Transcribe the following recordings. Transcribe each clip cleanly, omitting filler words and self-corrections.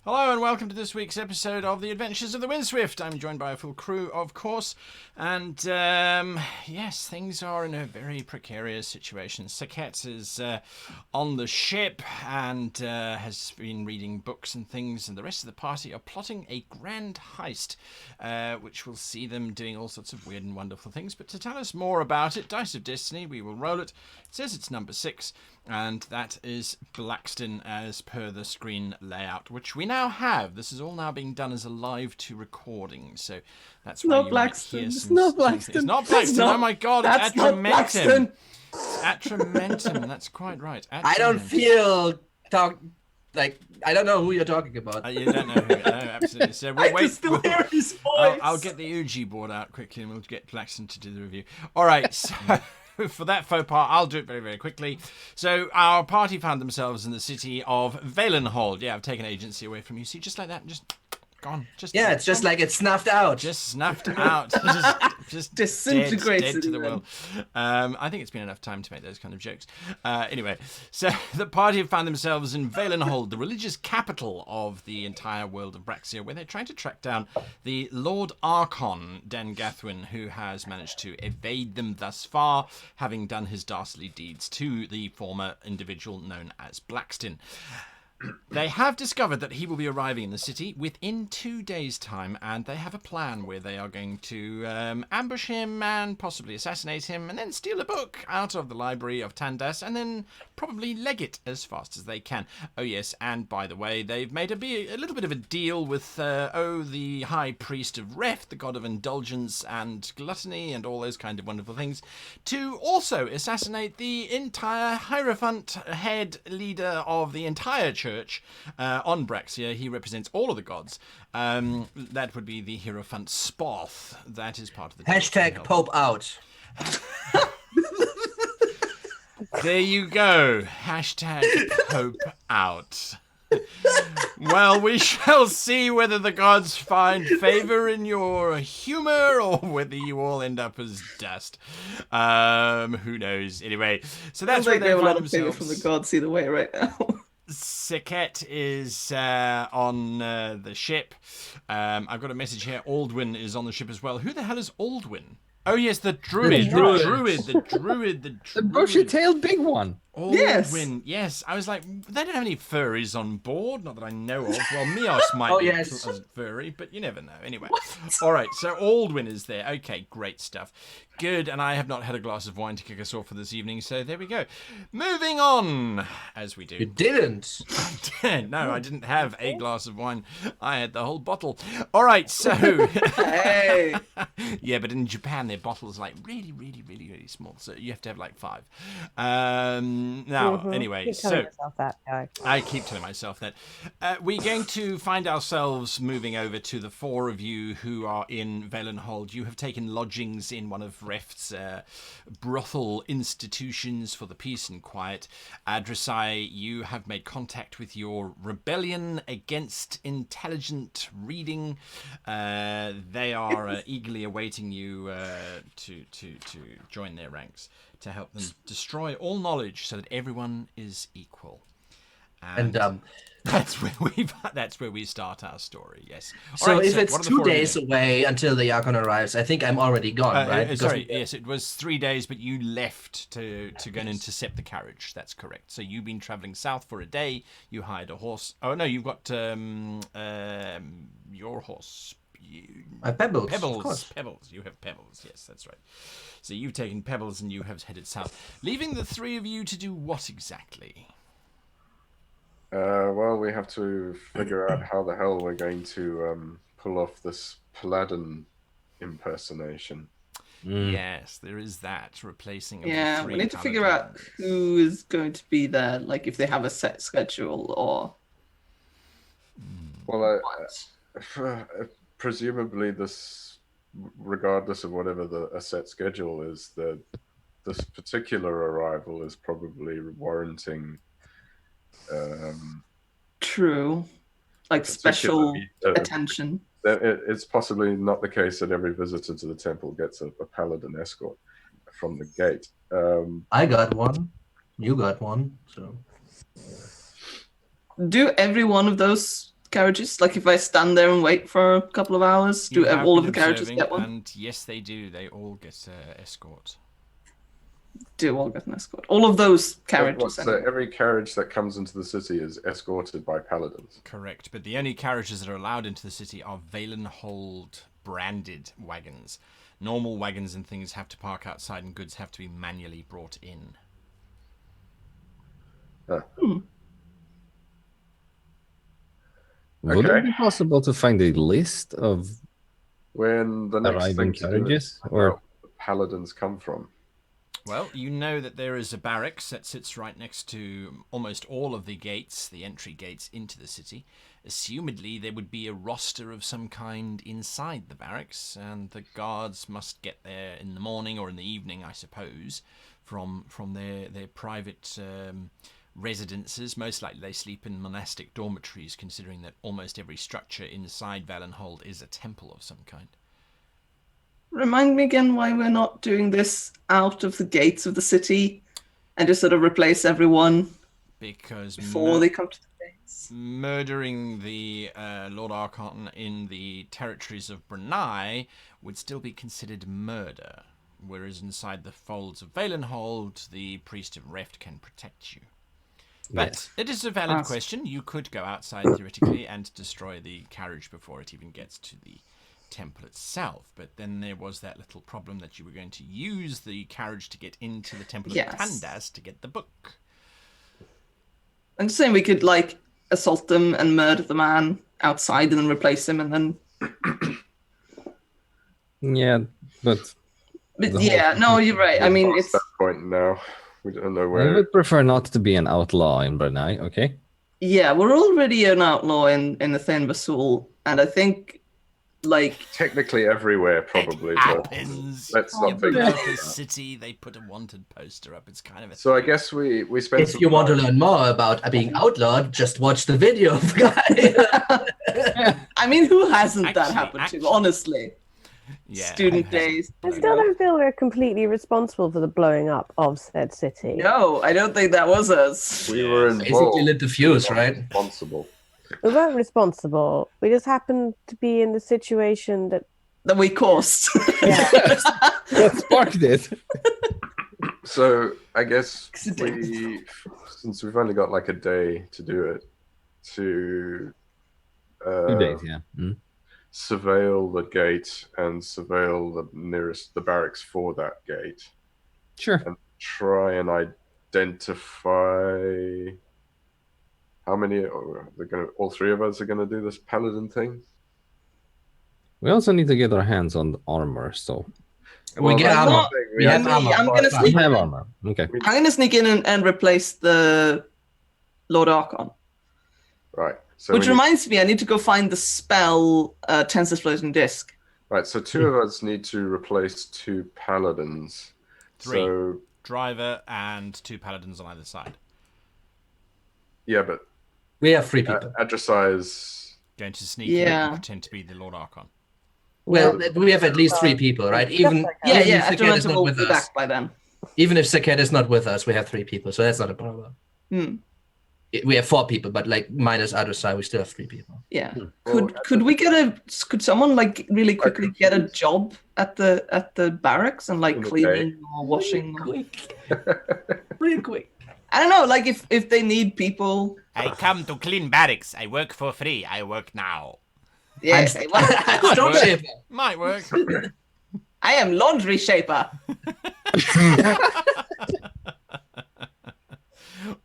Hello and welcome to this week's episode of The Adventures of the Windswift. I'm joined by a full crew, of course, and yes, things are in a very precarious situation. Saket is on the ship and has been reading books and things, and the rest of the party are plotting a grand heist, which will see them doing all sorts of weird and wonderful things. But to tell us more about it, Dice of Destiny, we will roll it. It says it's number 6. And that is Blaxton as per the screen layout, which we now have. This is all now being done as a live to recording, so that's why you might hear some... It's not Blaxton. It's not Blaxton. Oh my god, it's Atramentum. Atramentum. That's quite right. Atramentum. I don't feel I don't know who you're talking about. You don't know who. No, absolutely. So we'll wait. Still hear his voice. I'll get the Uji board out quickly, and we'll get Blaxton to do the review. All right. So. For that faux pas, I'll do it very, very quickly. So our party found themselves in the city of Valenhold. Yeah, I've taken agency away from you. See, just like that, just gone. It's just like it's snuffed out. Just snuffed out. just disintegrated dead to the world. I think it's been enough time to make those kind of jokes. Anyway, so the party have found themselves in Valenhold, the religious capital of the entire world of Braxia, where they're trying to track down the Lord Archon Dengathwin, who has managed to evade them thus far, having done his dastardly deeds to the former individual known as Blaxton. They have discovered that he will be arriving in the city within 2 days' time, and they have a plan where they are going to ambush him and possibly assassinate him, and then steal a book out of the library of Tandas, and then probably leg it as fast as they can. Oh yes, and by the way, they've made a little bit of a deal with the high priest of Reft, the god of indulgence and gluttony and all those kind of wonderful things, to also assassinate the entire Hierophant head leader of the entire church on Braxia. He represents all of the gods. That would be the Hierophant Spoth. That is part of the hashtag Pope out. There you go. Hashtag Pope out. Well, we shall see whether the gods find favor in your humor or whether you all end up as dust. Who knows? Anyway, so that's where they have a lot find of favor themselves. from the gods either way right now. Saket is on the ship. I've got a message here. Aldwin is on the ship as well. Who the hell is Aldwin? Oh yes, the druid. The bushy-tailed big one. Aldwin. Yes. I was like, they don't have any furries on board, not that I know of. Well, Mios might be a furry, but you never know. Anyway. All right, so Aldwin is there. Okay, great stuff. Good, and I have not had a glass of wine to kick us off for this evening, so there we go. Moving on, as we do. You didn't? No, I didn't have a glass of wine. I had the whole bottle. All right, so... Hey! Yeah, but in Japan, their bottles like really, really, really, really small, so you have to have like 5. Anyway, so... That guy. I keep telling myself that. We're going to find ourselves moving over to the 4 of you who are in Valenhold. You have taken lodgings in one of Reft's brothel institutions for the peace and quiet. Adresai, you have made contact with your rebellion against intelligent reading. They are eagerly awaiting you to join their ranks, to help them destroy all knowledge so that everyone is equal. And that's where we start our story. Yes. So if it's 2 days away until the Archon arrives, I think I'm already gone, right? Sorry, yes, it was 3 days, but you left to go and intercept the carriage. That's correct. So you've been traveling south for a day. You hired a horse. Oh no, you've got your horse. Pebbles. Pebbles. You have Pebbles. Yes, that's right. So you've taken Pebbles and you have headed south, leaving the 3 of you to do what exactly? Well, we have to figure out how the hell we're going to pull off this paladin impersonation. Yes, there is that, replacing of Yeah, the 3 we need to figure out paladins. who is going to be there, like if they have a set schedule or... Well, presumably this, regardless of whatever a set schedule is, this particular arrival is probably warranting... True. Like special attention. It's possibly not the case that every visitor to the temple gets a paladin escort from the gate. I got one. You got one. So Do every one of those carriages? Like if I stand there and wait for a couple of hours, do You have all of been the carriages observing, get one? and yes, they do. They all get escort. Do all get an escort? All of those carriages. So every carriage that comes into the city is escorted by paladins. Correct, but the only carriages that are allowed into the city are Valenhold branded wagons. Normal wagons and things have to park outside, and goods have to be manually brought in. Would it be possible to find a list of when the next arriving thing to do carriages, is or where the paladins come from? Well, you know that there is a barracks that sits right next to almost all of the gates, the entry gates into the city. Assumedly, there would be a roster of some kind inside the barracks, and the guards must get there in the morning or in the evening, I suppose, from their private residences. Most likely they sleep in monastic dormitories, considering that almost every structure inside Valenhold is a temple of some kind. Remind me again why we're not doing this out of the gates of the city and just sort of replace everyone because before they come to the gates. Murdering the Lord Archon in the territories of Brunei would still be considered murder, whereas inside the folds of Valenhold, the priest of Reft can protect you. But it is a valid question. You could go outside theoretically and destroy the carriage before it even gets to the temple itself, but then there was that little problem that you were going to use the carriage to get into the temple of Tandas to get the book. I'm just saying we could like assault them and murder the man outside and then replace him and then yeah, but yeah, no, you're right. I mean, it's that point now. We don't know I where. would prefer not to be an outlaw in Brunei, okay? Yeah, we're already an outlaw in the Thin Basul, and I think like technically everywhere probably. It happens. Let's You not think blow about up a that. city, they put a wanted poster up. It's kind of a So I guess we spent. If you want to learn more about being outlawed, just watch the video of the guy. I mean, who hasn't that Actually- happened to? Honestly, student days. I still don't feel we're completely responsible for the blowing up of said city. No, I don't think that was us. We were involved. Basically lit the fuse, right? Responsible. We weren't responsible. We just happened to be in the situation that we caused. That sparked it. So I guess since we've only got like a day to do it, to 2 days, yeah. surveil the gate and surveil the barracks for that gate. Sure. And try and identify how many all three of us are gonna do this paladin thing. We also need to get our hands on the armor, so We get armor. We have armor. I'm gonna we sneak. have armor. Okay. I'm gonna sneak in and replace the Lord Archon. Right. So Which reminds me, I need to go find the spell Tensor's Floating Disc. Right, so two of us need to replace 2 paladins. 3. So Driver and 2 paladins on either side. yeah, but We have 3 people. Adrasize. Going to sneak in Yeah. and pretend to be the Lord Archon. Well, we have at least 3 people, right? Even Yeah, even yeah, if Saket is Atramentum not will with be us. back by then. Even if Saket is not with us, we have 3 people, so that's not a problem. Hmm. We have 4 people, but like minus other side, we still have 3 people. Yeah. Well, Could someone like really quickly get a job at the barracks and like In the cleaning or washing? Real quick. I don't know, like if they need people. I come to clean barracks. I work for free. I work now. Yeah. I'm Strong work. shaper. Might work. I am laundry shaper.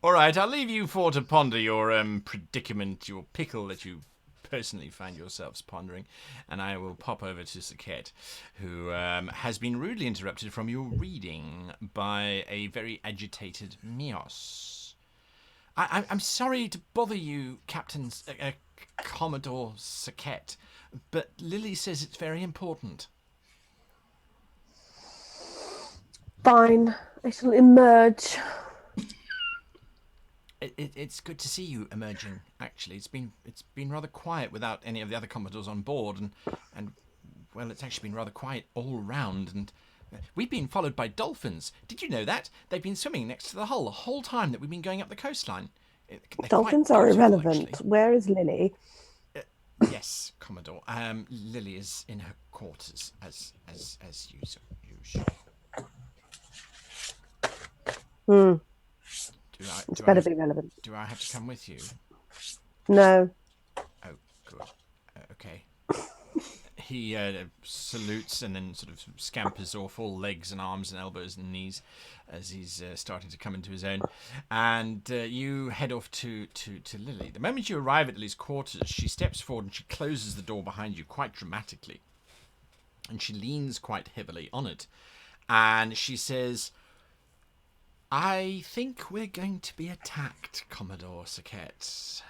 All right, I'll leave you 4 to ponder your predicament, your pickle that you personally find yourselves pondering, and I will pop over to Saket, who has been rudely interrupted from your reading by a very agitated Mios. I'm sorry to bother you, Captain Commodore Saket, but Lily says it's very important. fine. I shall emerge. It's good to see you emerging. Actually, it's been rather quiet without any of the other Commodores on board, and well, it's actually been rather quiet all round. And we've been followed by dolphins. Did you know that? They've been swimming next to the whole time that we've been going up the coastline. Dolphins are irrelevant. Where is Lily? Yes, Commodore. Lily is in her quarters as usual. Hmm. Do Better be relevant. Do I have to come with you? No. Oh, good. Okay. He salutes and then sort of scampers off, all legs and arms and elbows and knees, as he's starting to come into his own. And you head off to Lily. The moment you arrive at Lily's quarters, she steps forward and she closes the door behind you quite dramatically. And she leans quite heavily on it. And she says, I think we're going to be attacked, Commodore Saquette.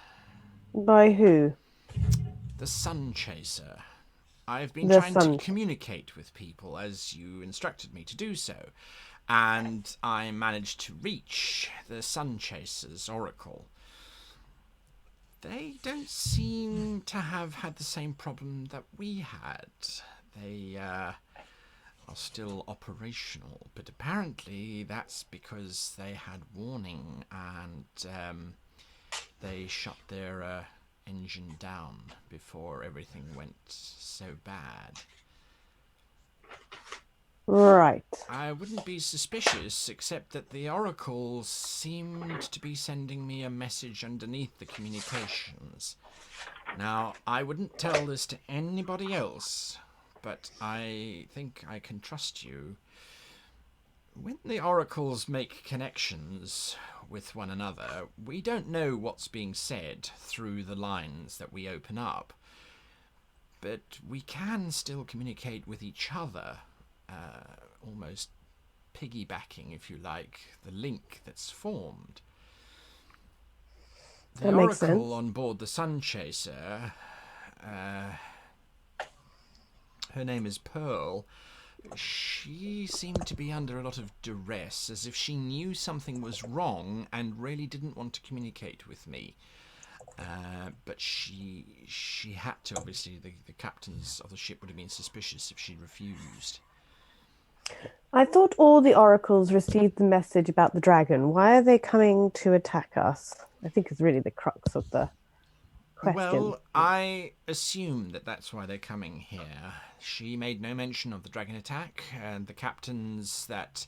By who? The Sun Chaser. I've been The trying Sun to communicate with people as you instructed me to do so, and I managed to reach the Sun Chaser's oracle. They don't seem to have had the same problem that we had. They are still operational, but apparently that's because they had warning and they shut their engine down before everything went so bad. Right. I wouldn't be suspicious, except that the oracles seemed to be sending me a message underneath the communications. Now, I wouldn't tell this to anybody else, but I think I can trust you. When the oracles make connections with one another, we don't know what's being said through the lines that we open up, but we can still communicate with each other, almost piggybacking, if you like, the link that's formed. The That makes oracle sense. on board the Sun Chaser, her name is Pearl. She seemed to be under a lot of duress, as if she knew something was wrong and really didn't want to communicate with me. But she had to, obviously. The captains of the ship would have been suspicious if she refused. I thought all the oracles received the message about the dragon. Why are they coming to attack us? I think is really the crux of the question. Well, I assume that that's why they're coming here. She made no mention of the dragon attack, and the captains that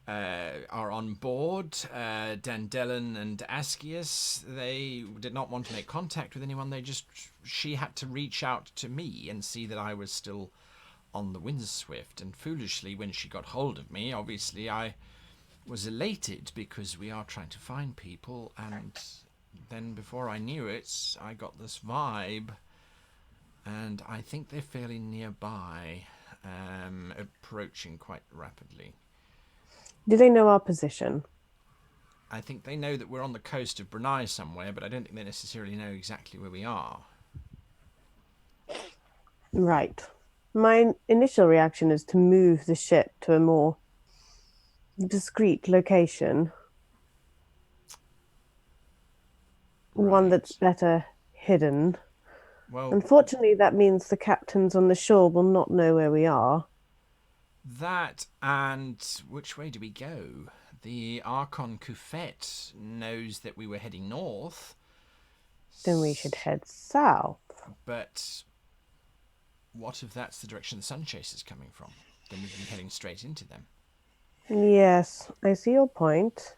are on board, Dandelin and Ascius, they did not want to make contact with anyone. She had to reach out to me and see that I was still on the Windswift, and foolishly, when she got hold of me, obviously I was elated because we are trying to find people, and then before I knew it, I got this vibe, and I think they're fairly nearby, approaching quite rapidly. Do they know our position? I think they know that we're on the coast of Brunei somewhere, but I don't think they necessarily know exactly where we are. Right. My initial reaction is to move the ship to a more discreet location. One that's better hidden. Well, unfortunately, that means the captains on the shore will not know where we are. That, and which way do we go? The Archon Cuffet knows that we were heading north. Then we should head south. But what if that's the direction the Sun Chaser's coming from? Then we'd be heading straight into them. Yes, I see your point.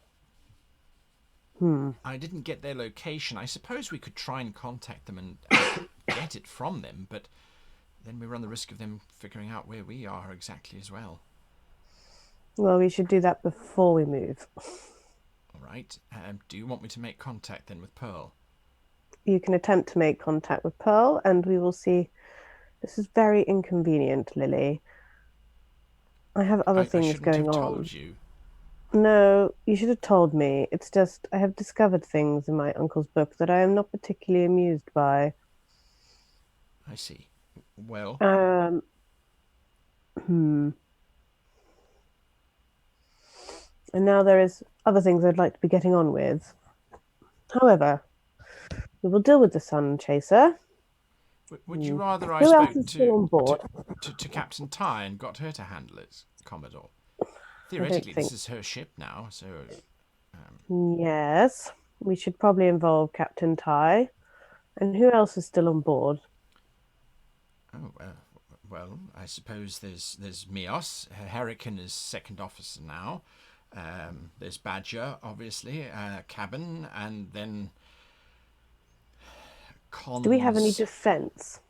I didn't get their location. I suppose we could try and contact them and get it from them, but then we run the risk of them figuring out where we are exactly as well. Well, we should do that before we move. All right. Do you want me to make contact then with Pearl? You can attempt to make contact with Pearl, and we will see. This is very inconvenient, Lily. I have other things going on. I shouldn't have told you. No, you should have told me. It's just I have discovered things in my uncle's book that I am not particularly amused by. I see. Well. And now there is other things I'd like to be getting on with. However, we will deal with the Sun Chaser. Would you rather I Who else spoke is still on board? to Captain Ty and got her to handle it, Commodore? Theoretically, this is her ship now, so... Yes, we should probably involve Captain Ty. And who else is still on board? Oh, well, I suppose there's Mios. Hurricane is second officer now. There's Badger, obviously, Cabin, and then Cons. Do we have any defense?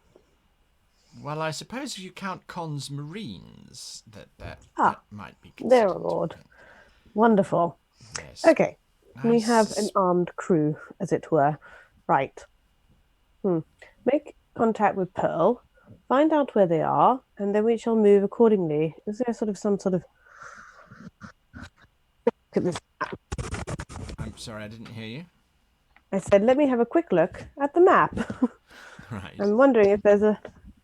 Well, I suppose if you count Cons Marines, that might be They're considered. aboard. Wonderful. Yes. Okay. We Nice. have an armed crew, as it were. Right. Make contact with Pearl, find out where they are, and then we shall move accordingly. Is there some sort of... Look at this. I'm sorry, I didn't hear you. I said, let me have a quick look at the map. Right. I'm wondering if there's a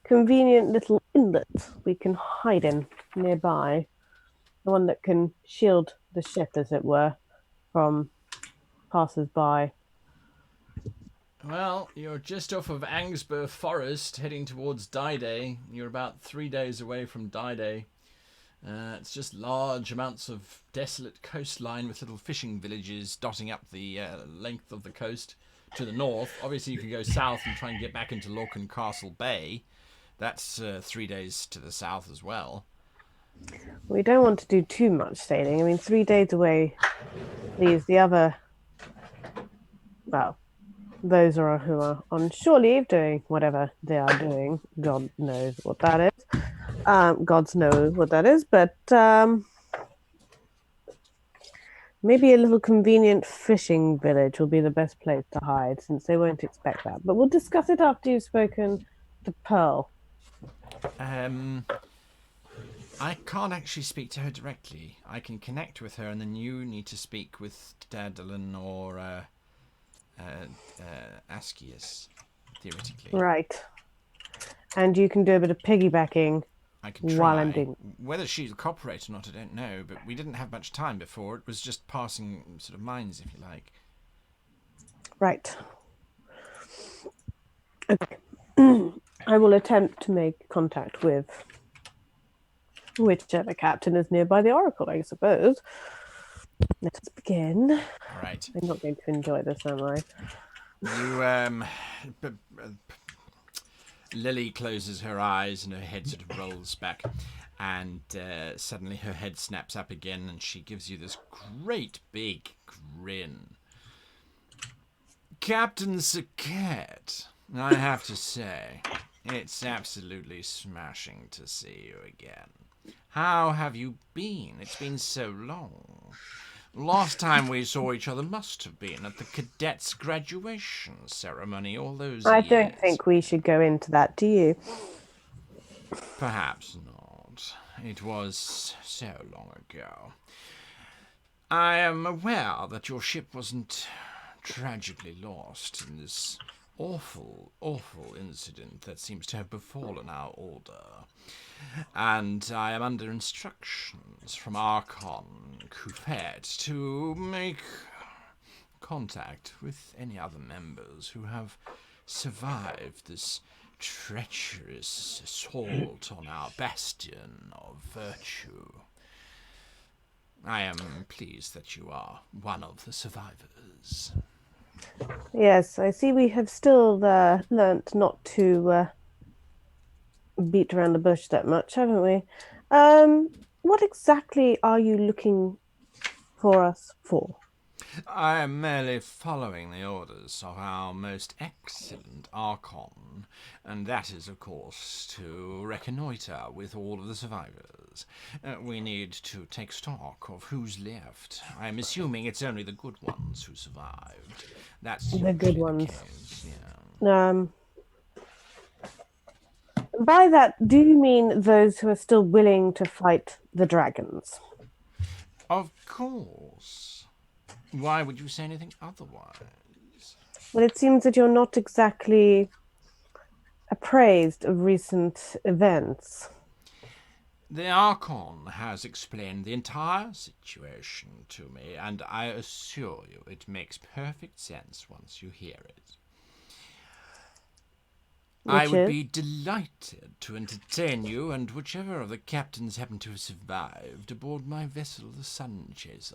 convenient little inlet we can hide in nearby. The one that can shield the ship, as it were, from passers-by. Well, you're just off of Angsbur Forest, heading towards Die-Day. You're about 3 days away from Die-Day. It's just large amounts of desolate coastline with little fishing villages dotting up the length of the coast to the north. Obviously, you can go south and try and get back into Lorcan Castle Bay. That's 3 days to the south as well. We don't want to do too much sailing. I mean, 3 days away leaves the other... Well, those are who are on shore leave doing whatever they are doing. God knows what that is. Gods know what that is, but maybe a little convenient fishing village will be the best place to hide, since they won't expect that. But we'll discuss it after you've spoken to Pearl. I can't actually speak to her directly. I can connect with her, and then you need to speak with Dadalin or Ascius, theoretically. Right. And you can do a bit of piggybacking. I can try. While I'm doing... Whether she'll cooperate or not, I don't know, but we didn't have much time before. It was just passing sort of minds, if you like. Right. Okay. I will attempt to make contact with whichever captain is nearby the Oracle, I suppose. Let us begin. All right. I'm not going to enjoy this, am I? Lily closes her eyes and her head sort of rolls back, and suddenly her head snaps up again, and she gives you this great big grin. Captain Saket, I have to say, it's absolutely smashing to see you again. How have you been? It's been so long. Last time we saw each other must have been at the cadets' graduation ceremony all those years. I don't think we should go into that, do you? Perhaps not. It was so long ago. I am aware that your ship wasn't tragically lost in this awful, awful incident that seems to have befallen our order. And I am under instructions from Archon Dengathwin to make contact with any other members who have survived this treacherous assault on our bastion of virtue. I am pleased that you are one of the survivors. Yes, I see we have still learnt not to beat around the bush that much, haven't we? What exactly are you looking for us for? I am merely following the orders of our most excellent Archon, and that is, of course, to reconnoitre with all of the survivors. We need to take stock of who's left. I'm assuming it's only the good ones who survived. That's The good usually ones. case, yeah. By that, do you mean those who are still willing to fight the dragons? Of course. Why would you say anything otherwise? Well, it seems that you're not exactly appraised of recent events. The Archon has explained the entire situation to me, and I assure you it makes perfect sense once you hear it. I would be delighted to entertain you and whichever of the captains happen to have survived aboard my vessel, the Sun Chaser.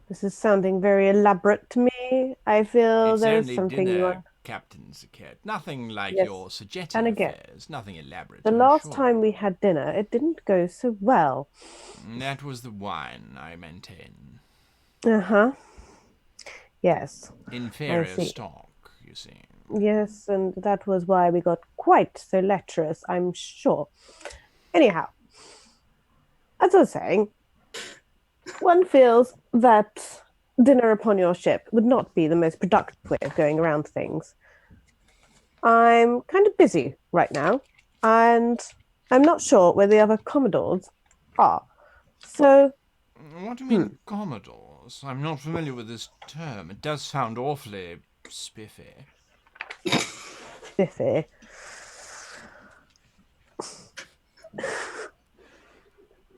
This is sounding very elaborate to me. I feel It's there's only something you dinner, want. Captain Zaket. Nothing like Yes. your Sagetti And again, affairs. Nothing elaborate. The I'm last sure. time we had dinner, it didn't go so well. That was the wine, I maintain. Uh-huh. Yes. Inferior see. stock, you see. Yes, and that was why we got quite so lecherous, I'm sure. Anyhow, as I was saying, one feels that dinner upon your ship would not be the most productive way of going around things. I'm kind of busy right now, and I'm not sure where the other Commodores are. So, What do you mean, Commodores? I'm not familiar with this term. It does sound awfully spiffy. Biffy.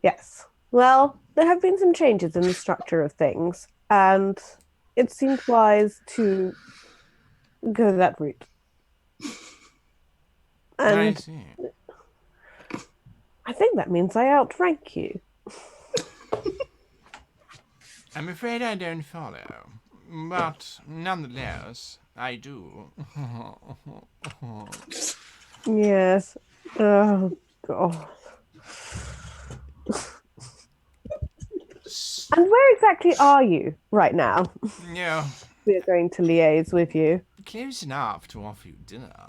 Yes. Well, there have been some changes in the structure of things, and it seemed wise to go that route. I And see. I think that means I outrank you. I'm afraid I don't follow. But nonetheless, I do. Yes. Oh, God. And where exactly are you right now? Yeah, We are going to liaise with you. close enough to offer you dinner.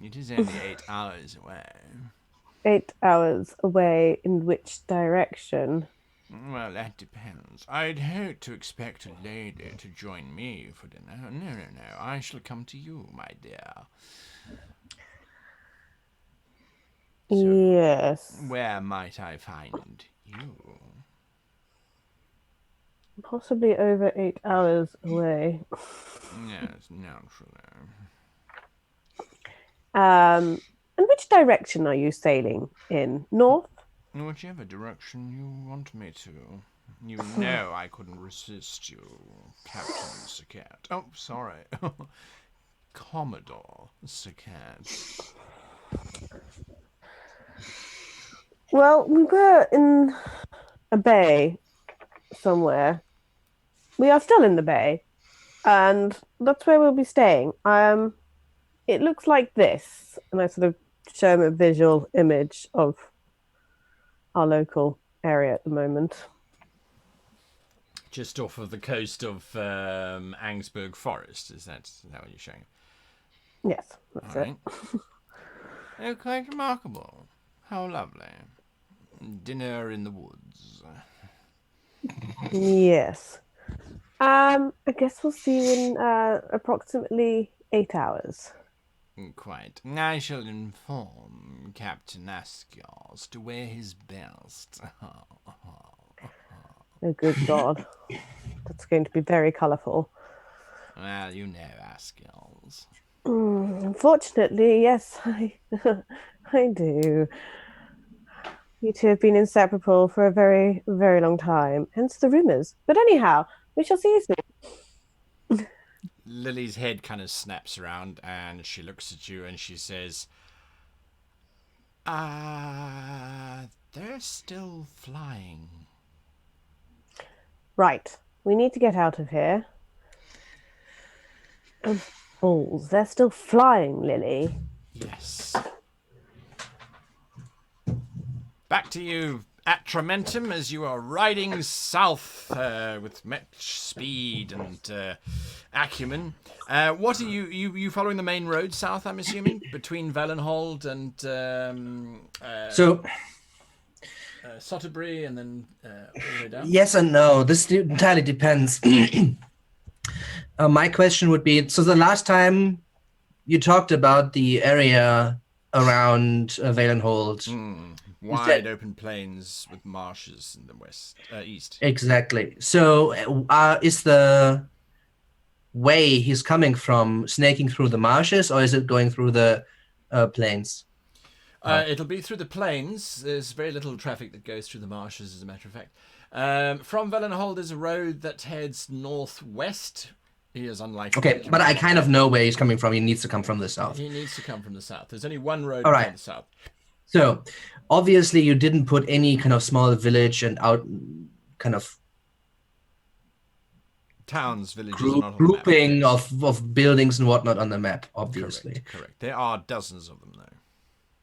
It is only 8 hours away. 8 hours away in which direction? Well, that depends. I'd hate to expect a lady to join me for dinner. No. I shall come to you, my dear. So, Yes. where might I find you? Possibly over 8 hours away. Yes, naturally. And which direction are you sailing in? North? Whichever direction you want me to. You know I couldn't resist you, Captain Sakat. Oh, sorry. Commodore Sakat. Well, we were in a bay somewhere. We are still in the bay, and that's where we'll be staying. It looks like this, and I sort of show him a visual image of our local area at the moment. Just off of the coast of Angsburg Forest, is that what you're showing? Yes, that's All right. Oh, quite remarkable. How lovely. Dinner in the woods. it. Yes. I guess we'll see you in approximately 8 hours. Quite. I shall inform Captain Askios to wear his best. Oh, good God. That's going to be very colourful. Well, you know Askios. Unfortunately, yes, I do. You two have been inseparable for a very, very long time, hence the rumours. But anyhow, we shall see you soon. Lily's head kind of snaps around and she looks at you and she says, they're still flying. Right, we need to get out of here. Oh, balls, they're still flying, Lily. Yes. Back to you, Atramentum, as you are riding south with much speed and acumen. What are you following the main road south, I'm assuming, between Valenhold and Sotterbury and then all the way down? Yes and no. This entirely depends. My question would be, so the last time you talked about the area around Valenhold. Wide open plains with marshes in the east. Exactly. So is the way he's coming from snaking through the marshes, or is it going through the plains? It'll be through the plains. There's very little traffic that goes through the marshes, as a matter of fact. From Valenhold, there's a road that heads northwest. He is unlikely. Okay, but I kind of know where he's coming from. He needs to come from the south. He needs to come from the south. There's only one road All from right. the south. So, obviously, you didn't put any kind of small village and out kind of towns, villages are not on the map. grouping Yes. of buildings and whatnot on the map, obviously. Correct. There are dozens of them, though.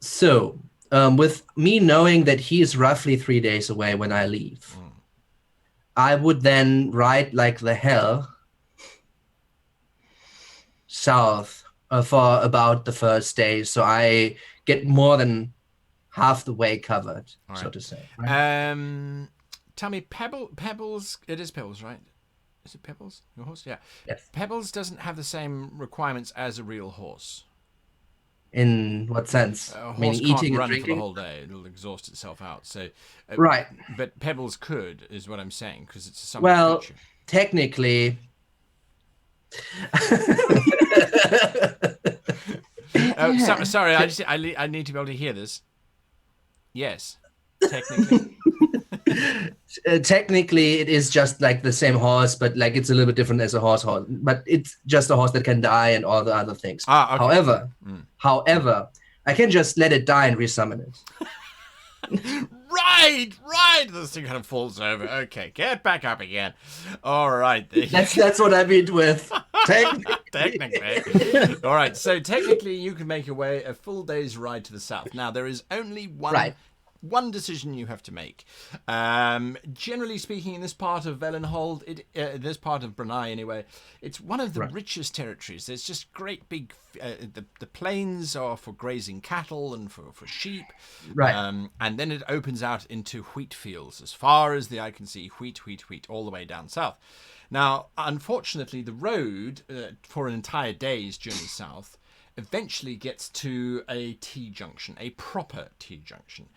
So, with me knowing that he is roughly 3 days away when I leave, I would then ride like the hell south for about the first day, so I get more than half the way covered, so to say. Right? Tell me, Pebbles. It is Pebbles, right? Is it Pebbles? Your horse? Yeah. Yes. Pebbles doesn't have the same requirements as a real horse. In what sense? A horse Meaning can't eating and run for drinking? the whole day; it'll exhaust itself out. So, Right. But Pebbles could, is what I'm saying, because it's a summer Well, creature. technically. Sorry, I need to be able to hear this. Yes, technically. Technically, it is just like the same horse, but like it's a little bit different as a horse. But it's just a horse that can die and all the other things. Okay. However, I can just let it die and resummon it. Right. This thing kind of falls over. Okay, get back up again. All right. That's what I mean with technically. All right. So technically, you can make a full day's ride to the south. Now there is only one decision you have to make. Generally speaking, in this part of Valenhold, this part of Brunei anyway, it's one of the richest territories. There's just great big. The plains are for grazing cattle and for sheep. Right. And then it opens out into wheat fields as far as the eye can see. Wheat, all the way down south. Now, unfortunately, the road for an entire day's journey south eventually gets to a T-junction, a proper T-junction.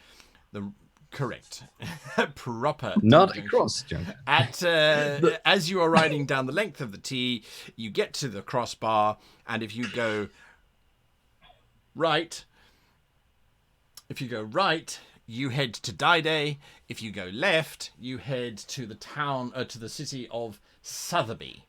Correct. Proper. Not a cross jump. As you are riding down the length of the T, you get to the crossbar, and if you go right, you head to Dide. If you go left, you head to the to the city of Sotheby.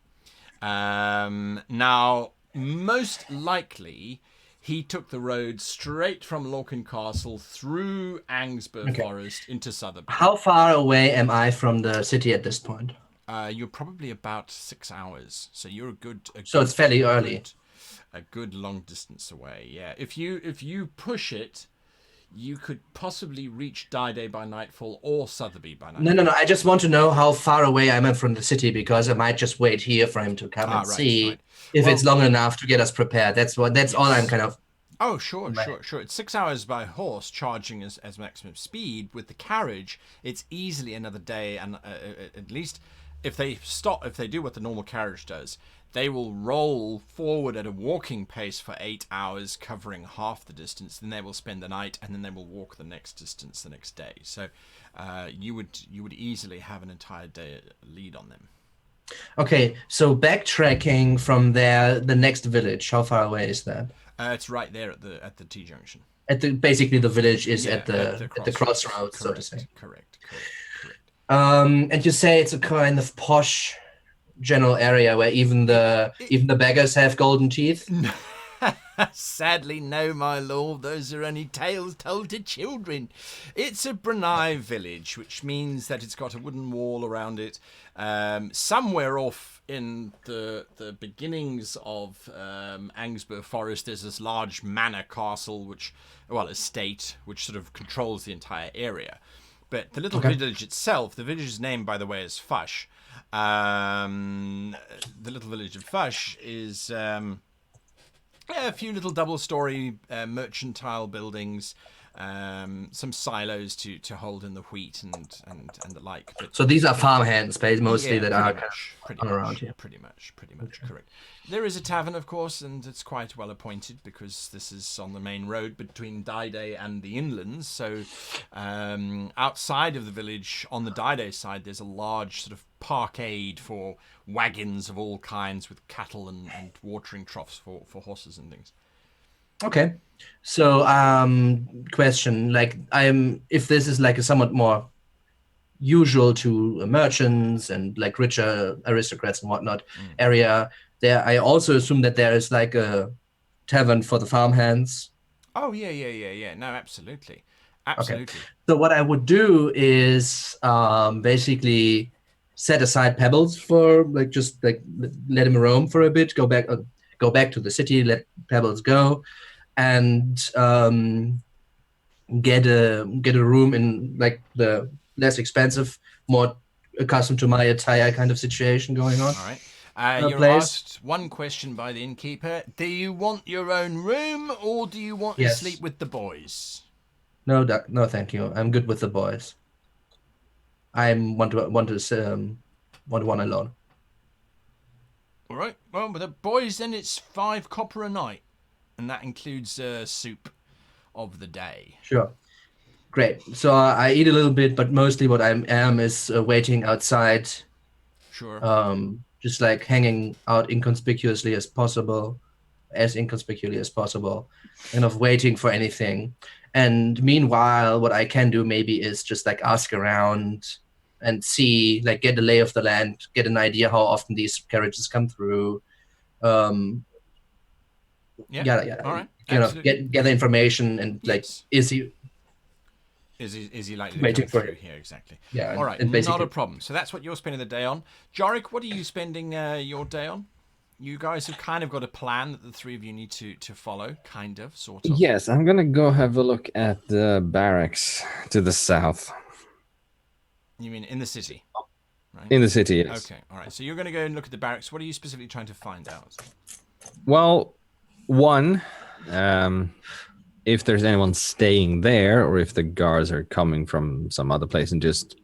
Now, most likely, he took the road straight from Lorcan Castle through Angsbur Forest into Sotheby. How far away am I from the city at this point? You're probably about 6 hours, so you're a good. So it's fairly early. A good long distance away. Yeah. If you push it, you could possibly reach Dide by nightfall or Sotheby by nightfall. No. I just want to know how far away I am from the city, because I might just wait here for him to come and see if it's long enough to get us prepared. That's all I'm kind of. Oh, sure. It's 6 hours by horse, charging as maximum speed. With the carriage, it's easily another day, and at least if they do what the normal carriage does, they will roll forward at a walking pace for 8 hours, covering half the distance. Then they will spend the night, and then they will walk the next distance the next day. So you would easily have an entire day lead on them. Okay, so backtracking from there, the next village, how far away is that? It's right there at the T-junction. Basically, the village is at the crossroads, so to say. Correct. And you say it's a kind of posh general area where even the beggars have golden teeth? Sadly, no, my lord. Those are only tales told to children. It's a Brunei village, which means that it's got a wooden wall around it. Somewhere off in the beginnings of Angsbur Forest, there's this large manor castle, estate, which sort of controls the entire area. But the little village itself, the village is named, by the way, as Fush. The little village of Fush is a few little double-story mercantile buildings, some silos to hold in the wheat and the like. But, so these are farmhands, mostly that are around here. Pretty much, correct. There is a tavern, of course, and it's quite well appointed because this is on the main road between Dide and the inlands. So outside of the village, on the Dide side, there's a large sort of parkade for wagons of all kinds with cattle and watering troughs for horses and things. Okay. So, question, if this is like a somewhat more usual to merchants and like richer aristocrats and whatnot area, there, I also assume that there is like a tavern for the farmhands. Oh, yeah. No, absolutely. Okay. So what I would do is basically set aside pebbles for like just like let him roam for a bit, go back to the city, let pebbles go, and get a room in like the less expensive, more accustomed to my attire kind of situation going on. All right. You're place. asked one question by the innkeeper. Do you want your own room, or do you want to Yes. sleep with the boys? No, no, thank you. I'm good with the boys. I want one alone. All right. Well, with the boys, then it's 5 copper a night, and that includes soup of the day. Sure. Great. So I eat a little bit, but mostly what I am is waiting outside. Sure. Just like hanging out as inconspicuously as possible, and of waiting for anything. And meanwhile, what I can do maybe is just like ask around and see, like get a lay of the land, get an idea how often these carriages come through. Yeah. All right. Gather information and like, yes. Is he likely to waiting come for through it? here? Exactly. Yeah. All right. And Not a problem. So that's what you're spending the day on. Jorik, what are you spending your day on? You guys have kind of got a plan that the three of you need to follow, kind of, sort of. Yes, I'm gonna go have a look at the barracks to the south. You mean in the city? Right? In the city, yes. Okay, all right. So you're going to go and look at the barracks. What are you specifically trying to find out? Well, one, if there's anyone staying there, or if the guards are coming from some other place and just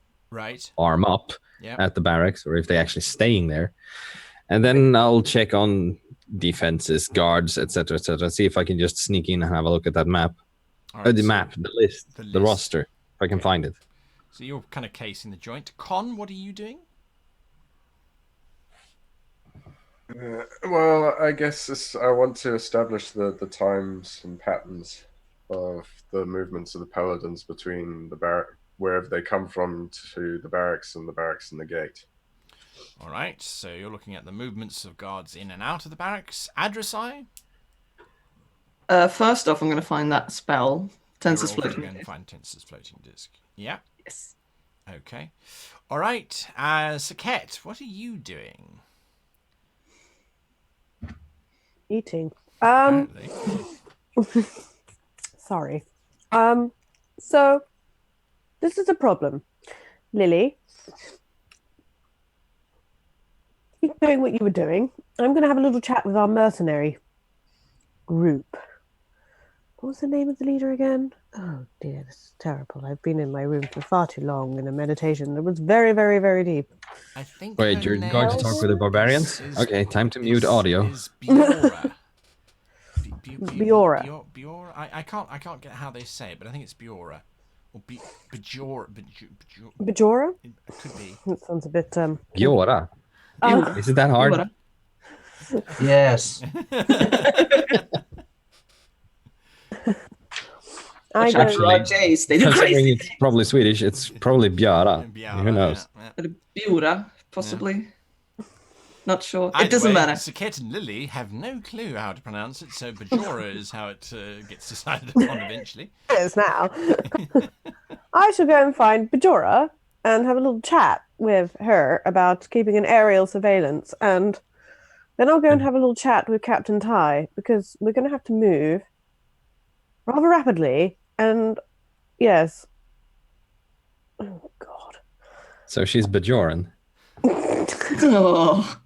arm up at the barracks, or if they're actually staying there. And then I'll check on defenses, guards, etc., see if I can just sneak in and have a look at that map. Right, the list, the roster, if I can find it. So you're kind of casing the joint. Con, what are you doing? Well, I guess I want to establish the times and patterns of the movements of the paladins between the wherever they come from to the barracks and the gate. All right, so you're looking at the movements of guards in and out of the barracks. Adressai? First off, I'm going to find that spell, Tensor's Floating Disc. Find Tensor's Floating Disc. Yeah. Yes. Okay. All right, Saket, what are you doing? Eating. Apparently. Sorry. So this is a problem. Lily, keep doing what you were doing. I'm going to have a little chat with our mercenary group. What was the name of the leader again? Oh dear, this is terrible. I've been in my room for far too long in a meditation that was very, very, very deep. I think. Wait, you're going to talk with the barbarians? Okay, time to mute audio. Is Biora. Biora. Biora. I can't get how they say it, but I think it's Biora. Or Bajora. Bajora? It could be. That sounds a bit Biora. Is it that hard? Biora. Yes. I don't Considering it's probably Swedish, it's probably Bjara. Who knows? Yeah. Biora, possibly. Not sure. Either It doesn't way, matter. Saket and Lily have no clue how to pronounce it, so Bajora is how it gets decided upon eventually. It is now. I shall go and find Bajora and have a little chat with her about keeping an aerial surveillance, and then I'll go and have a little chat with Captain Ty, because we're going to have to move rather rapidly, and yes. Oh, God. So she's Bajoran. Oh.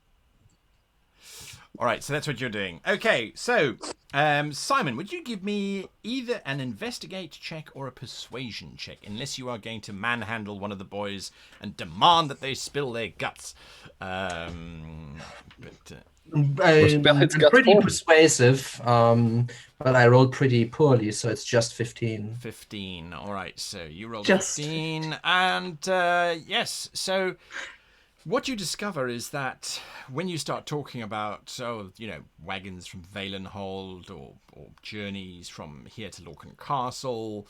All right, so that's what you're doing. Okay, so Simon, would you give me either an investigate check or a persuasion check, unless you are going to manhandle one of the boys and demand that they spill their guts? I'm pretty persuasive, but I rolled pretty poorly, so it's just 15. 15. All right, so you rolled Just 15, and yes, so what you discover is that when you start talking about, wagons from Valenhold or journeys from here to Lorcan Castle,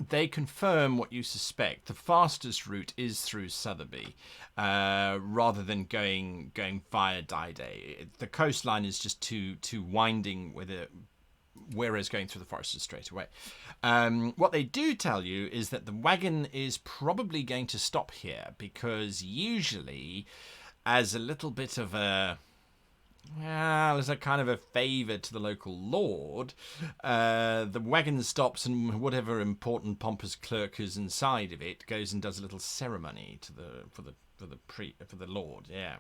they confirm what you suspect. The fastest route is through Sotheby, rather than going via Dide. The coastline is just too winding with whereas going through the forest is straight away. What they do tell you is that the wagon is probably going to stop here because usually, as a little bit of a as a kind of a favour to the local lord, the wagon stops and whatever important pompous clerk is inside of it goes and does a little ceremony for the lord. Yeah,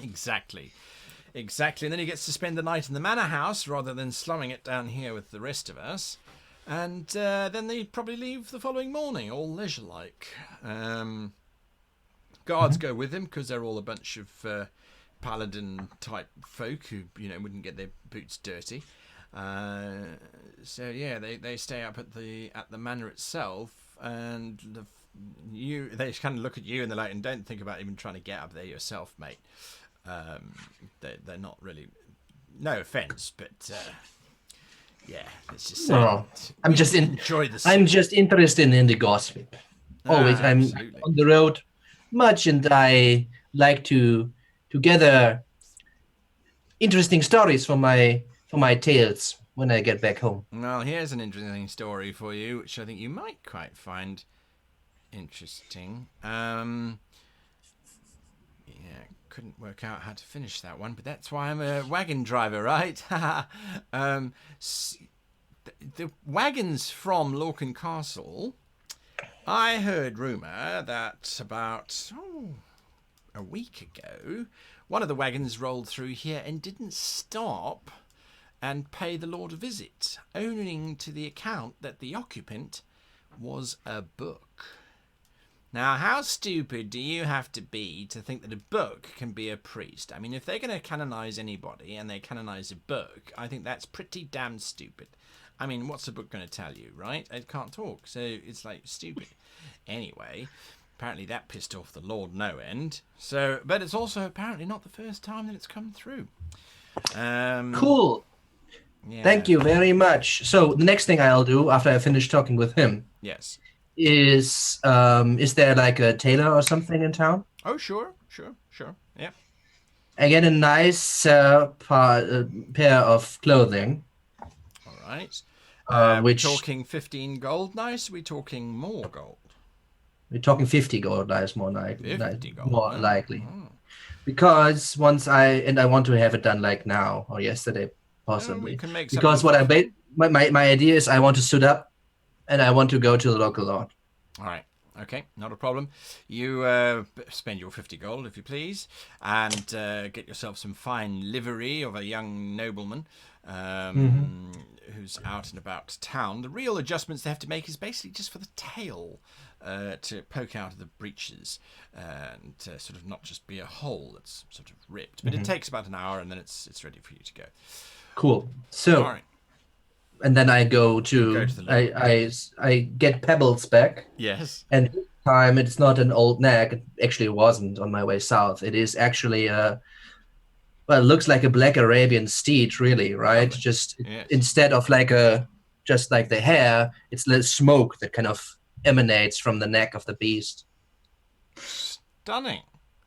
exactly. And then he gets to spend the night in the manor house rather than slumming it down here with the rest of us. And then they probably leave the following morning, all leisure-like. Guards go with him because they're all a bunch of paladin-type folk who, wouldn't get their boots dirty. So yeah, they stay up at the manor itself, and they kind of look at you and they're like, and don't think about even trying to get up there yourself, mate. They're not really, no offense, but yeah, let's just say I'm just interested in the gossip. Always, I'm on the road much, and I like to gather interesting stories for my tales when I get back home. Well, here's an interesting story for you, which I think you might quite find interesting. Couldn't work out how to finish that one, but that's why I'm a wagon driver, right? The wagons from Lorcan Castle, I heard rumour that about a week ago, one of the wagons rolled through here and didn't stop and pay the Lord a visit, owing to the account that the occupant was a book. Now, how stupid do you have to be to think that a book can be a priest? I mean, if they're going to canonize anybody and they canonize a book, I think that's pretty damn stupid. I mean, what's a book going to tell you, right? It can't talk, so it's like stupid. Anyway, apparently that pissed off the Lord no end. So, but it's also apparently not the first time that it's come through. Cool. Yeah. Thank you very much. So the next thing I'll do after I finish talking with him. Yes. Is there like a tailor or something in town? Oh, sure. Yeah. I get a nice pair of clothing. All right. Which we're talking 15 gold nice? We're talking more gold. We're talking 50 gold nice, more likely. 50 gold. More likely. Oh. Because once I want to have it done like now or yesterday, possibly. We can make because what my idea is I want to suit up. And I want to go to the local lord. All right. Okay. Not a problem. You spend your 50 gold, if you please, and get yourself some fine livery of a young nobleman who's out and about town. The real adjustments they have to make is basically just for the tail to poke out of the breeches and to sort of not just be a hole that's sort of ripped. But it takes about an hour, and then it's ready for you to go. Cool. So. All right. And then I go to I get pebbles back. Yes. And this time it's not an old nag. It actually wasn't on my way south. It is actually it looks like a black Arabian steed, really, right? Just instead of just like the hair, it's the smoke that kind of emanates from the neck of the beast. Stunning.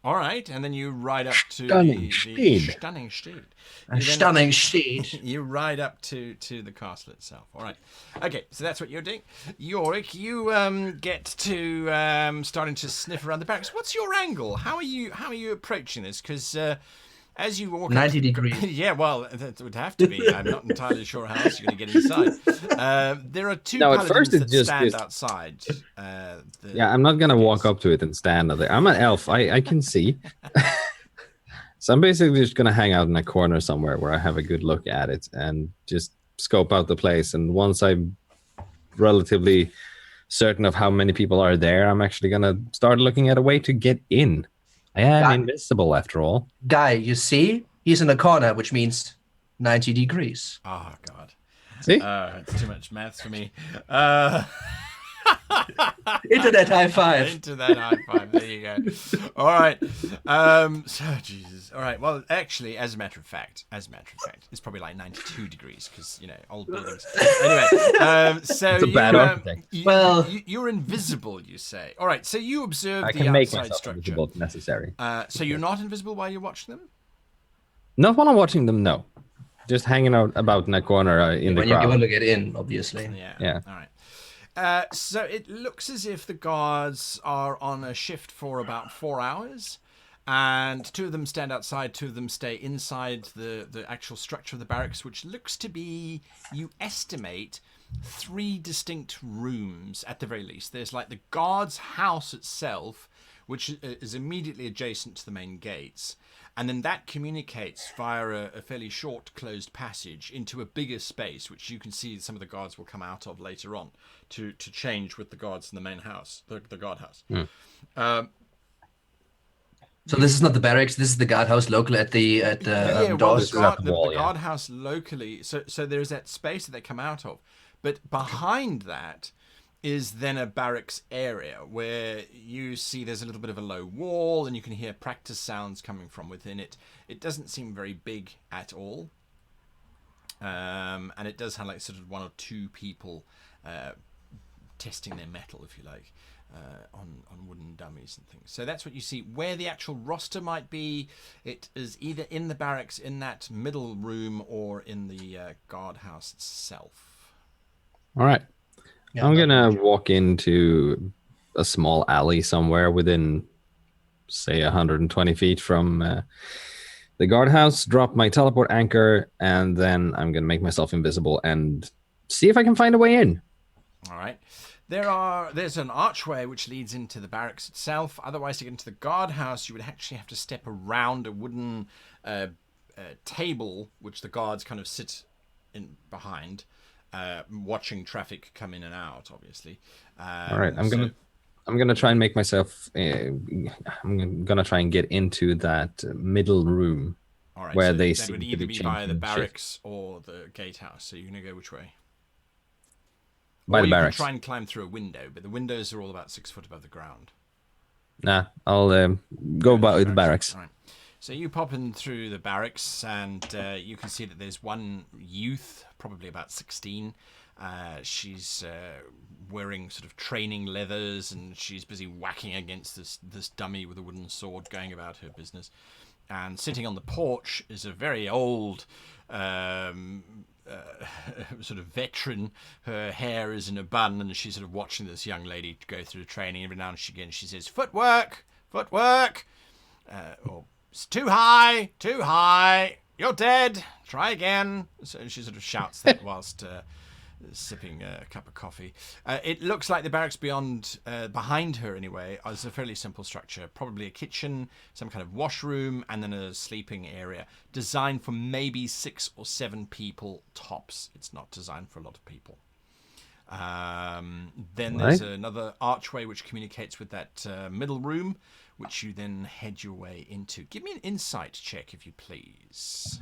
All right, and then you ride up to stunning steed. A stunning steed. You ride up to the castle itself. All right. Okay, so that's what you're doing. Yorick, you get to starting to sniff around the barracks. What's your angle? How are you approaching this? Because as you walk 90 degrees. Yeah, well, that would have to be. I'm not entirely sure how else you're going to get inside. There are two paladins that stand outside. I'm not going to walk up to it and stand there. I'm an elf. I can see. So I'm basically just going to hang out in a corner somewhere where I have a good look at it and just scope out the place. And once I'm relatively certain of how many people are there, I'm actually going to start looking at a way to get in. I am invisible after all. Guy, you see? He's in a corner, which means 90 degrees. Oh, God. See? It's too much maths for me. Internet high five. Internet high five. There you go. All right. Jesus. All right. Well, actually, as a matter of fact, it's probably like 92 degrees because old buildings. Anyway, so it's a bad architect. You're invisible. You say. All right. So you observe I the can make outside myself structure. Invisible if necessary. So you're not invisible while you're watching them? Not while I'm watching them. No. just hanging out about in a corner in the crowd. You want to get in, obviously. Yeah. All right. So it looks as if the guards are on a shift for about 4 hours, and 2 of them stand outside, 2 of them stay inside the actual structure of the barracks, which looks to be, you estimate, 3 distinct rooms at the very least. There's like the guards' house itself, which is immediately adjacent to the main gates. And then that communicates via a fairly short closed passage into a bigger space, which you can see some of the guards will come out of later on to change with the guards in the main house, the guardhouse. So this is not the barracks. This is the guardhouse local at the doors. The guardhouse locally. So there's that space that they come out of, but behind that is then a barracks area where you see there's a little bit of a low wall and you can hear practice sounds coming from within it. It doesn't seem very big at all. And it does have like sort of 1 or 2 people testing their metal, if you like, on wooden dummies and things. So that's what you see. Where the actual roster might be, it is either in the barracks, in that middle room, or in the guardhouse itself. All right. Yeah, I'm going to walk into a small alley somewhere within, say, 120 feet from the guardhouse, drop my teleport anchor, and then I'm going to make myself invisible and see if I can find a way in. All right. There's an archway which leads into the barracks itself. Otherwise, to get into the guardhouse, you would actually have to step around a wooden table, which the guards kind of sit in behind. Watching traffic come in and out, obviously. All right, I'm gonna try and make myself. I'm gonna try and get into that middle room, all right, where so they that seem would to either be be via the changing barracks or the gatehouse. So you're gonna go which way? By or the you barracks. Can try and climb through a window, but the windows are all about 6 foot above the ground. Nah, I'll go by the barracks. All right. So you pop in through the barracks, and you can see that there's one youth, probably about 16. She's wearing sort of training leathers, and she's busy whacking against this dummy with a wooden sword, going about her business. And sitting on the porch is a very old sort of veteran. Her hair is in a bun, and she's sort of watching this young lady go through training. Every now and again, she says, "Footwork, footwork," or "It's too high, you're dead, try again." So she sort of shouts that whilst sipping a cup of coffee. It looks like the barracks behind her anyway, is a fairly simple structure. Probably a kitchen, some kind of washroom, and then a sleeping area. Designed for maybe 6 or 7 people tops. It's not designed for a lot of people. Then there's another archway which communicates with that middle room, which you then head your way into. Give me an insight check, if you please.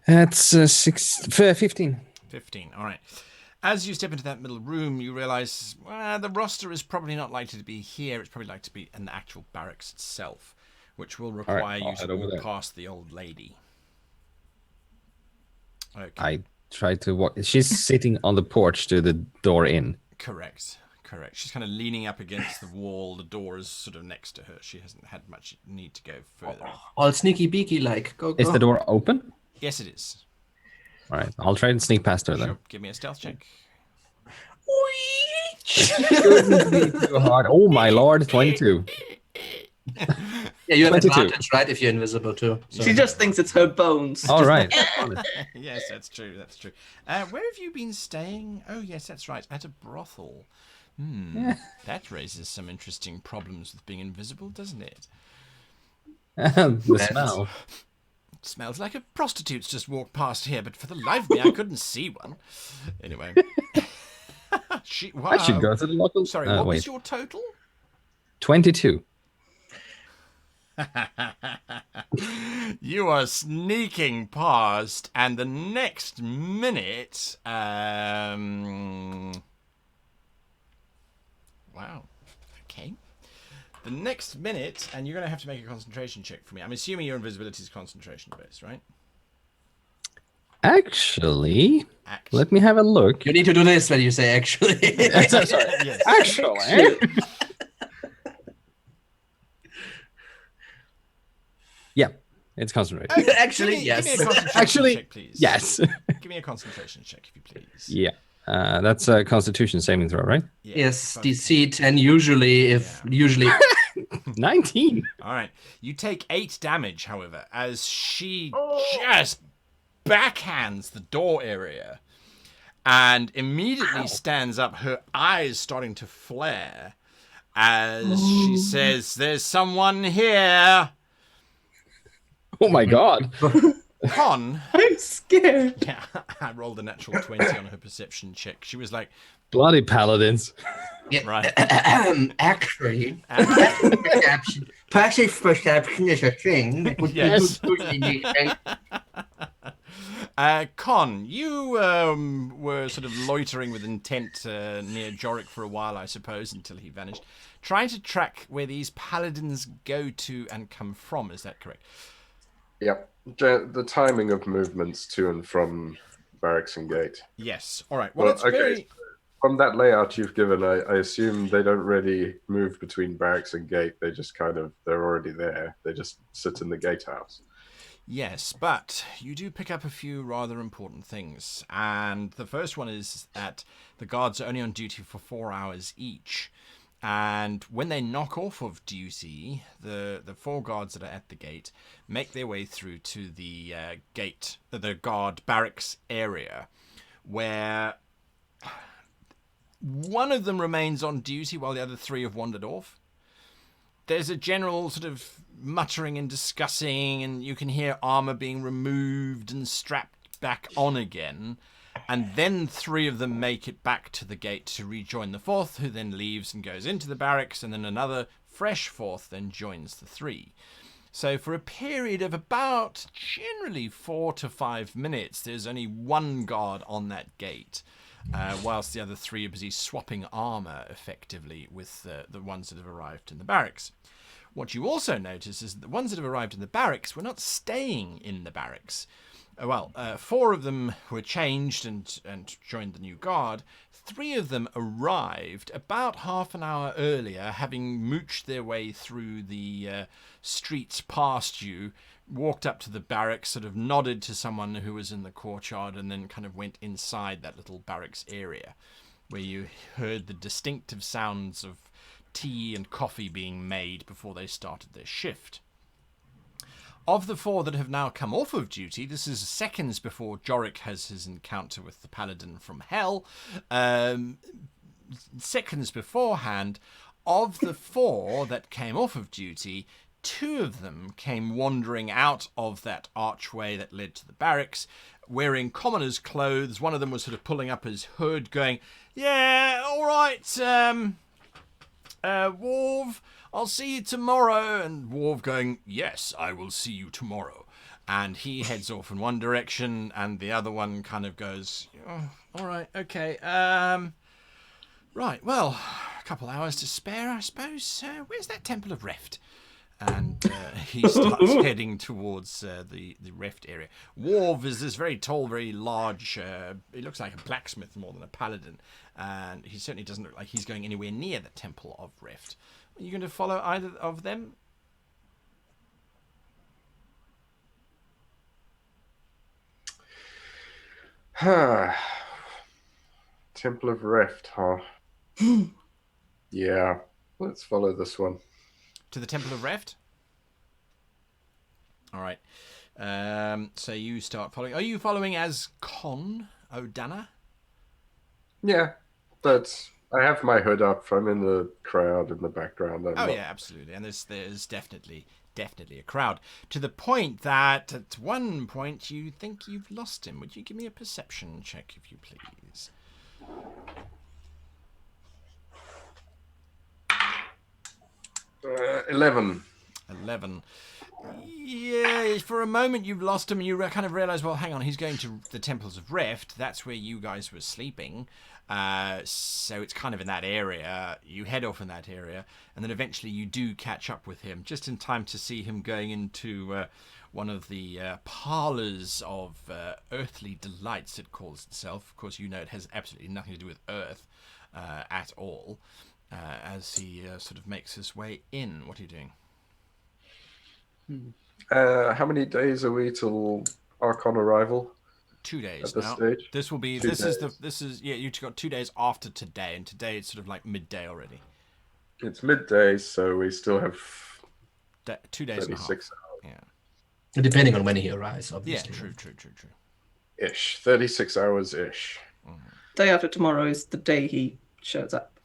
That's 15. 15, all right. As you step into that middle room, you realize the roster is probably not likely to be here. It's probably likely to be in the actual barracks itself, which will require you to walk past the old lady. Okay. I tried to walk. She's sitting on the porch to the door in. Correct. She's kind of leaning up against the wall. The door is sort of next to her. She hasn't had much need to go further. All sneaky beaky like. Go. Is the door open? Yes, it is. All right, I'll try and sneak past her then. Sure. Give me a stealth check. Shouldn't be too hard. Oh my lord, 22. Yeah, you have 22. Advantage, right? If you're invisible too. So. She just thinks it's her bones. All right. Yes, that's true. Where have you been staying? Oh, yes, that's right. At a brothel. That raises some interesting problems with being invisible, doesn't it? The smell. It smells like a prostitute's just walked past here, but for the life of me, I couldn't see one. Anyway. I should go to the local... Sorry, what was your total? 22. You are sneaking past, and the next minute... Wow. Okay. The next minute, and you're going to have to make a concentration check for me. I'm assuming your invisibility is concentration based, right? Actually, let me have a look. You need to do this when you say actually. Sorry. Yes. Actually. Yeah, It's concentration. Actually, Give me a yes. concentration check, please. Yes. Give me a concentration check, if you please. Yeah. That's a Constitution saving throw, right? Yes, DC 10 usually, 19. All right. You take 8 damage, however, as she just backhands the door area and immediately stands up, her eyes starting to flare as she says, "There's someone here." Oh my god. Con. I'm scared. Yeah, I rolled a natural 20 on her perception check. She was like, Bloody paladins. Yeah. Right. Actually, passive perception is a thing. That would Yes. be good. Con, you were sort of loitering with intent near Jorik for a while, I suppose, until he vanished, trying to track where these paladins go to and come from. Is that correct? Yep. The timing of movements to and from barracks and gate. Yes. All right. Well, it's okay. very... From that layout you've given, I assume they don't really move between barracks and gate. They just they're already there. They just sit in the gatehouse. Yes, but you do pick up a few rather important things. And the first one is that the guards are only on duty for 4 hours each. And when they knock off of duty, the 4 guards that are at the gate make their way through to the the guard barracks area, where one of them remains on duty while the other 3 have wandered off. There's a general sort of muttering and discussing, and you can hear armor being removed and strapped back on again. And then 3 of them make it back to the gate to rejoin the 4th, who then leaves and goes into the barracks, and then another fresh 4th then joins the 3. So for a period of about generally 4 to 5 minutes, there's only 1 guard on that gate, whilst the other 3 are busy swapping armor effectively with the ones that have arrived in the barracks. What you also notice is that the ones that have arrived in the barracks were not staying in the barracks. 4 of them were changed and joined the new guard. 3 of them arrived about half an hour earlier, having mooched their way through the streets past you, walked up to the barracks, sort of nodded to someone who was in the courtyard, and then kind of went inside that little barracks area, where you heard the distinctive sounds of tea and coffee being made before they started their shift. Of the 4 that have now come off of duty, this is seconds before Jorik has his encounter with the paladin from hell. Seconds beforehand, of the 4 that came off of duty, 2 of them came wandering out of that archway that led to the barracks, wearing commoner's clothes. One of them was sort of pulling up his hood, going, "Yeah, all right, Worf, I'll see you tomorrow." And Worf going, "Yes, I will see you tomorrow." And he heads off in one direction, and the other one kind of goes, "Oh, all right, okay. Right, well, a couple hours to spare, I suppose. Where's that Temple of Reft?" And he starts heading towards the Reft area. Worf is this very tall, very large, he looks like a blacksmith more than a paladin. And he certainly doesn't look like he's going anywhere near the Temple of Reft. Are you going to follow either of them? Temple of Reft, huh? Yeah, let's follow this one. To the Temple of Reft? All right. So you start following. Are you following as Con O'Dana? Yeah, but I have my hood up. I'm in the crowd in the background. Yeah, absolutely. And there's definitely a crowd. To the point that at one point you think you've lost him. Would you give me a perception check, if you please? Uh, 11. 11. Yeah, for a moment you've lost him, and you kind of realise, well, hang on, he's going to the Temples of Reft. That's where you guys were sleeping. So it's kind of in that area. You head off in that area, and then eventually you do catch up with him, just in time to see him going into one of the parlours of Earthly Delights, it calls itself. Of course, you know it has absolutely nothing to do with Earth at all. As he sort of makes his way in. What are you doing? How many days are we till Archon arrival? 2 days at this now. stage? This will be. You've got 2 days after today, and today it's sort of like midday already. It's midday, so we still have 2 days 36 and a half. hours. Yeah. Depending on when he arrives, obviously. Yeah, true. Ish. 36 hours ish. Day after tomorrow is the day he shows up.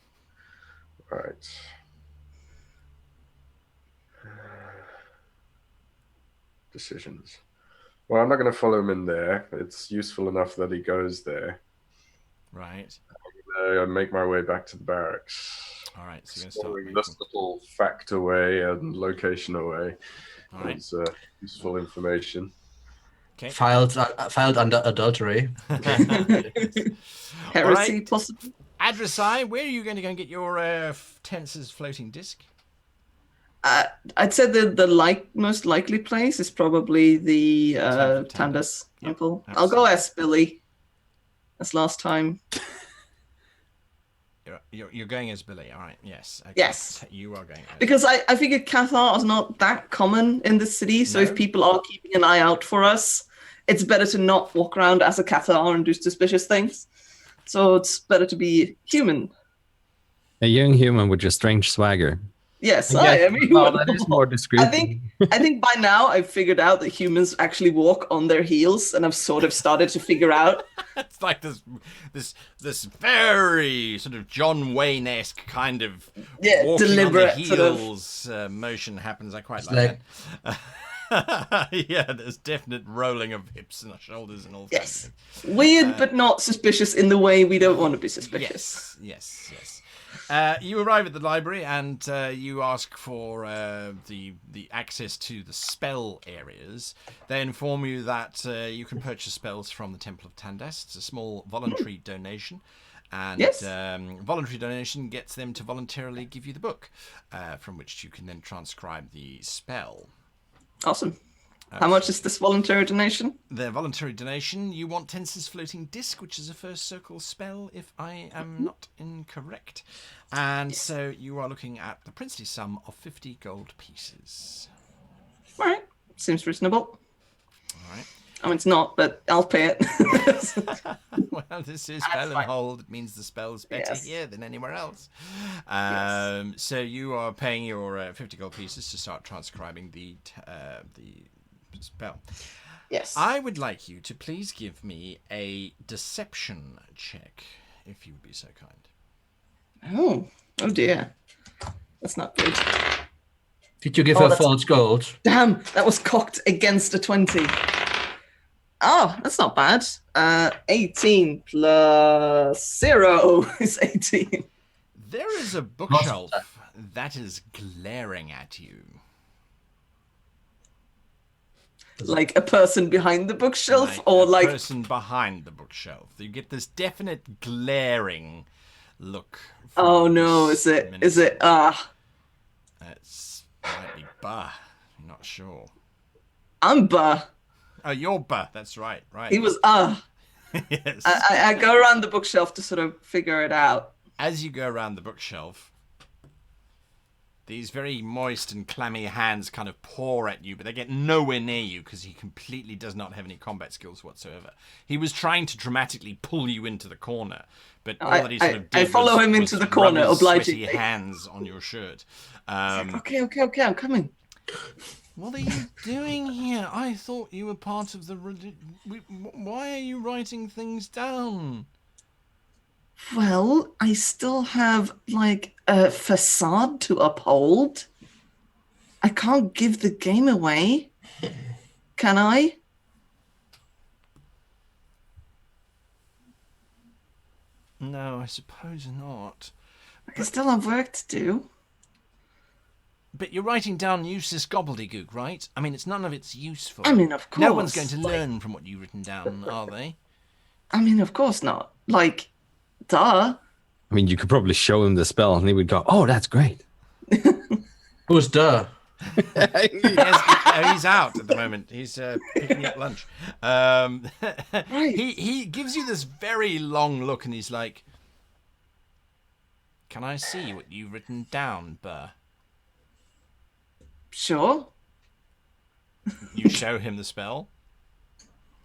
Right. Decisions. Well, I'm not going to follow him in there. It's useful enough that he goes there. Right. I'm going to make my way back to the barracks. All right, so you're storing going to this little fact away and location away. All right. It's useful information. Okay. Filed under adultery. Heresy, right. possibly. Adversai, where are you going to go and get your Tenses floating disc? I'd say the most likely place is probably the Tandas temple. Yep, I'll go ask Billy. As last time. You're going as Billy, all right? Yes. Okay. Yes. You are going. Because I figured Cathar is not that common in the city, so if people are keeping an eye out for us, it's better to not walk around as a Cathar and do suspicious things. So it's better to be human. A young human with your strange swagger. Yes, I am. Well, that is more discreet. I think by now I've figured out that humans actually walk on their heels, and I've sort of started to figure out. It's like this very sort of John Wayne-esque kind of walking deliberate on the heels motion happens. I quite like that. Yeah, there's definite rolling of hips and shoulders and all. Yes, weird but not suspicious in the way we don't want to be suspicious. Yes. You arrive at the library and you ask for the access to the spell areas. They inform you that you can purchase spells from the Temple of Tandas. It's a small voluntary donation. And voluntary donation gets them to voluntarily give you the book, from which you can then transcribe the spell. Awesome. How much is this voluntary donation? The voluntary donation, you want Tenses floating disc, which is a first circle spell, if I am not incorrect. And so you are looking at the princely sum of 50 gold pieces. All right. Seems reasonable. All right. I mean, it's not, but I'll pay it. Well, this is Valenhold. It means the spell's better here than anywhere else. So you are paying your 50 gold pieces to start transcribing the spell. Yes. I would like you to please give me a deception check, if you would be so kind. Oh dear. That's not good. Did you give her false gold? Damn, that was cocked against a 20. Oh, that's not bad. 18 plus 0 is 18. There is a bookshelf that is glaring at you. Like a person behind the bookshelf, or like a person behind the bookshelf. You get this definite glaring look. Oh no, is it? Is it? It's might be Bah. I'm not sure. I'm Bah. Oh, you're Bah. That's right. Right. He was Yes. I go around the bookshelf to sort of figure it out. As you go around the bookshelf, these very moist and clammy hands kind of paw at you, but they get nowhere near you because he completely does not have any combat skills whatsoever. He was trying to dramatically pull you into the corner, but all that he sort of did I follow him into the corner, obligingly. Sweaty hands on your shirt. Okay, I'm coming. What are you doing here? I thought you were part of the... Why are you writing things down? Well, I still have, like, a facade to uphold. I can't give the game away. Can I? No, I suppose not. I still have work to do. But you're writing down useless gobbledygook, right? I mean, none of it's useful. I mean, of course. No one's going to learn from what you've written down, are they? I mean, of course not. Like, duh. I mean, you could probably show him the spell and he would go, "Oh, that's great." Who's duh? He's out at the moment. He's picking up lunch. Right. He gives you this very long look and he's like, "Can I see what you've written down, Burr?" Sure. You show him the spell.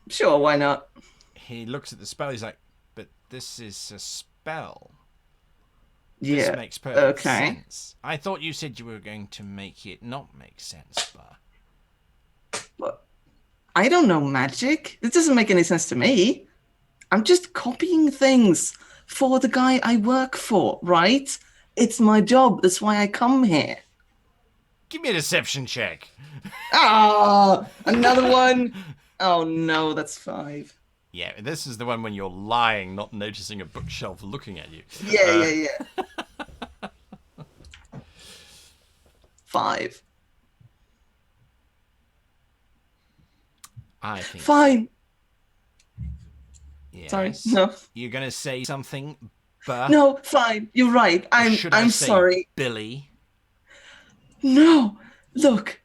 Sure, why not? He looks at the spell. He's like, "But this is a spell. Yeah. This makes perfect sense. I thought you said you were going to make it not make sense, but I don't know magic. This doesn't make any sense to me. I'm just copying things for the guy I work for, right? It's my job. That's why I come here. Give me a deception check. Ah, another one. Oh no, that's 5. Yeah, this is the one when you're lying, not noticing a bookshelf looking at you. Yeah. 5. I think. Fine. Yes. Sorry. No. You're gonna say something, but no, fine. You're right. I'm sorry, Billy. No, look,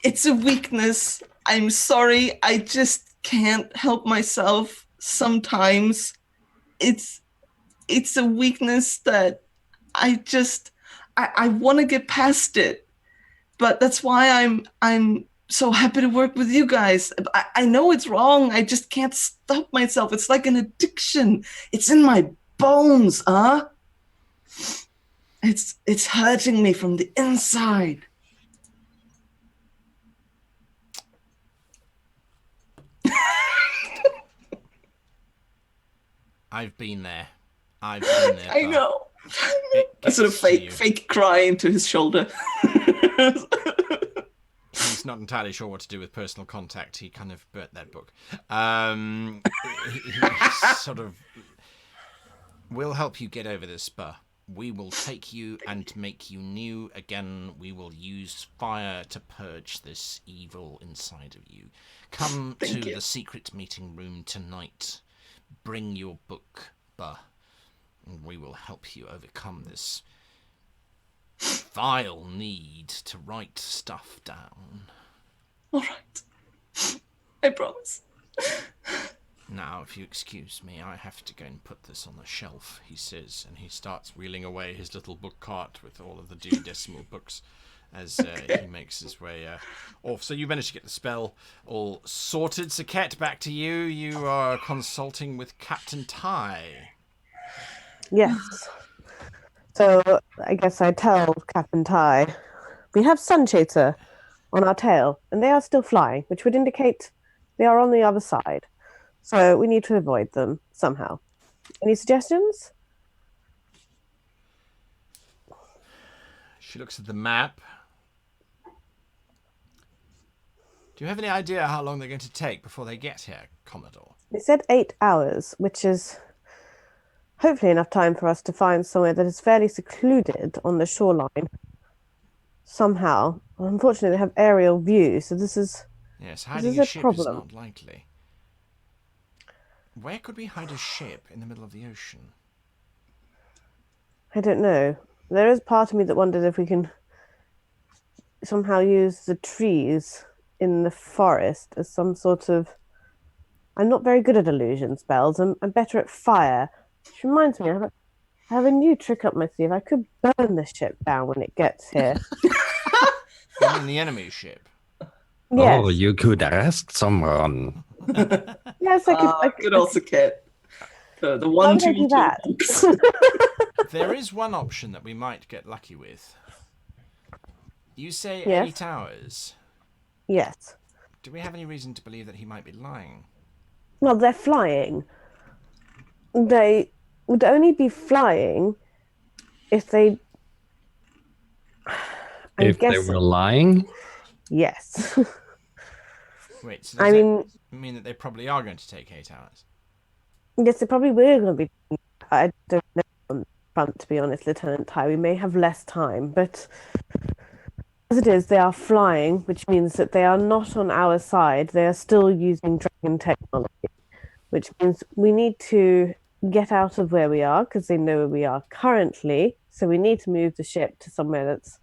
it's a weakness. I'm sorry. I just can't help myself sometimes. It's a weakness that I want to get past it. But that's why I'm so happy to work with you guys. I know it's wrong. I just can't stop myself. It's like an addiction. It's in my bones, huh? It's hurting me from the inside. I've been there. I know. I sort of fake cry into his shoulder. He's not entirely sure what to do with personal contact. He kind of burnt that book. He sort of... We'll help you get over this, Spur. We will take you and make you new again. We will use fire to purge this evil inside of you. Come to the secret meeting room tonight. Bring your book, Spur. And we will help you overcome this vile need to write stuff down. All right. I promise. Now, if you excuse me, I have to go and put this on the shelf, he says, and he starts wheeling away his little book cart with all of the duodecimal books as he makes his way off. So you managed to get the spell all sorted. Saket, back to you. You are consulting with Captain Ty. Yes. So I guess I tell Captain Ty, we have Sunchaser on our tail, and they are still flying, which would indicate they are on the other side. So we need to avoid them somehow. Any suggestions? She looks at the map. Do you have any idea how long they're going to take before they get here, Commodore? They said 8 hours, which is hopefully enough time for us to find somewhere that is fairly secluded on the shoreline. Somehow. Unfortunately, they have aerial view, so this is... Yes, hiding a ship is not likely. Where could we hide a ship in the middle of the ocean? I don't know. There is part of me that wonders if we can somehow use the trees in the forest as some sort of... I'm not very good at illusion spells. I'm better at fire. Which reminds me, I have a new trick up my sleeve. I could burn the ship down when it gets here. You mean the enemy ship? Yes. Oh, you could arrest someone. Yes, I could also get the 1, 2, 2 books. There is one option that we might get lucky with. You say 8 hours. Yes. Do we have any reason to believe that he might be lying? Well, they're flying. They would only be flying if they... If they were lying? Yes. Wait, so does that mean that they probably are going to take 8 hours? Yes, they probably were going to be. I don't know on front, to be honest, Lieutenant Ty. We may have less time, but as it is, they are flying, which means that they are not on our side. They are still using dragon technology, which means we need to get out of where we are, because they know where we are currently. So we need to move the ship to somewhere that's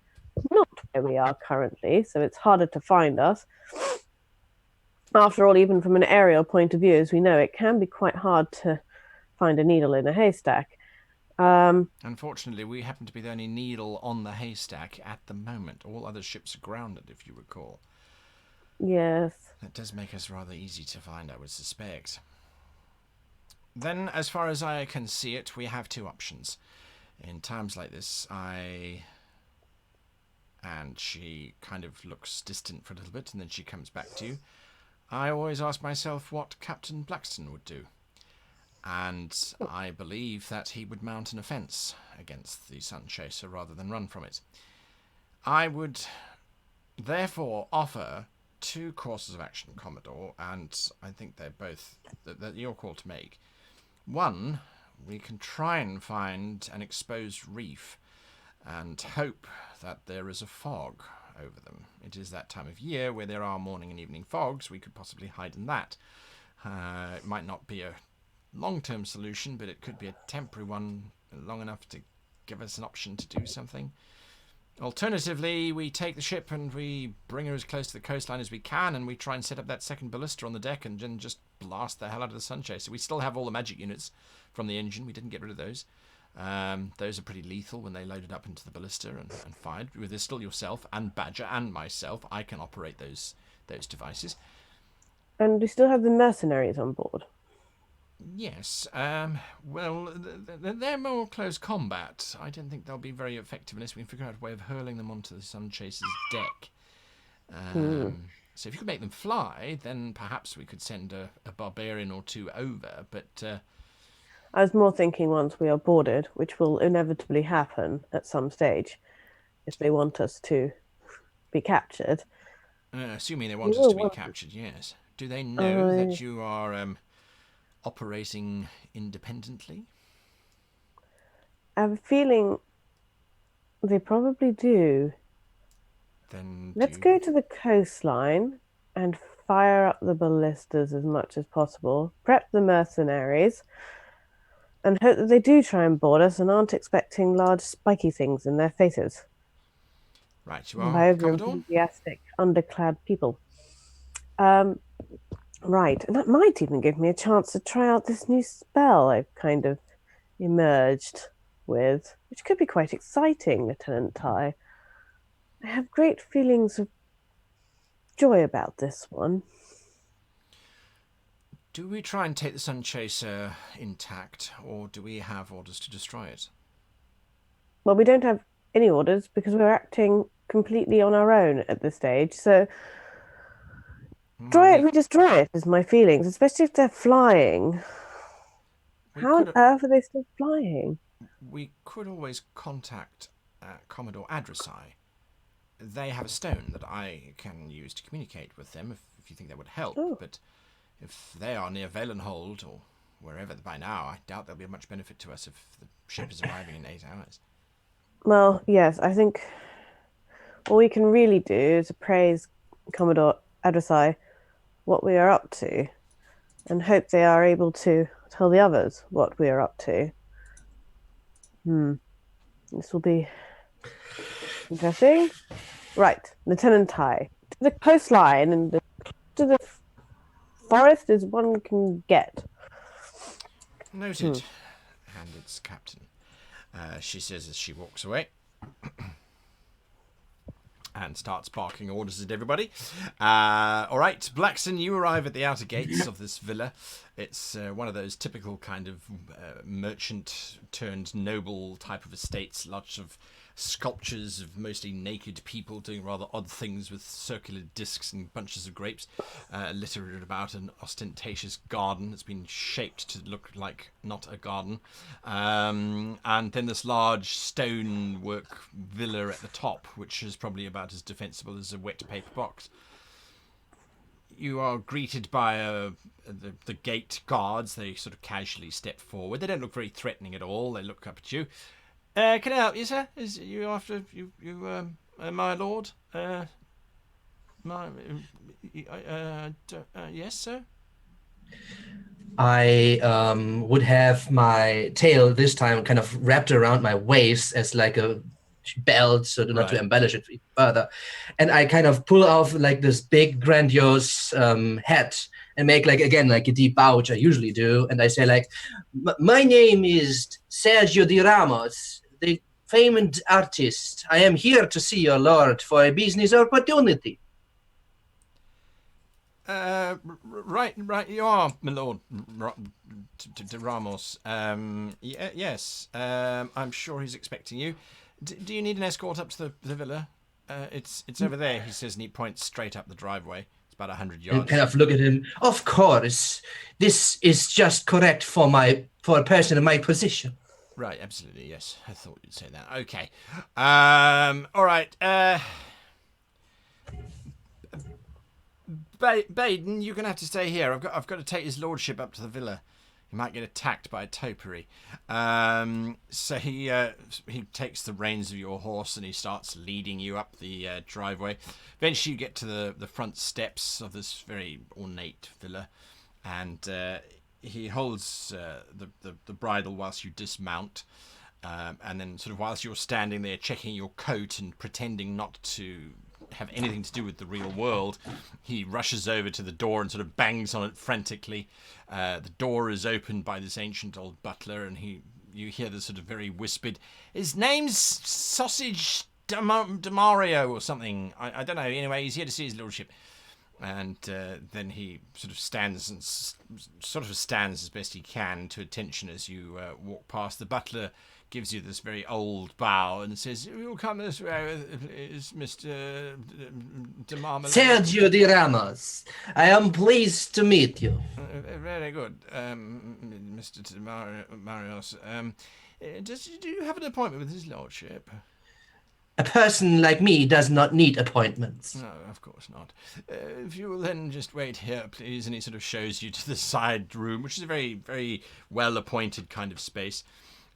not where we are currently, so it's harder to find us. After all, even from an aerial point of view, as we know, it can be quite hard to find a needle in a haystack. Unfortunately, we happen to be the only needle on the haystack at the moment. All other ships are grounded, if you recall. Yes. That does make us rather easy to find, I would suspect. Then, as far as I can see it, we have two options. In times like this, and she kind of looks distant for a little bit, and then she comes back to you. I always ask myself what Captain Blaxton would do. And I believe that he would mount an offence against the Sun Chaser rather than run from it. I would therefore offer two courses of action, Commodore, and I think they're both that your call to make. One, we can try and find an exposed reef and hope that there is a fog over them. It is that time of year where there are morning and evening fogs. We could possibly hide in that. It might not be a long-term solution, but it could be a temporary one long enough to give us an option to do something. Alternatively, we take the ship and we bring her as close to the coastline as we can, and we try and set up that second ballista on the deck and then just blast the hell out of the Sun Chaser. We still have all the magic units from the engine. We didn't get rid of those. Those are pretty lethal when they loaded up into the ballista and fired. There's still yourself and Badger and myself. I can operate those devices. And we still have the mercenaries on board. Yes. Well, they're more close combat. I don't think they'll be very effective unless we can figure out a way of hurling them onto the Sun Chaser's deck. So if you could make them fly, then perhaps we could send a barbarian or two over. But I was more thinking once we are boarded, which will inevitably happen at some stage, if they want us to be captured. Assuming they want us to be captured, yes. Do they know that you are operating independently? I have a feeling they probably do. Then let's go to the coastline and fire up the ballistas as much as possible, prep the mercenaries, and hope that they do try and board us and aren't expecting large spiky things in their faces. Right, you are, by Commodore? Enthusiastic, underclad people. Right, and that might even give me a chance to try out this new spell I've kind of emerged with, which could be quite exciting, Lieutenant Ty. I have great feelings of joy about this one. Do we try and take the Sun Chaser intact, or do we have orders to destroy it? Well, we don't have any orders because we're acting completely on our own at this stage, so we destroy it is my feelings, especially if they're flying. How on earth are they still flying? We could always contact Commodore Adrasai. They have a stone that I can use to communicate with them if you think that would help. Oh. But if they are near Valenhold or wherever by now, I doubt there'll be much benefit to us if the ship is arriving in 8 hours. Well, yes, I think all we can really do is appraise Commodore Adrasai what we are up to and hope they are able to tell the others what we are up to. This will be interesting. Right, Lieutenant Ty, to the coastline and to the forest as one can get. Noted. And it's Captain. She says as she walks away. And starts barking orders at everybody. All right, Blaxton, you arrive at the outer gates of this villa. It's one of those typical kind of merchant-turned-noble type of estates. Lots of sculptures of mostly naked people doing rather odd things with circular discs and bunches of grapes littered about an ostentatious garden that's been shaped to look like not a garden. And then this large stonework villa at the top, which is probably about as defensible as a wet paper box. You are greeted by the gate guards. They sort of casually step forward. They don't look very threatening at all. They look up at you. Can I help you, sir? Is you after you my lord? Yes, sir. I would have my tail this time kind of wrapped around my waist as like a belt, so not to embellish it further. And I kind of pull off like this big grandiose hat and make like a deep bow, which I usually do. And I say like, my name is Sergio de Ramos, the famed artist. I am here to see your lord for a business opportunity. Right, you are, my lord, de Ramos. Yes, I'm sure he's expecting you. Do you need an escort up to the villa? It's over there, he says, and he points straight up the driveway. It's about 100 yards. And kind of look at him. Of course, this is just correct for a person in my position. Right, absolutely, yes. I thought you'd say that. Okay. All right. Baden, you're going to have to stay here. I've got to take his lordship up to the villa. He might get attacked by a topiary. So he takes the reins of your horse and he starts leading you up the driveway. Eventually you get to the front steps of this very ornate villa, and he holds the bridle whilst you dismount. And then sort of whilst you're standing there checking your coat and pretending not to have anything to do with the real world, he rushes over to the door and sort of bangs on it frantically. The door is opened by this ancient old butler, and you hear the sort of very whispered, "His name's Sausage Demario or something. I don't know. Anyway, he's here to see his lordship." And then he sort of stands as best he can to attention as you walk past. The butler gives you this very old bow and says, "You'll come this way, is Mr. de Marmalade." Sergio de Ramos, I am pleased to meet you. Very good, Mr. de Marios. Do you have an appointment with his lordship? A person like me does not need appointments. No, of course not. If you will then just wait here, please. And he sort of shows you to the side room, which is a very, very well-appointed kind of space.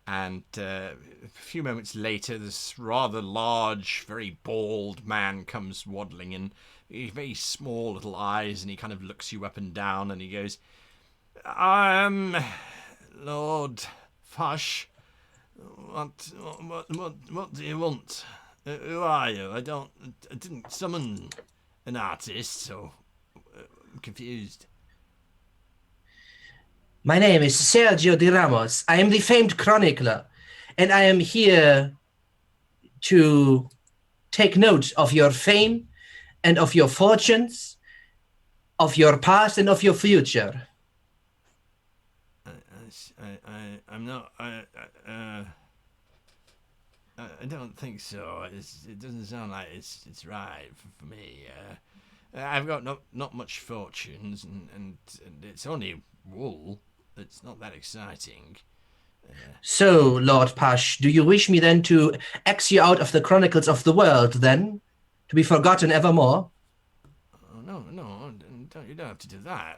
And a few moments later, this rather large, very bald man comes waddling in. He's very small little eyes, and he kind of looks you up and down, and he goes, "I am Lord Fush. What do you want? Who are you? I didn't summon an artist, so I'm confused." My name is Sergio de Ramos. I am the famed chronicler, and I am here to take note of your fame and of your fortunes, of your past and of your future. I'm not. I don't think so. It doesn't sound like it's right for me. I've got not much fortunes, and it's only wool. It's not that exciting. So, Lord Pash, do you wish me then to X you out of the chronicles of the world, then? To be forgotten evermore? Oh, no, you don't have to do that.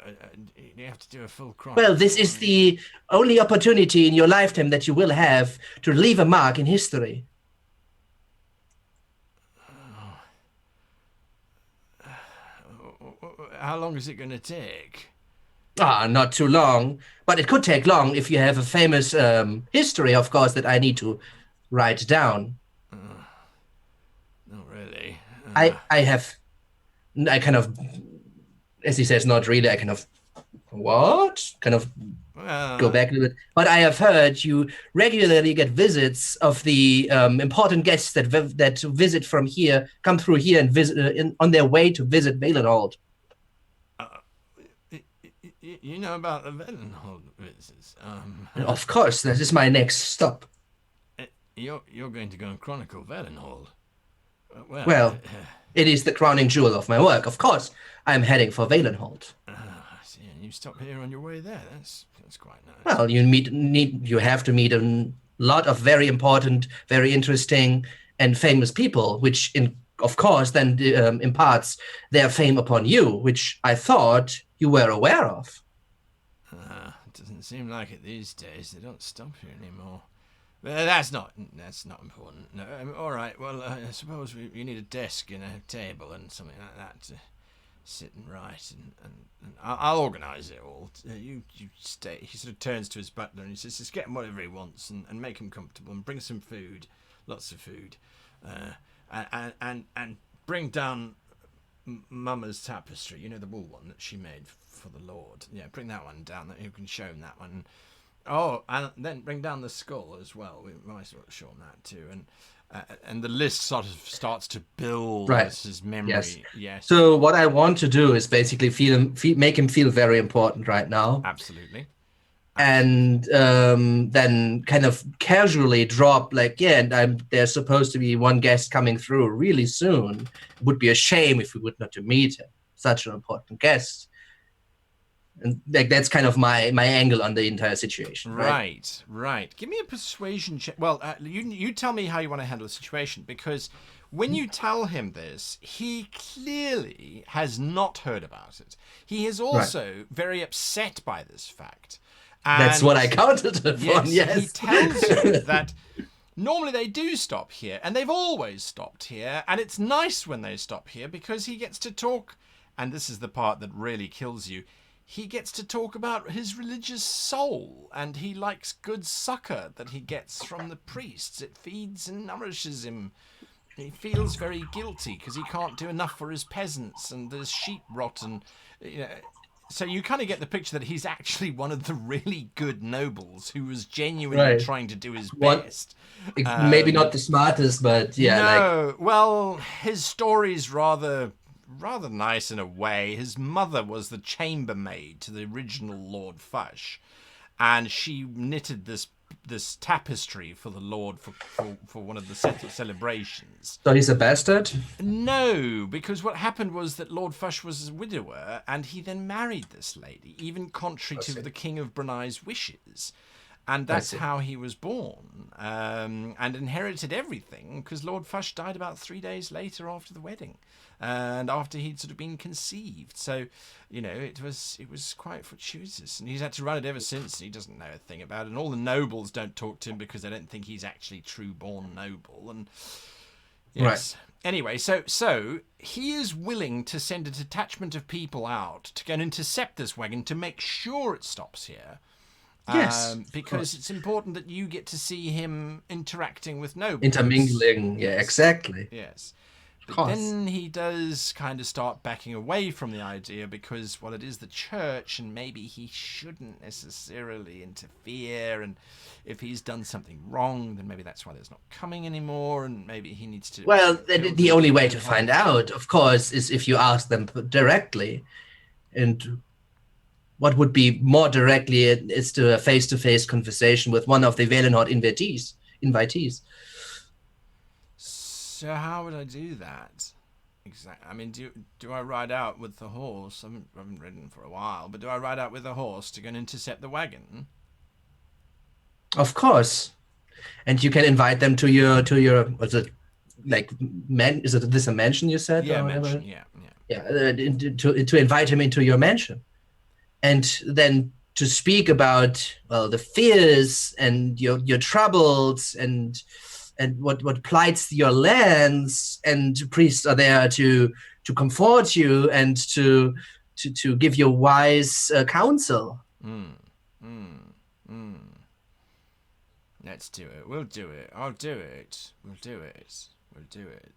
You have to do a full chronicle. Well, this is the only opportunity in your lifetime that you will have to leave a mark in history. How long is it going to take? Not too long, but it could take long if you have a famous history, of course, that I need to write down. Not really. I kind of, as he says, not really. I kind of, what? Kind of go back a little bit. But I have heard you regularly get visits of the important guests that visit from here, come through here and visit on their way to visit Valenhold. You know about the Valenhold visits? Of course, that is my next stop. You're going to go and chronicle Valenhold? Well, it is the crowning jewel of my work. Of course, I am heading for Valenhold. I see. And you stop here on your way there. That's quite nice. Well, you have to meet a lot of very important, very interesting, and famous people, which, of course, then imparts their fame upon you, which I thought you were aware of. It doesn't seem like it these days. They don't stop here anymore. That's not important. No, all right. Well, I suppose you need a desk and a table and something like that to sit and write, and I'll organise it all. You stay. He sort of turns to his butler and he says, "Just get him whatever he wants and make him comfortable and bring some food, lots of food, and bring down Mama's tapestry. You know, the wool one that she made for the Lord. Yeah, bring that one down. That you can show him that one." Oh, and then bring down the skull as well. We might as well show him that too. And the list sort of starts to build as his memory. Yes. So what I want to do is basically make him feel very important right now. Absolutely. And then kind of casually drop and there's supposed to be one guest coming through really soon. It would be a shame if we would not to meet him, such an important guest. And that's kind of my angle on the entire situation. Right. Give me a persuasion check. Well, you tell me how you want to handle the situation, because when you tell him this, he clearly has not heard about it. He is also very upset by this fact. And that's what I counted upon. Yes. He tells you that normally they do stop here, and they've always stopped here, and it's nice when they stop here because he gets to talk, and this is the part that really kills you. He gets to talk about his religious soul, and he likes good succor that he gets from the priests. It feeds and nourishes him. He feels very guilty because he can't do enough for his peasants, and there's sheep rot, and so you kind of get the picture that he's actually one of the really good nobles who was genuinely trying to do his best. Maybe not the smartest, but well, his story's rather nice in a way. His mother was the chambermaid to the original Lord Fush, and she knitted this tapestry for the Lord for one of the celebrations. So he's a bastard? No, because what happened was that Lord Fush was a widower, and he then married this lady, even contrary to the King of Brunei's wishes. And that's how he was born, and inherited everything, because Lord Fush died about 3 days later after the wedding, and after he'd sort of been conceived. So, it was quite fortuitous, and he's had to run it ever since, and he doesn't know a thing about it. And all the nobles don't talk to him because they don't think he's actually true-born noble. And yes. Anyway, so he is willing to send a detachment of people out to go and intercept this wagon to make sure it stops here. Yes, because it's important that you get to see him interacting with nobles. Intermingling, exactly. Yes. But then he does kind of start backing away from the idea because, well, it is the church, and maybe he shouldn't necessarily interfere, and if he's done something wrong, then maybe that's why there's not coming anymore, and maybe he needs to... Well, the only way to find out, of course, is if you ask them directly, and... what would be more directly is to a face-to-face conversation with one of the Valenhold invitees. So how would I do that? Exactly. I mean, do I ride out with the horse? I haven't ridden for a while, but do I ride out with the horse to go and intercept the wagon? Of course. And you can invite them to your is it this a mansion you said? Yeah, mansion. Yeah. To invite him into your mansion. And then to speak about, well, the fears and your troubles and what plights your lands, and priests are there to comfort you and to give you wise counsel. Let's do it. We'll do it. I'll do it. We'll do it.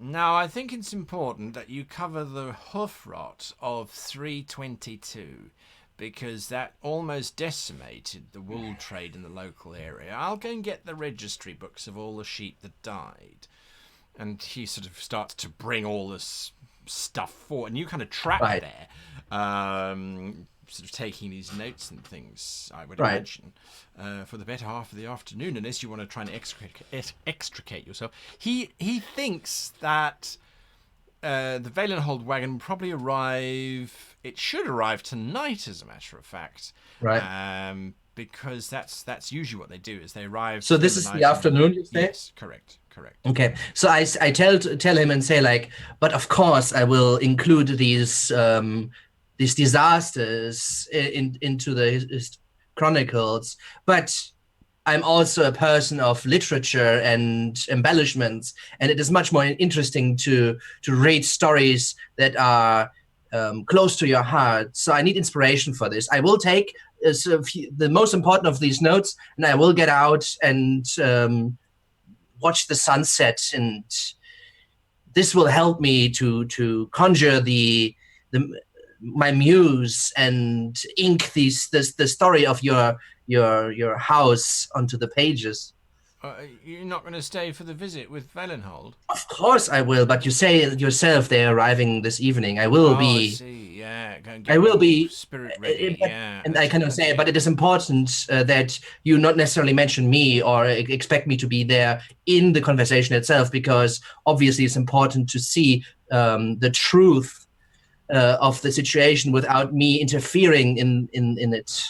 Now, I think it's important that you cover the hoof rot of 322, because that almost decimated the wool trade in the local area. I'll go and get the registry books of all the sheep that died. And he sort of starts to bring all this stuff forward, and you kind of trap there, sort of taking these notes and things, I would imagine, for the better half of the afternoon, unless you want to try and extricate yourself. He thinks that the Valenhold wagon will probably arrive. It should arrive tonight, as a matter of fact. Right. Because that's usually what they do, is they arrive. So this is the afternoon, you say? Yes, correct. Okay. So I tell him and say, but of course I will include these disasters into the chronicles, but I'm also a person of literature and embellishments, and it is much more interesting to read stories that are close to your heart. So I need inspiration for this. I will take the most important of these notes, and I will get out and watch the sunset, and this will help me to conjure my muse and ink the story of your your house onto the pages. You're not going to stay for the visit with Valenhold? Of course I will, but you say yourself they're arriving this evening. I will be. I see. Yeah, go and I will be spirit ready. Yeah, and I cannot say, but it is important that you not necessarily mention me or expect me to be there in the conversation itself, because obviously it's important to see the truth of the situation without me interfering in it.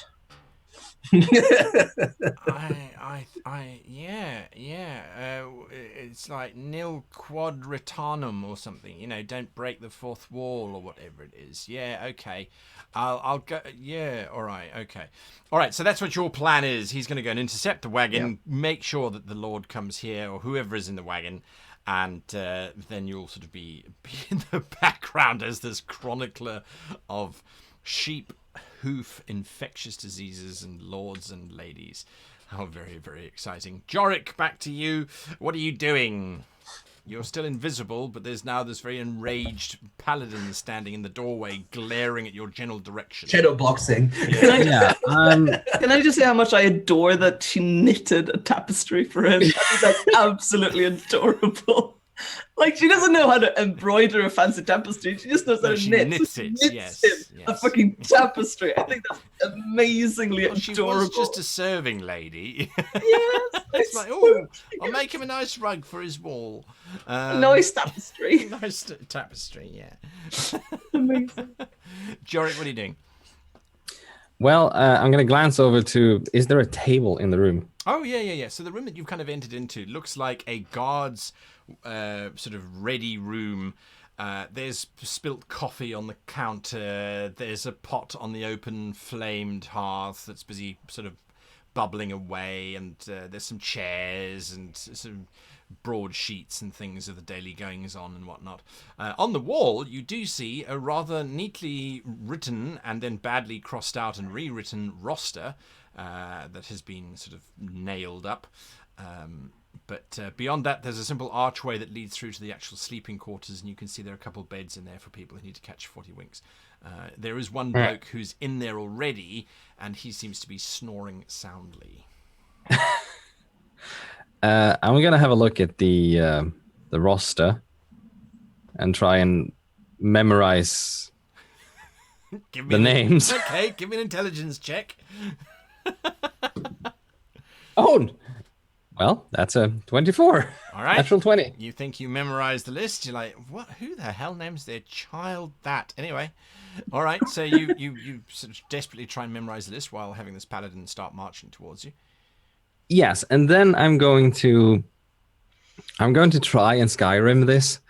It's like nil quadratanum or something. You know, don't break the fourth wall or whatever it is. Yeah, okay. I'll go. Yeah, all right, okay. All right, so that's what your plan is. He's going to go and intercept the wagon, make sure that the Lord comes here or whoever is in the wagon, and then you'll sort of be in the background as this chronicler of sheep hoof infectious diseases and lords and ladies. How very, very exciting. Jorik, back to you. What are you doing? You're still invisible, but there's now this very enraged paladin standing in the doorway, glaring at your general direction. Shadow boxing. Yeah. Can I just say how much I adore that she knitted a tapestry for him? That is like absolutely adorable. Like, she doesn't know how to embroider a fancy tapestry. She just knows how to knit. Knits it. Yes. A fucking tapestry. I think that's amazingly adorable. She was just a serving lady. Yes. It's like, oh, I'll make him a nice rug for his wall. Nice tapestry. Nice tapestry, yeah. Amazing. Jorik, what are you doing? Well, I'm going to glance over to, is there a table in the room? Oh, yeah. So the room that you've kind of entered into looks like a guard's sort of ready room. There's spilt coffee on the counter. There's a pot on the open flamed hearth that's busy sort of bubbling away, and there's some chairs and some broadsheets and things of the daily goings on and whatnot. On the wall, you do see a rather neatly written and then badly crossed out and rewritten roster that has been sort of nailed up. But beyond that, there's a simple archway that leads through to the actual sleeping quarters, and you can see there are a couple of beds in there for people who need to catch 40 winks. There is one bloke who's in there already, and he seems to be snoring soundly. I'm going to have a look at the roster and try and memorize the names. Okay, give me an intelligence check. Oh, well, that's a 24. All right. Natural 20. You think you memorized the list. You're like, what? Who the hell names their child that? Anyway, all right. So you sort of desperately try and memorize the list while having this paladin start marching towards you. Yes, and then I'm going to try and Skyrim this.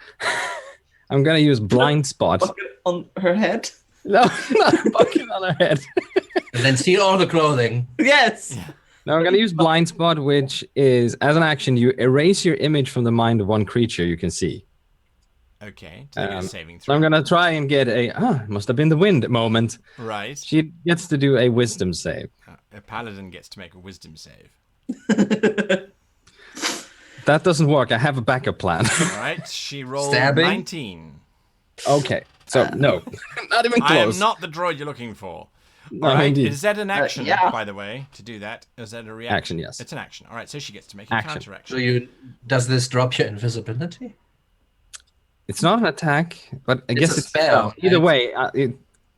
I'm going to use blind spot. Bucket on her head? No, not a bucket on her head. And then steal all the clothing. Yes. Yeah. Now I'm going to use blind spot, which is, as an action, you erase your image from the mind of one creature you can see. Okay. Saving throw. So I'm going to try and get must have been the wind moment. Right. She gets to do a wisdom save. A paladin gets to make a wisdom save. That doesn't work. I have a backup plan. All right. She rolled Stabbing? 19. Okay. So, no. Not even close. I am not the droid you're looking for. No, all right. indeed. Is that an action, yeah. by the way, to do that? Is that a reaction? Action, yes. It's an action. All right. So she gets to make a Action. counter-action. So does this drop your invisibility? It's not an attack, but I guess a it's spell. Either way,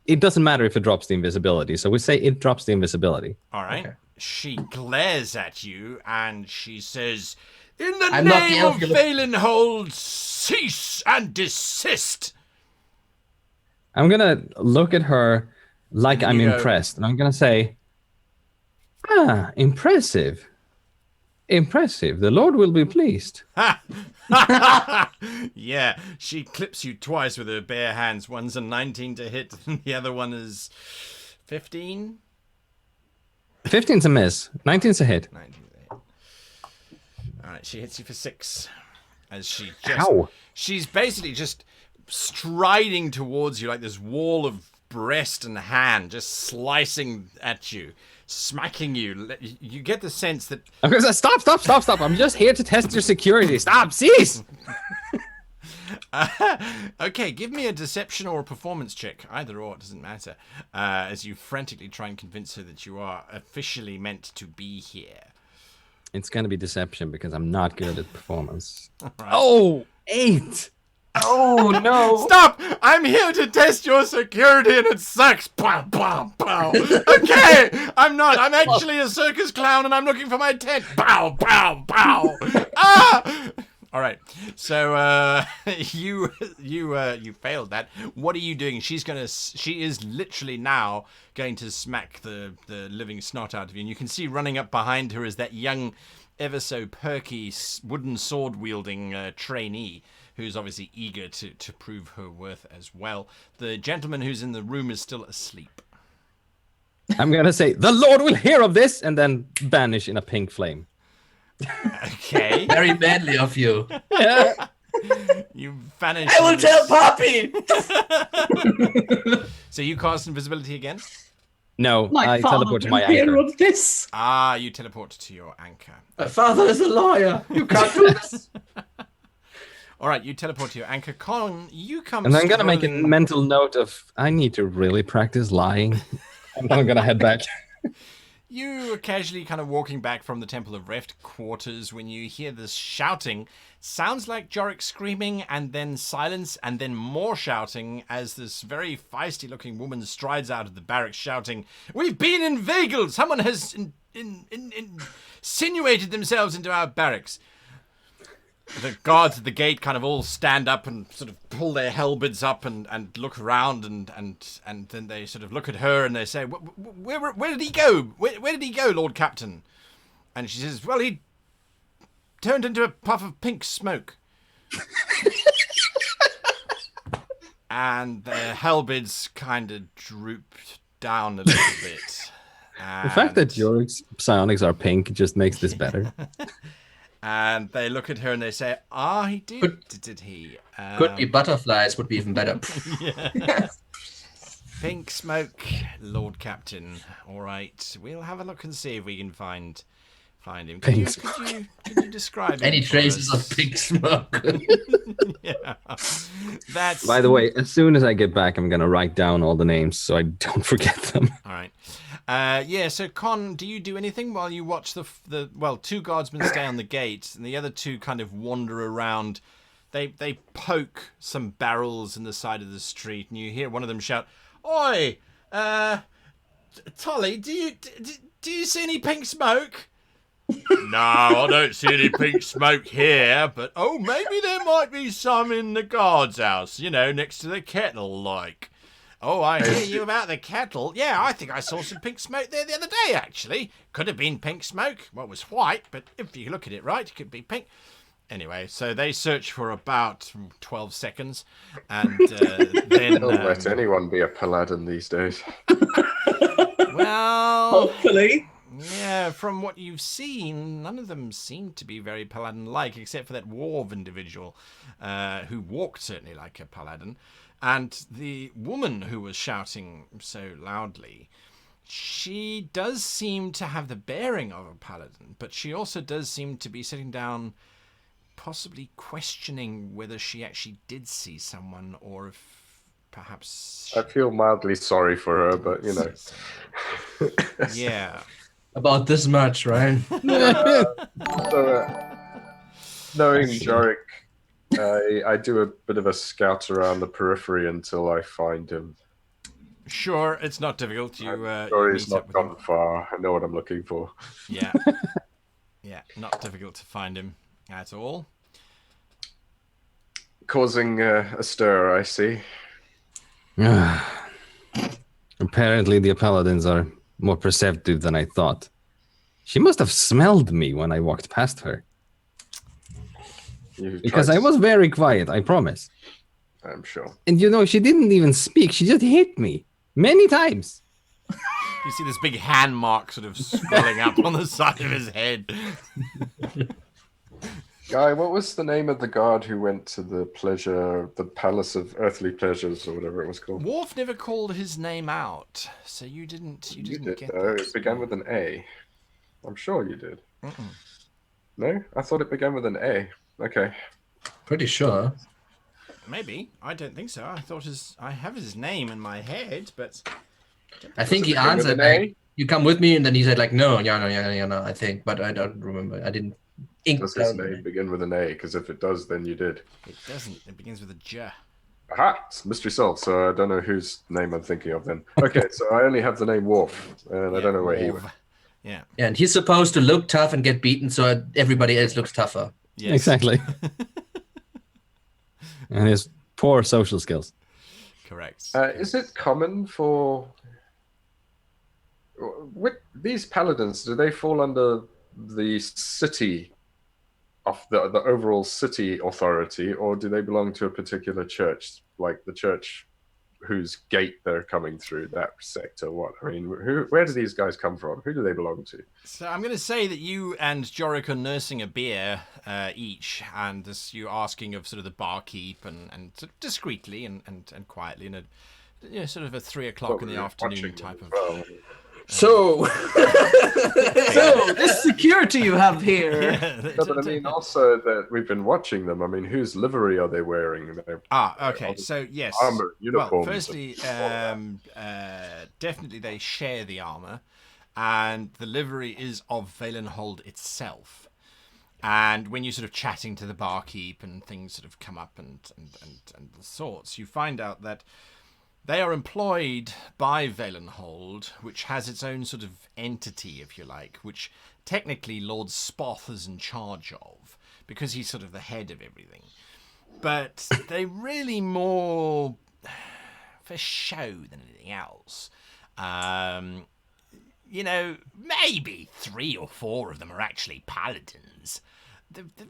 it doesn't matter if it drops the invisibility. So we say it drops the invisibility. All right. Okay. She glares at you and she says, "In the I'm not name of the Valenhold, cease and desist." I'm going to look at her like I'm you go, impressed. And I'm going to say, impressive. Impressive. The Lord will be pleased. Yeah, she clips you twice with her bare hands. One's a 19 to hit, and the other one is 15. 15's a miss. 19's a hit. 19 to hit. All right, she hits you for 6. As she just, Ow. she's basically just striding towards you like this wall of breast and hand, just slicing at you, smacking you. You get the sense that... I'm going to say, stop. I'm just here to test your security. Stop, cease. Okay, give me a deception or a performance check. Either or, it doesn't matter. As you frantically try and convince her that you are officially meant to be here. It's going to be deception because I'm not good at performance. Right. Oh, 8! Oh no! Stop! I'm here to test your security and it sucks. Pow, pow, pow. Okay, I'm not. I'm actually a circus clown and I'm looking for my tent. Pow, pow, pow. Ah! All right. So you failed that. What are you doing? She is literally now going to smack the living snot out of you. And you can see running up behind her is that young, ever so perky wooden sword wielding trainee, who's obviously eager to prove her worth as well. The gentleman who's in the room is still asleep. I'm going to say, the Lord will hear of this, and then vanish in a pink flame. Okay. Very manly of you. Yeah. You vanish. I will tell Poppy! So you cast invisibility again? No, My I father teleport to will my hear anchor. of this. Ah, you teleport to your anchor. My father is a lawyer. You can't do this. All right, you teleport to your anchor. Con, you come. And I'm going to make a strolling- mental note of, I need to really practice lying. And then I'm going to head back. You are casually kind of walking back from the Temple of Reft quarters when you hear this shouting. Sounds like Jorik screaming, and then silence, and then more shouting as this very feisty-looking woman strides out of the barracks shouting, "We've been inveigled! Someone has insinuated themselves into our barracks." The guards at the gate kind of all stand up and sort of pull their halberds up and look around and then they sort of look at her and they say, where did he go? Where did he go, Lord Captain? And she says, well, he turned into a puff of pink smoke. And their halberds kind of drooped down a little bit. The fact that Jorik's psionics are pink just makes this better. And they look at her and they say, he did he? Could be butterflies, would be even better. Yeah. Pink smoke, Lord Captain. All right, we'll have a look and see if we can find him. Could you describe Any him for traces us? of pink smoke? Yeah. That's... By the way, as soon as I get back, I'm going to write down all the names so I don't forget them. All right. So Con, do you do anything while you watch the two guardsmen stay on the gate and the other two kind of wander around? They poke some barrels in the side of the street and you hear one of them shout, "Oi, Tolly, do you see any pink smoke?" "No, I don't see any pink smoke here, but maybe there might be some in the guard's house, next to the kettle, like." "Oh, I hear you about the kettle. Yeah, I think I saw some pink smoke there the other day, actually. Could have been pink smoke. Well, it was white, but if you look at it right, it could be pink." Anyway, so they search for about 12 seconds, and then... Don't let anyone be a paladin these days. Well... Hopefully. Yeah, from what you've seen, none of them seem to be very paladin-like, except for that dwarf individual, who walked certainly like a paladin. And the woman who was shouting so loudly, she does seem to have the bearing of a paladin, but she also does seem to be sitting down, possibly questioning whether she actually did see someone or if perhaps... I feel mildly sorry for her, but Yeah. About this much, right? Knowing Jorik, I do a bit of a scout around the periphery until I find him. Sure, it's not difficult. I'm sure he's not gone far. I know what I'm looking for. Yeah. Yeah, not difficult to find him at all. Causing a stir, I see. Apparently the paladins are more perceptive than I thought. She must have smelled me when I walked past her. Because I was very quiet, I promise. I'm sure. And she didn't even speak. She just hit me many times. You see this big hand mark sort of swelling up on the side of his head. Guy, what was the name of the guard who went to the Palace of Earthly Pleasures, or whatever it was called? Worf never called his name out, so you didn't get that. It began with an A. I'm sure you did. Mm-mm. No? I thought it began with an A. Okay. Pretty sure. Maybe. I don't think so. I have his name in my head, but I think he answered like, "You come with me," and then he said like, "No, no, I think," but I don't remember. I didn't. Does his name begin with an A? Because if it does, then you did. It doesn't. It begins with a J. Aha! It's mystery solved, so I don't know whose name I'm thinking of then. Okay, so I only have the name Worf, and I don't know where he went. Yeah. And he's supposed to look tough and get beaten, so everybody else looks tougher. Yes. Exactly. And his poor social skills. Correct. Is it common for with these paladins? Do they fall under the city of the overall city authority, or do they belong to a particular church, like the church whose gate they're coming through, that sector? What I mean, where do these guys come from? Who do they belong to? So I'm going to say that you and Jorik are nursing a beer each, and this, you asking of sort of the barkeep and sort of discreetly and quietly in a sort of a 3 o'clock in the afternoon type of. Well. So this security you have here. Yeah. No, but I mean also that we've been watching them. I mean, whose livery are they wearing? Okay. So yes. Armor, uniforms. Well, firstly, definitely they share the armor, and the livery is of Valenhold itself. And when you're sort of chatting to the barkeep and things sort of come up and the sorts, you find out that they are employed by Valenhold, which has its own sort of entity, if you like, which technically Lord Spoth is in charge of, because he's sort of the head of everything. But they really more for show than anything else. Maybe 3 or 4 of them are actually paladins.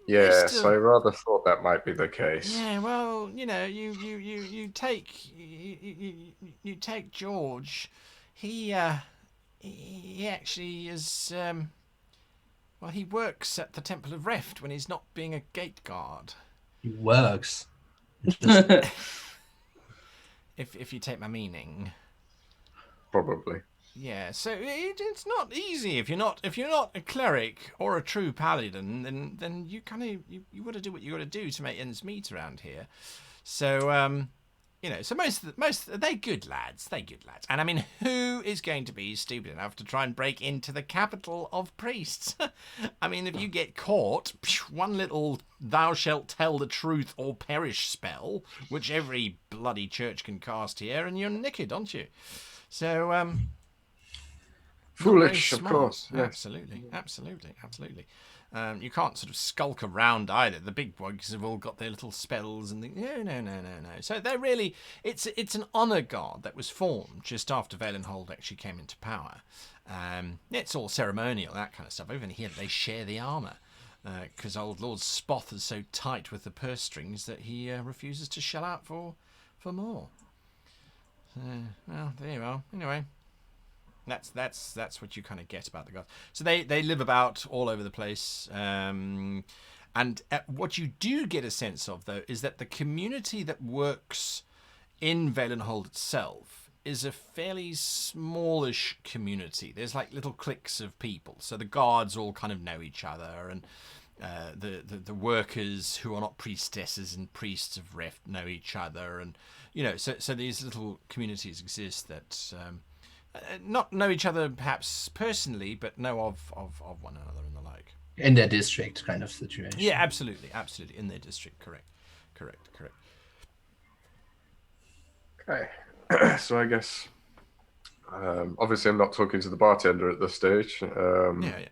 Yes, I rather thought that might be the case. Yeah, well, you take George. He actually is. He works at the Temple of Reft when he's not being a gate guard. He works. If you take my meaning. Probably. Yeah, so it's not easy if you're not a cleric or a true paladin, then you kind of you got to do what you got to do to make ends meet around here. So so most they're good lads, and I mean, who is going to be stupid enough to try and break into the capital of priests? I mean, if you get caught, one little "thou shalt tell the truth or perish" spell, which every bloody church can cast here, and you're knickered, aren't you? So foolish, of course. Yes. Absolutely. You can't sort of skulk around either. The big boys have all got their little spells and things. No. So they're really, it's an honor guard that was formed just after Valenhold actually came into power. It's all ceremonial, that kind of stuff. Even here, they share the armor because old Lord Spoth is so tight with the purse strings that he refuses to shell out for more. Well, there you are. Anyway. That's what you kind of get about the guards. So they live about all over the place, and what you do get a sense of though is that the community that works in Valenhold itself is a fairly smallish community. There's like little cliques of people. So the guards all kind of know each other, and the workers who are not priestesses and priests of Reft know each other, and so these little communities exist that. Not know each other perhaps personally, but know of one another and the like. In their district kind of situation. Yeah, absolutely. In their district, correct. Okay, so I guess obviously I'm not talking to the bartender at this stage. Yeah.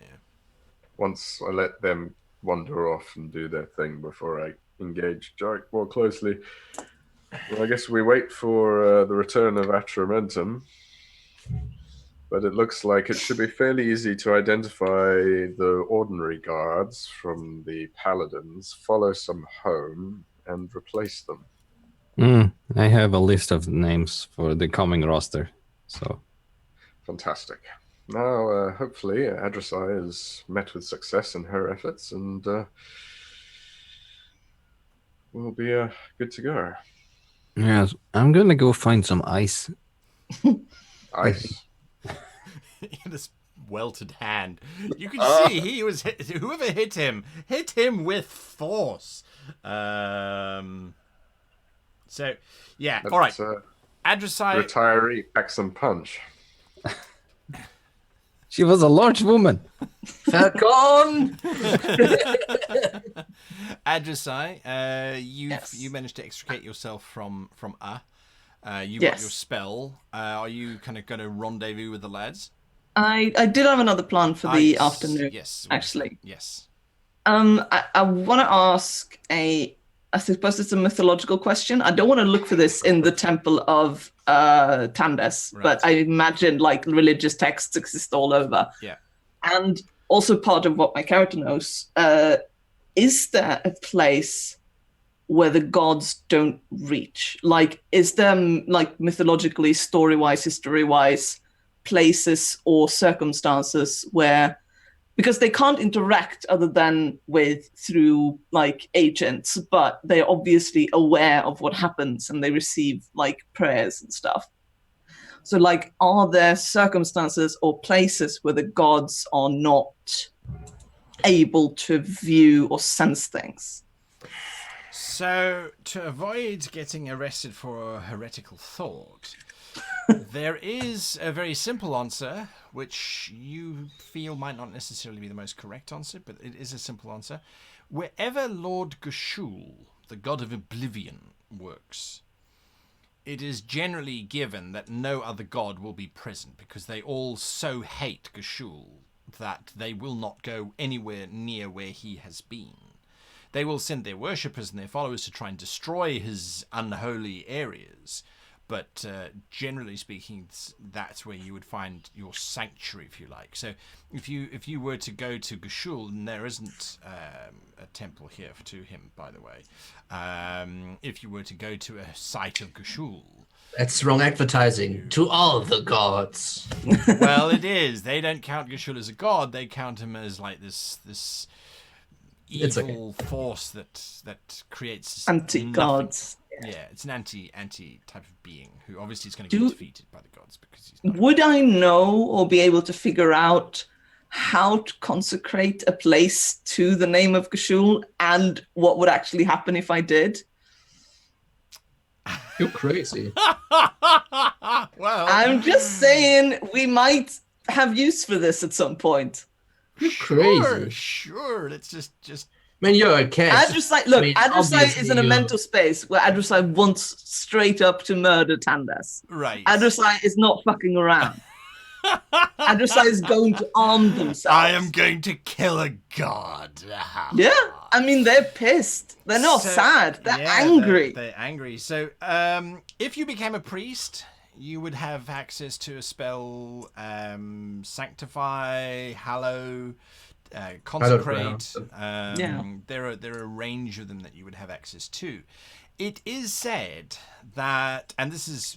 Once I let them wander off and do their thing before I engage Jorik more closely, well, I guess we wait for the return of Atramentum. But it looks like it should be fairly easy to identify the ordinary guards from the paladins, follow some home, and replace them. I have a list of names for the coming roster. So fantastic. Now, hopefully, Adrasai is met with success in her efforts, and we'll be good to go. Yes, I'm gonna go find some ice. Ice. This welted hand. You can see he was whoever hit him with force. So, yeah, all right. Adversai... Retiree packs some punch. She was a large woman. Falcon! Adversai, you managed to extricate yourself from you got your spell. Are you kind of going to rendezvous with the lads? I did have another plan for the afternoon. Yes, actually. Yes. I want to ask I suppose it's a mythological question. I don't want to look for this in the temple of Tandas, but I imagine like religious texts exist all over. Yeah. And also part of what my character knows, is there a place where the gods don't reach? Like, is there like mythologically, story-wise, history-wise, places or circumstances where, because they can't interact other than through like agents, but they're obviously aware of what happens and they receive like prayers and stuff. So like, are there circumstances or places where the gods are not able to view or sense things? So to avoid getting arrested for heretical thought, there is a very simple answer, which you feel might not necessarily be the most correct answer, but it is a simple answer. Wherever Lord Gashul, the god of oblivion, works, it is generally given that no other god will be present, because they all so hate Gashul that they will not go anywhere near where he has been. They will send their worshippers and their followers to try and destroy his unholy areas, but generally speaking, that's where you would find your sanctuary, if you like. So if you were to go to Gashul, and there isn't a temple here to him, by the way, if you were to go to a site of Gashul... That's wrong advertising. To all the gods. Well, it is. They don't count Gashul as a god. They count him as like this evil force that creates anti-gods. Yeah, it's an anti type of being who obviously is going to get defeated by the gods because he's not. Would I know or be able to figure out how to consecrate a place to the name of Gashul and what would actually happen if I did? You're crazy. Well, I'm just saying we might have use for this at some point. You're crazy. Sure. Let's just. I mean, you're a cat. Adversai is in a mental space where Adversai wants straight up to murder Tandas. Right. Adversai is not fucking around. Adversai is going to arm themselves. I am going to kill a god. Yeah, I mean, they're pissed. They're not sad. They're angry. They're angry. So, if you became a priest, you would have access to a spell, Sanctify, Hallow, Consecrate. There are a range of them that you would have access to. It is said that, and this is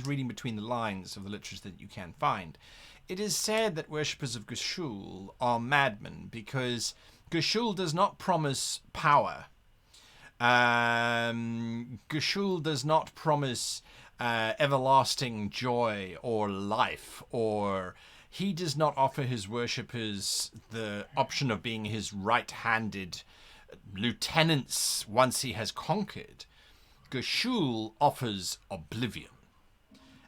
reading between the lines of the literature that you can find. It is said that worshippers of Gashul are madmen because Gashul does not promise power. Gashul does not promise everlasting joy or life, or he does not offer his worshippers the option of being his right-handed lieutenants once he has conquered. Gashul offers oblivion,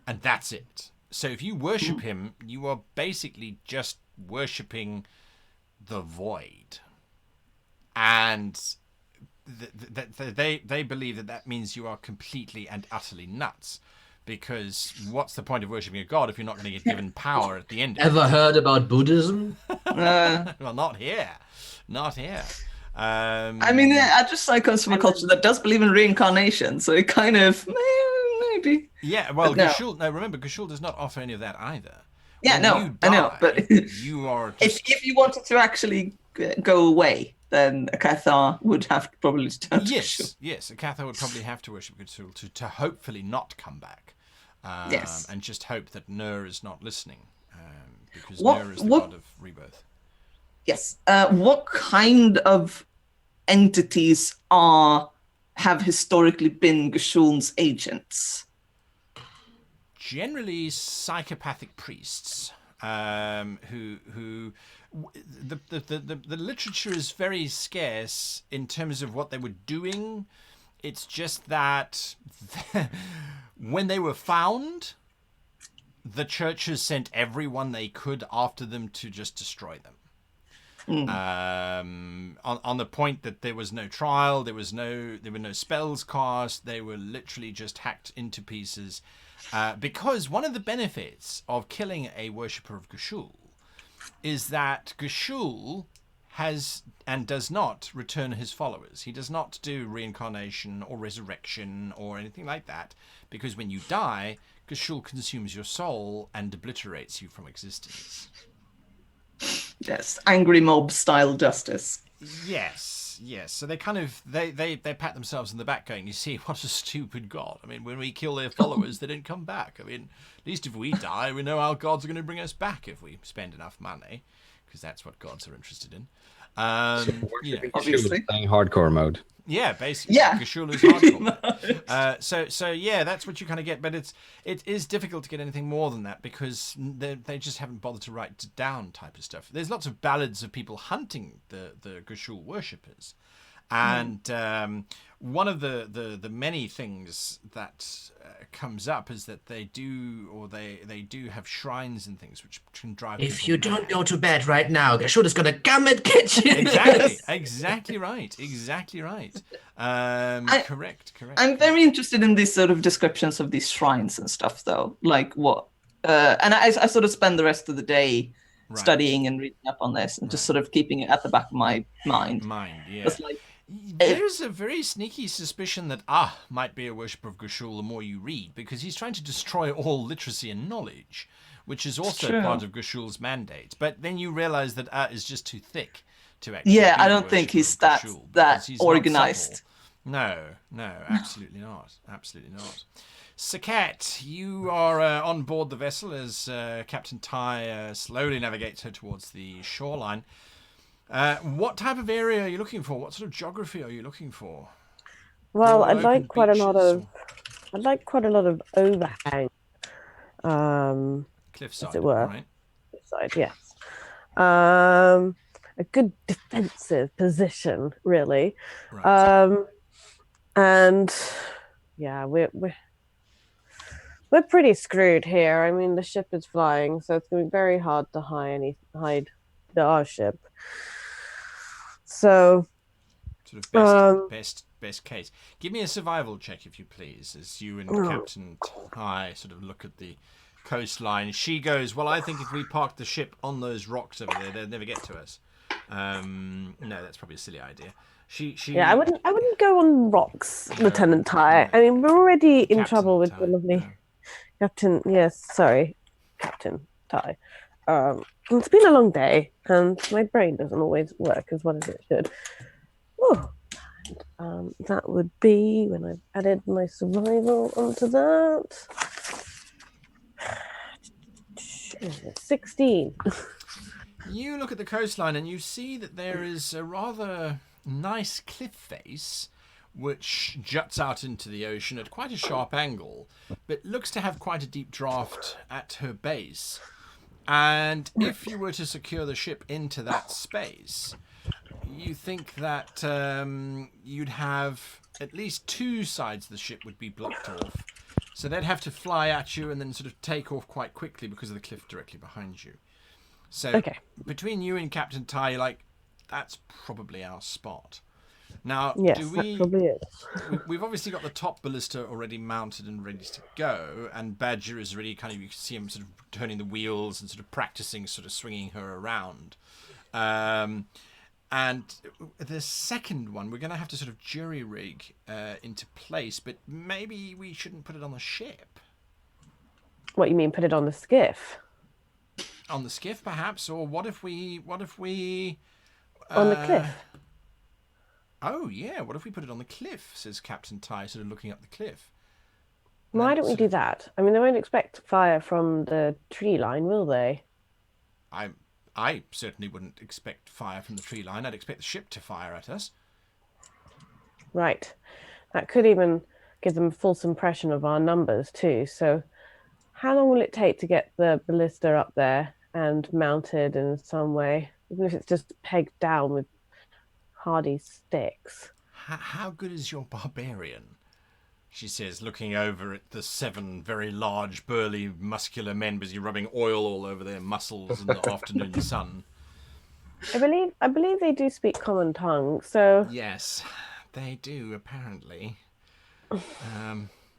and that's it. So if you worship him, you are basically just worshipping the void. And they believe that means you are completely and utterly nuts. Because what's the point of worshipping a god if you're not going to get given power at the end of it? Ever heard about Buddhism? Well, not here. Not here. I mean, I just comes from a culture that does believe in reincarnation, so it kind of maybe. Yeah, well, Gashul. No, remember, Gashul does not offer any of that either. Yeah, I know, but you are. If you wanted to actually go away, then a Cathar would have to probably turn to Gashul. Yes, a Cathar would probably have to worship Gashul to hopefully not come back. Yes, and just hope that Nur is not listening, because Nur is the god of rebirth. Yes. What kind of entities have historically been Gashul's agents? Generally, psychopathic priests who the literature is very scarce in terms of what they were doing It's just that when they were found, the churches sent everyone they could after them to just destroy them. On the point that there was no trial, there were no spells cast, they were literally just hacked into pieces. Because one of the benefits of killing a worshipper of Gashul is that Gashul has and does not return his followers. He does not do reincarnation or resurrection or anything like that, because when you die, Gashul consumes your soul and obliterates you from existence. Yes, angry mob style justice. Yes. So they kind of they pat themselves in the back, going, "You see, what a stupid god! I mean, when we kill their followers, they don't come back. I mean, at least if we die, we know our gods are going to bring us back if we spend enough money, because that's what gods are interested in." Obviously, playing hardcore mode. Yeah, basically. Yeah. Cthulhu's hardcore. So yeah, that's what you kind of get. But it is difficult to get anything more than that, because they just haven't bothered to write down type of stuff. There's lots of ballads of people hunting the Gashul worshippers. And one of the many things that comes up is that they do have shrines and things which can drive. If you don't go to bed right now, Gashul is gonna come and get you. Exactly right. Correct. I'm very interested in these sort of descriptions of these shrines and stuff, though. Like what? And I sort of spend the rest of the day studying and reading up on this, and just sort of keeping it at the back of my mind. Yeah. It's like, there's a very sneaky suspicion that might be a worshipper of Gashul the more you read, because he's trying to destroy all literacy and knowledge, which is also part of Gashul's mandate. But then you realize that is just too thick to actually. Yeah, I don't think he's that organized. No, absolutely not. Sakat, you are on board the vessel as Captain Tai slowly navigates her towards the shoreline. What type of area are you looking for? What sort of geography are you looking for? Well, I'd like quite a lot of overhang. Cliffside, as it were. Right? Cliffside, yes. A good defensive position, really. Right. And yeah, we're pretty screwed here. I mean, the ship is flying, so it's going to be very hard to hide our ship. So, sort of best case. Give me a survival check, if you please, as you and Captain Tai sort of look at the coastline. She goes, "Well, I think if we parked the ship on those rocks over there, they'd never get to us." No, that's probably a silly idea. I wouldn't go on rocks, Lieutenant Tai. I mean, we're already in trouble with the lovely Captain. Yes, sorry, Captain Tai. It's been a long day, and my brain doesn't always work as well as it should. Oh, and that would be when I've added my survival onto that. 16. You look at the coastline and you see that there is a rather nice cliff face which juts out into the ocean at quite a sharp angle, but looks to have quite a deep draft at her base. And if you were to secure the ship into that space, you think that you'd have at least two sides of the ship would be blocked off. So they'd have to fly at you and then sort of take off quite quickly because of the cliff directly behind you. So between you and Captain Tai, like, that's probably our spot. Now, yes, that probably is. We've obviously got the top ballista already mounted and ready to go, and Badger is already kind of, you can see him sort of turning the wheels and sort of practicing sort of swinging her around. And the second one, we're going to have to sort of jury rig into place, but maybe we shouldn't put it on the ship. What, you mean put it on the skiff? On the skiff, perhaps? Or what if we on the cliff? Oh, yeah. What if we put it on the cliff, says Captain Tai, sort of looking up the cliff. Why don't we do that? I mean, they won't expect fire from the tree line, will they? I certainly wouldn't expect fire from the tree line. I'd expect the ship to fire at us. Right. That could even give them a false impression of our numbers, too. So how long will it take to get the ballista up there and mounted in some way, even if it's just pegged down with hardy sticks? How good is your barbarian? She says, looking over at the 7 very large, burly, muscular men busy rubbing oil all over their muscles in the afternoon sun. I believe they do speak common tongue, so... Yes, they do, apparently.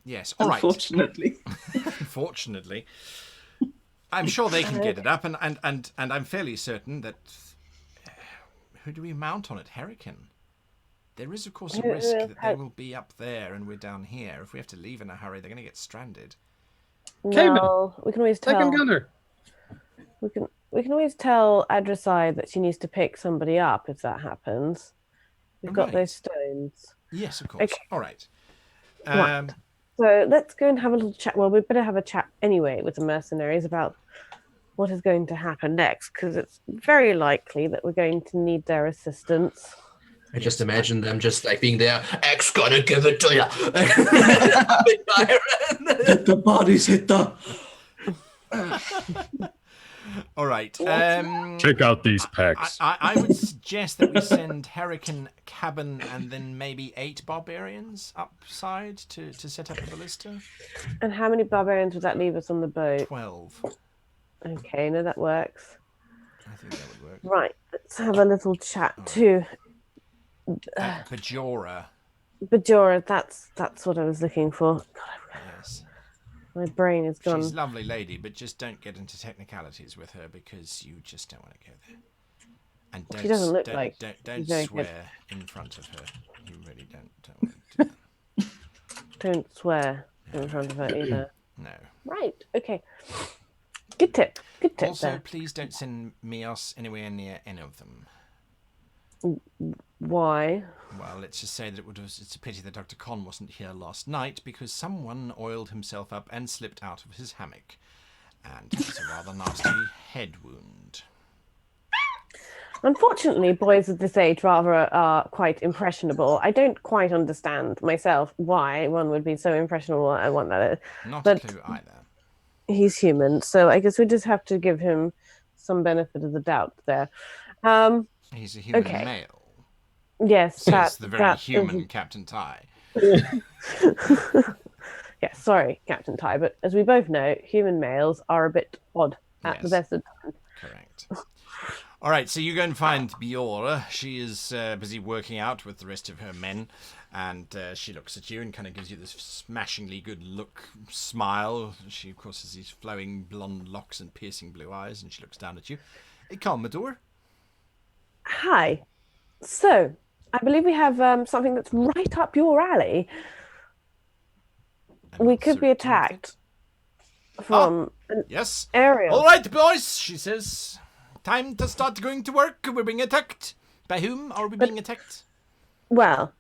Yes, all right. Unfortunately. Unfortunately. I'm sure they can get it up, and I'm fairly certain that... who do we mount on it? Hurricane. There is, of course, a risk that they will be up there and we're down here. If we have to leave in a hurry, they're going to get stranded. No, we can always tell. Second gunner. We can always tell Adrasai that she needs to pick somebody up if that happens. We've got those stones. Yes, of course. Okay. All right. Right. So let's go and have a little chat. Well, we better have a chat anyway with the mercenaries about what is going to happen next, because it's very likely that we're going to need their assistance. I just imagine them just like being there. X gonna give it to you. Hit the bodies, hit the. All right. Check out these packs. I would suggest that we send Hurricane Cabin and then maybe 8 barbarians upside to set up a ballista. And how many barbarians would that leave us on the boat? 12. Okay, no, that works. I think that would work. Right, let's have a little chat too. Bajora. Bajora, that's what I was looking for. God, yes. My brain is gone. She's a lovely lady, but just don't get into technicalities with her because you just don't want to go there. And she doesn't look like don't swear in front of her. You really don't want to do that. Don't swear in front of her either. No. Right. Okay. Good tip. Good tip. Also, there. please don't send Mios anywhere near any of them. Why? Well, let's just say that it's a pity that Dr. Con wasn't here last night because someone oiled himself up and slipped out of his hammock. And it's a rather nasty head wound. Unfortunately, boys of this age are quite impressionable. I don't quite understand myself why one would be so impressionable. I want that. Not a clue either. He's human, so I guess we just have to give him some benefit of the doubt there. He's a human male. Yes, says the very human Captain Ty. Yes, sorry, Captain Ty, but as we both know, human males are a bit odd at the best of times. Correct. All right, so you go and find Biora. She is busy working out with the rest of her men, and she looks at you and kind of gives you this smashingly good smile. She, of course, has these flowing blonde locks and piercing blue eyes, and she looks down at you. Hey, Commodore. Hi. So, I believe we have something that's right up your alley. We could be attacked from an aerial. All right, boys, she says. Time to start going to work. We're being attacked. By whom are we being attacked? Well,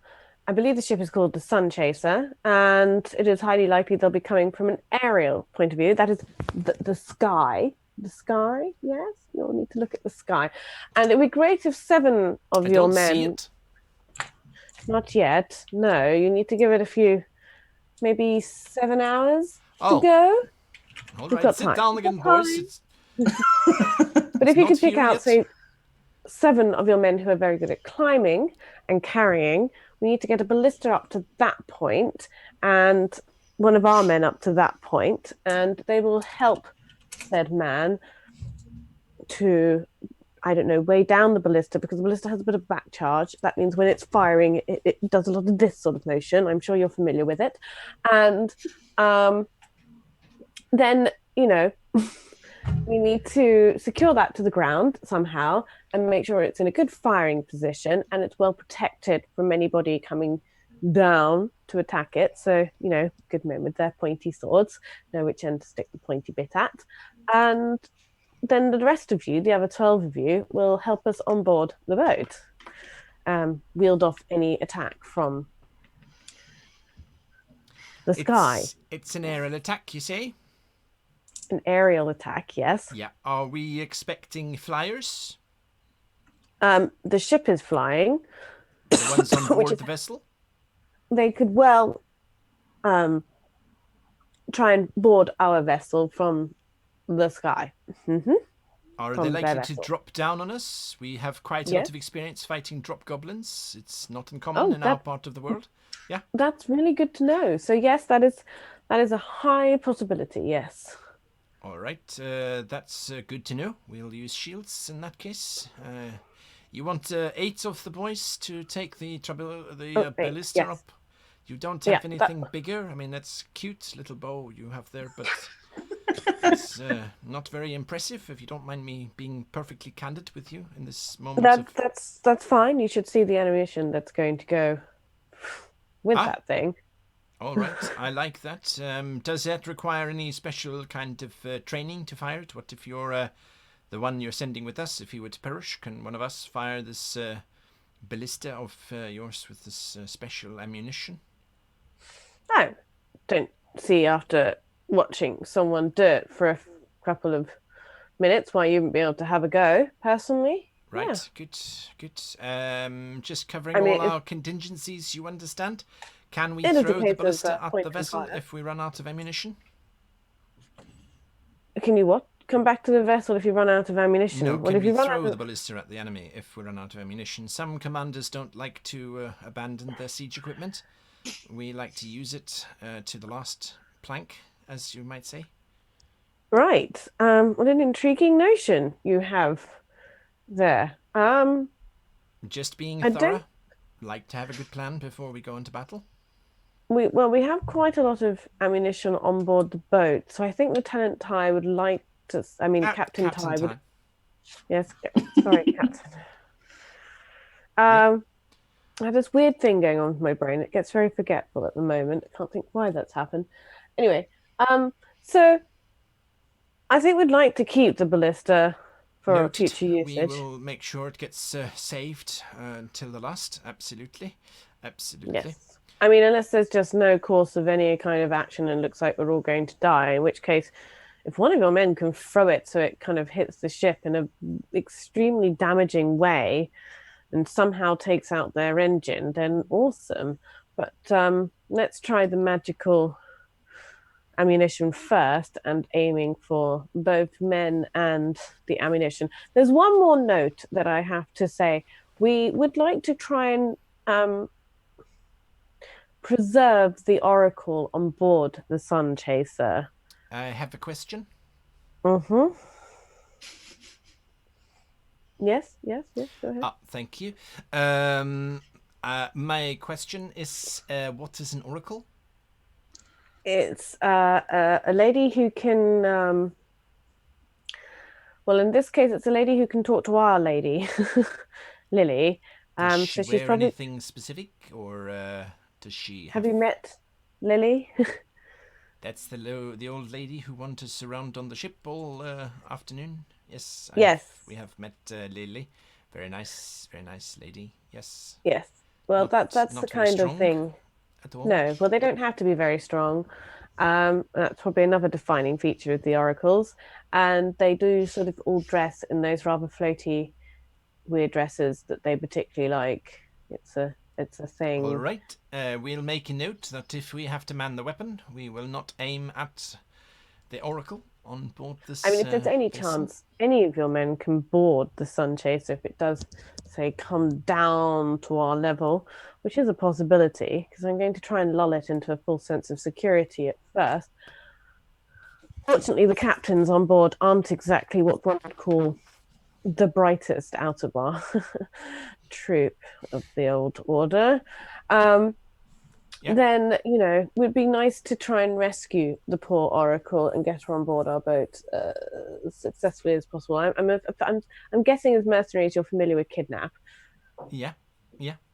I believe the ship is called the Sun Chaser, and it is highly likely they'll be coming from an aerial point of view. That is the sky. The sky, yes? You'll need to look at the sky. And it would be great if 7 of your men... see it. Not yet. No, you need to give it a few, maybe 7 hours to go. All right, sit down again, boys. But if you could pick out, say, 7 of your men who are very good at climbing and carrying, we need to get a ballista up to that point and one of our men up to that point, and they will help said man to, I don't know, weigh down the ballista, because the ballista has a bit of back charge. That means when it's firing, it does a lot of this sort of motion. I'm sure you're familiar with it. And then, we need to secure that to the ground somehow and make sure it's in a good firing position and it's well protected from anybody coming down to attack it. So, good men with their pointy swords know which end to stick the pointy bit at. And then the rest of you, the other 12 of you, will help us on board the boat, wield off any attack from the sky. It's an aerial attack, you say? An aerial attack, yes. Yeah. Are we expecting flyers? The ship is flying. The ones on board the vessel? They could well try and board our vessel from the sky. Mm-hmm. Are they likely to drop down on us? We have quite a lot of experience fighting drop goblins. It's not uncommon in our part of the world. Yeah. That's really good to know. So yes, that is a high possibility, yes. All right, that's good to know. We'll use shields in that case. You want 8 of the boys to take the ballista up? You don't have anything bigger? I mean, that's cute little bow you have there, but it's not very impressive, if you don't mind me being perfectly candid with you in this moment. That's fine. You should see the animation that's going to go with that thing. All right, I like that. Does that require any special kind of training to fire it? What if you're the one you're sending with us? If he were to perish, can one of us fire this ballista of yours with this special ammunition? I don't see, after watching someone do it for a couple of minutes, why you wouldn't be able to have a go, personally. Right, good. Just covering all our contingencies, you understand? Can we throw the ballista at the vessel if we run out of ammunition? Can you what? Come back to the vessel if you run out of ammunition? No, can we throw the ballista at the enemy if we run out of ammunition? Some commanders don't like to abandon their siege equipment. We like to use it to the last plank, as you might say. Right. What an intriguing notion you have there. Just being thorough. Like to have a good plan before we go into battle. We have quite a lot of ammunition on board the boat, so I think Lieutenant Ty would like to. I mean, Captain Ty would. Yes, sorry, Captain. I have this weird thing going on with my brain. It gets very forgetful at the moment. I can't think why that's happened. Anyway, so I think we'd like to keep the ballista for future usage. We will make sure it gets saved until the last. Absolutely. Yes. I mean, unless there's just no course of any kind of action and looks like we're all going to die, in which case, if one of your men can throw it so it kind of hits the ship in an extremely damaging way and somehow takes out their engine, then awesome. But let's try the magical ammunition first, and aiming for both men and the ammunition. There's one more note that I have to say. We would like to try and preserve the oracle on board the Sun Chaser. I have a question. Mm-hmm. Yes, go ahead. Thank you. My question is, what is an oracle? It's a lady who can... well, in this case, it's a lady who can talk to our lady, Lily. Does she wear anything specific, or does she... Have you met Lily? That's the old lady who wanted us around on the ship all afternoon. Yes. We have met Lily. Very nice lady. Yes. Yes. Well, that's the kind of thing. At all. No, well, they don't have to be very strong. That's probably another defining feature of the oracles. And they do sort of all dress in those rather floaty, weird dresses that they particularly like. It's a thing. All right. We'll make a note that if we have to man the weapon, we will not aim at the oracle on board this. I mean, if there's any chance any of your men can board the Sun Chaser, if it does, say, come down to our level, which is a possibility, because I'm going to try and lull it into a full sense of security at first. Fortunately, the captains on board aren't exactly what one would call the brightest out of our troop of the old order. Then, it would be nice to try and rescue the poor oracle and get her on board our boat as successfully as possible. I'm guessing as mercenaries you're familiar with kidnap. Yeah.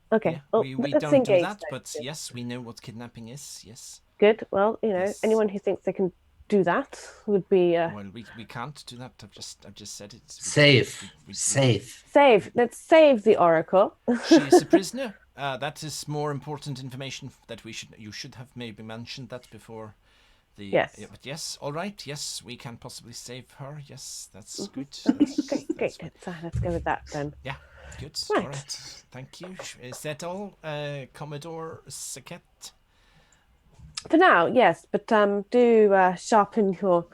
Okay. Yeah. Well, we don't do that, but yes, we know what kidnapping is. Yes. Good. Well, yes. Anyone who thinks they can do that would be. Well, we can't do that. I've just said it. Save. Let's save the oracle. She's a prisoner. That is more important information that you should have maybe mentioned that before. Yes. But yes, all right. Yes, we can possibly save her. Yes, that's good. Great. Let's go with that then. Yeah, good. Right. All right. Thank you. Is that all, Commodore Saquette? For now, yes, but do sharpen your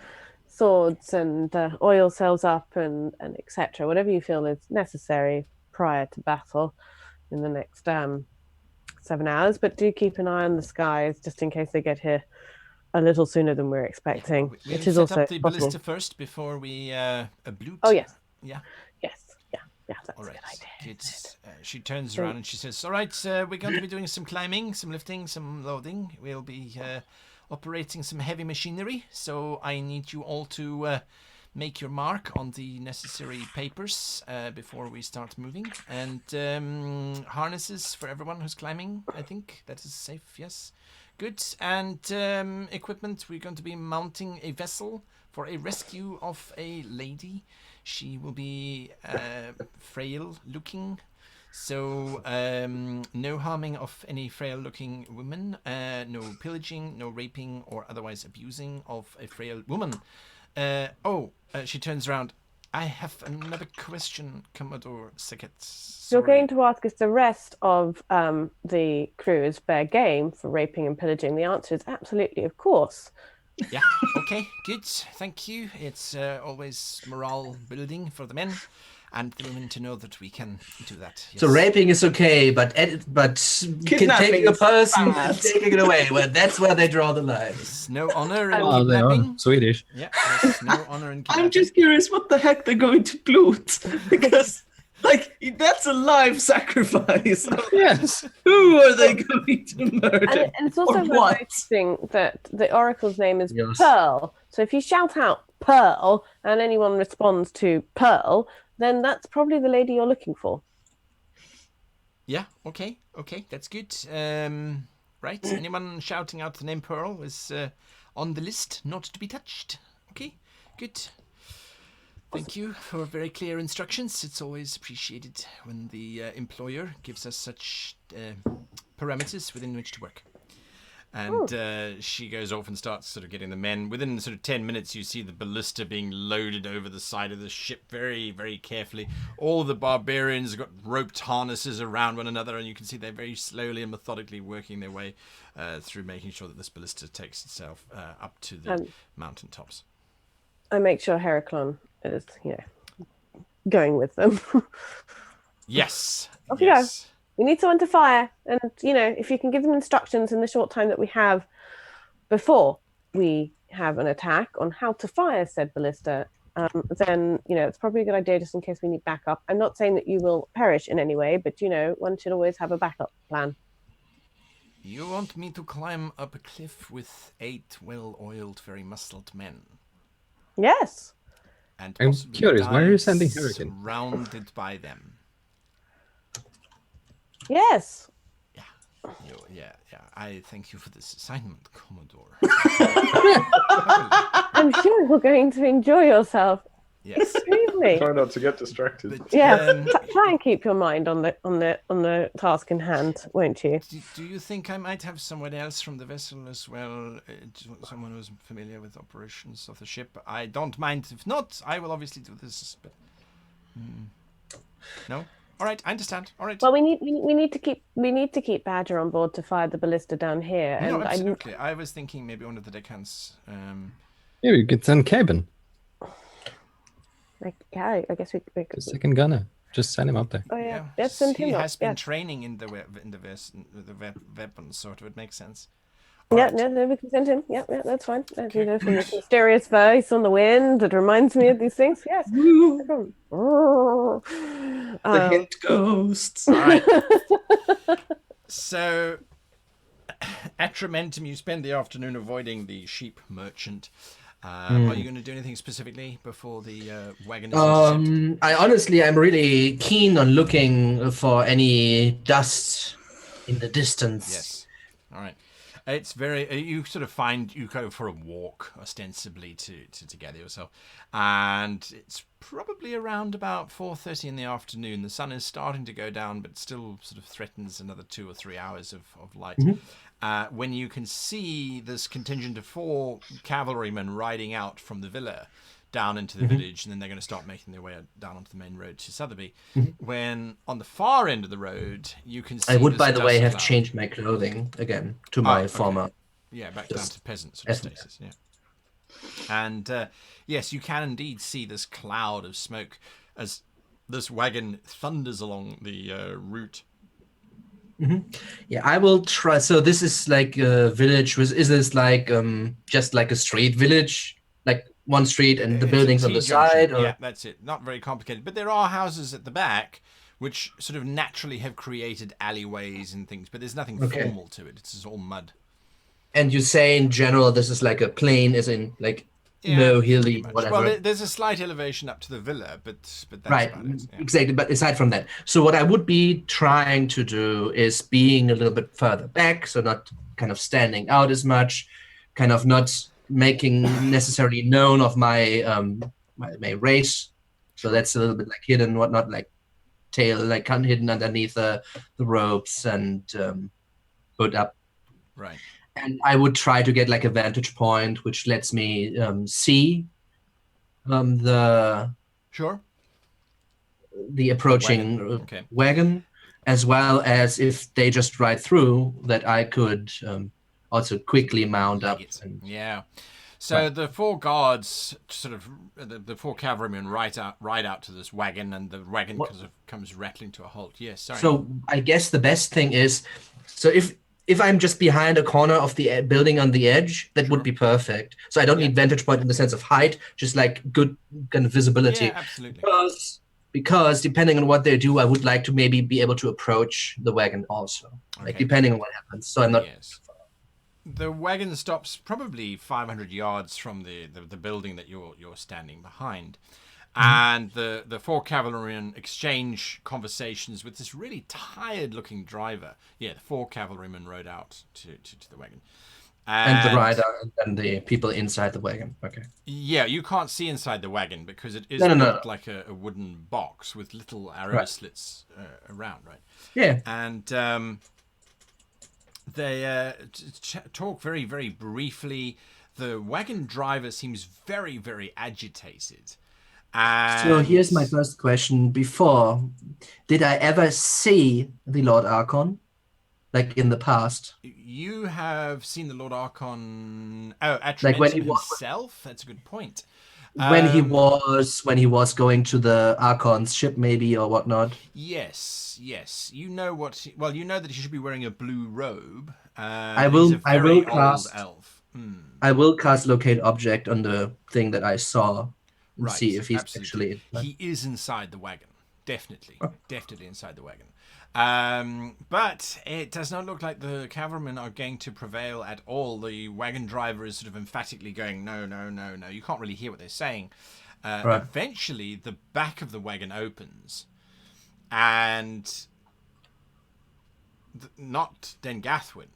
swords and oil cells up and etc. Whatever you feel is necessary prior to battle in the next 7 hours. But do keep an eye on the skies just in case they get here a little sooner than we're expecting. We'll which is set also up the possible. ballista first before we bloot. Oh yes. Yeah. Yes. Yeah. That's All right. a good idea. She turns around and she says, "All right, we're going to be doing some climbing, some lifting, some loading. We'll be operating some heavy machinery. So I need you all to make your mark on the necessary papers before we start moving. And harnesses for everyone who's climbing. I think that is safe. Yes, good. And equipment. We're going to be mounting a vessel for a rescue of a lady. She will be frail looking, so no harming of any frail looking women, no pillaging, no raping or otherwise abusing of a frail woman. She turns around. I have another question, Commodore Sackett. You're going to ask if the rest of the crew is fair game for raping and pillaging. The answer is absolutely, of course. Yeah, okay, good, thank you. It's always morale building for the men and the women to know that we can do that. Yes. So raping is okay, but taking a person and taking it away, well, that's where they draw the line. There's no honor in They kidnapping. are Swedish. Yeah, there's no honor in kidnapping. I'm just curious what the heck they're going to loot. Because, that's a live sacrifice. Yes. Who are they going to murder? And it's also very interesting that the oracle's name is Pearl. So if you shout out Pearl and anyone responds to Pearl, then that's probably the lady you're looking for. Yeah, okay, that's good. Right, anyone shouting out the name Pearl is on the list, not to be touched. Okay, good. Thank you for very clear instructions. It's always appreciated when the employer gives us such parameters within which to work. And she goes off and starts sort of getting the men. Within sort of 10 minutes, you see the ballista being loaded over the side of the ship very, very carefully. All the barbarians have got roped harnesses around one another, and you can see they're very slowly and methodically working their way through making sure that this ballista takes itself up to the mountaintops. I make sure Heraclon is, going with them. Yes. Off you go. We need someone to fire, and if you can give them instructions in the short time that we have before we have an attack on how to fire said ballista, then it's probably a good idea just in case we need backup. I'm not saying that you will perish in any way, but one should always have a backup plan. You want me to climb up a cliff with 8 well-oiled, very muscled men? Yes. And I'm curious, why are you sending Hurricane? Surrounded by them. Yes. Yeah. I thank you for this assignment, Commodore. I'm sure you're going to enjoy yourself. Yes. Extremely. Try not to get distracted. But, try and keep your mind on the task in hand, won't you? Do you think I might have someone else from the vessel as well? Someone who's familiar with operations of the ship? I don't mind. If not, I will obviously do this. But no. All right, I understand. All right. Well, we need to keep Badger on board to fire the ballista down here. No, and absolutely. I was thinking maybe one of the deckhands. Yeah, we could send Cabin. I guess we could. The second gunner. Just send him up there. Oh yeah, let's send him He up. has been training in the weapons, so it would make sense. Yeah, no, we can send him. Yeah, that's fine. From this mysterious voice on the wind that reminds me of these things. Yes. The hint ghosts. All right. So, Atramentum, you spend the afternoon avoiding the sheep merchant. Are you going to do anything specifically before the wagon is intercepted? I'm really keen on looking for any dust in the distance. Yes. All right. It's very. You sort of find you go for a walk ostensibly to gather yourself, and it's probably around about 4:30 in the afternoon. The sun is starting to go down, but still sort of threatens another 2 or 3 hours of light. When you can see this contingent of 4 cavalrymen riding out from the villa down into the village, and then they're going to start making their way down onto the main road to Sotheby. When on the far end of the road, you can see. I would, by the way, have changed my clothing again to my former. Yeah, back down to peasant sort of status. Yeah. And yes, you can indeed see this cloud of smoke as this wagon thunders along the route. Mm-hmm. Yeah, I will try. So this is like a village. Is this like just like a straight village, like one street and the buildings on the side? Or? Yeah, that's it. Not very complicated, but there are houses at the back which sort of naturally have created alleyways and things, but there's nothing formal to it. It's just all mud. And you say in general this is like a plain, as in like no hilly, whatever. Well, there's a slight elevation up to the villa, but that's right, about it. Yeah. Exactly. But aside from that, so what I would be trying to do is being a little bit further back, so not kind of standing out as much, kind of not making necessarily known of my my race. So that's a little bit like hidden, whatnot, like tail, like hidden underneath the ropes and put up. Right. And I would try to get like a vantage point, which lets me see the approaching wagon, as well as if they just ride through, that I could also quickly mount up. So the four guards, sort of the four cavalrymen, ride out to this wagon, and the wagon comes rattling to a halt. Yes, sorry. So I guess the best thing is, so if I'm just behind a corner of the building on the edge, that would be perfect. So I don't need vantage point in the sense of height, just like good kind of visibility. Yeah, absolutely. Because depending on what they do, I would like to maybe be able to approach the wagon also, like depending on what happens. So I'm not. Yes. The wagon stops probably 500 yards from the building that you're standing behind. And the four cavalrymen exchange conversations with this really tired-looking driver. Yeah, the four cavalrymen rode out to the wagon. And the rider and the people inside the wagon. Okay. Yeah, you can't see inside the wagon because it is built like a wooden box with little arrow slits around, right? Yeah. And they talk very, very briefly. The wagon driver seems very, very agitated. So here's my first question. Before, did I ever see the Lord Archon, like in the past? You have seen the Lord Archon. Oh, Atramentum himself. That's a good point. When he was going to the Archon's ship, maybe, or whatnot. Yes. You know what? You know that he should be wearing a blue robe. I will cast elf. I will cast locate object on the thing that I saw. And see if he's absolutely. He is inside the wagon. Definitely inside the wagon. But it does not look like the cavalrymen are going to prevail at all. The wagon driver is sort of emphatically going, no. You can't really hear what they're saying. Eventually, the back of the wagon opens, and not Dengathwin,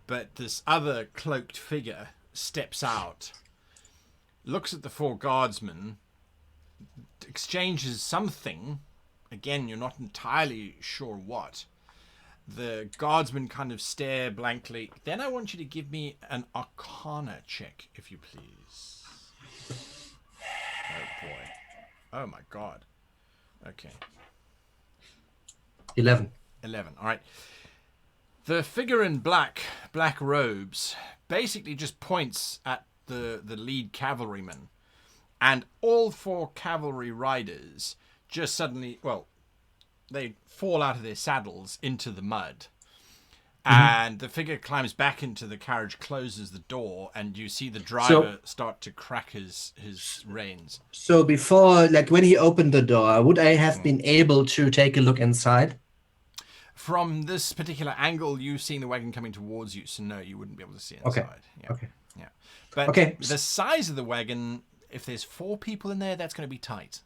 but this other cloaked figure steps out, looks at the four guardsmen, exchanges something. Again, you're not entirely sure what. The guardsmen kind of stare blankly. Then I want you to give me an Arcana check, if you please. Oh, boy. Oh, my God. Okay. 11. All right. The figure in black robes basically just points at the lead cavalryman, and all four cavalry riders just suddenly, they fall out of their saddles into the mud, and the figure climbs back into the carriage, closes the door, and you see the driver start to crack his reins. So before, like when he opened the door, would I have been able to take a look inside? From this particular angle, you've seen the wagon coming towards you, so no, you wouldn't be able to see inside. Okay. Yeah. But the size of the wagon, if there's four people in there, that's going to be tight.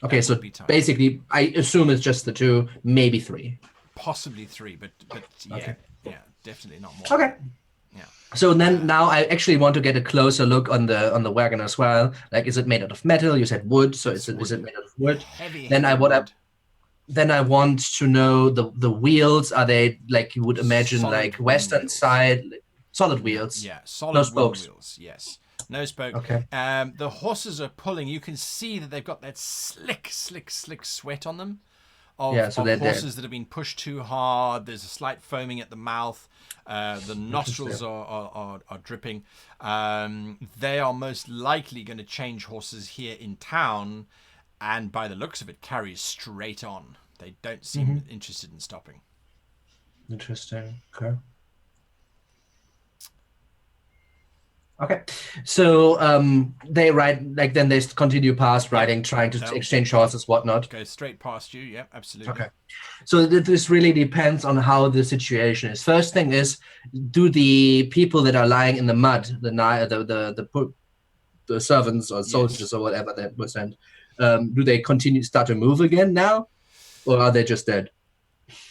Okay, so basically, I assume it's just the two, maybe three. Possibly three, but yeah, definitely not more. Okay. Yeah. So then now I actually want to get a closer look on the wagon as well. Like, is it made out of metal? You said wood, so is it made out of wood? Heavy Then I want to know the wheels. Are they like you would imagine, solid like Western wheels. Side, solid wheels? Yeah, solid wheels. Yes, no spoke. Okay. The horses are pulling. You can see that they've got that slick sweat on them. of horses that have been pushed too hard. There's a slight foaming at the mouth. The nostrils are dripping. They are most likely going to change horses here in town, and by the looks of it, carry straight on. They don't seem interested in stopping. Interesting. Okay. So they ride, like, then they continue past riding, trying to exchange horses, whatnot. Go straight past you. Yeah, absolutely. Okay. So this really depends on how the situation is. First thing is, do the people that are lying in the mud, the servants or soldiers or whatever that were sent, do they start to move again now, or are they just dead?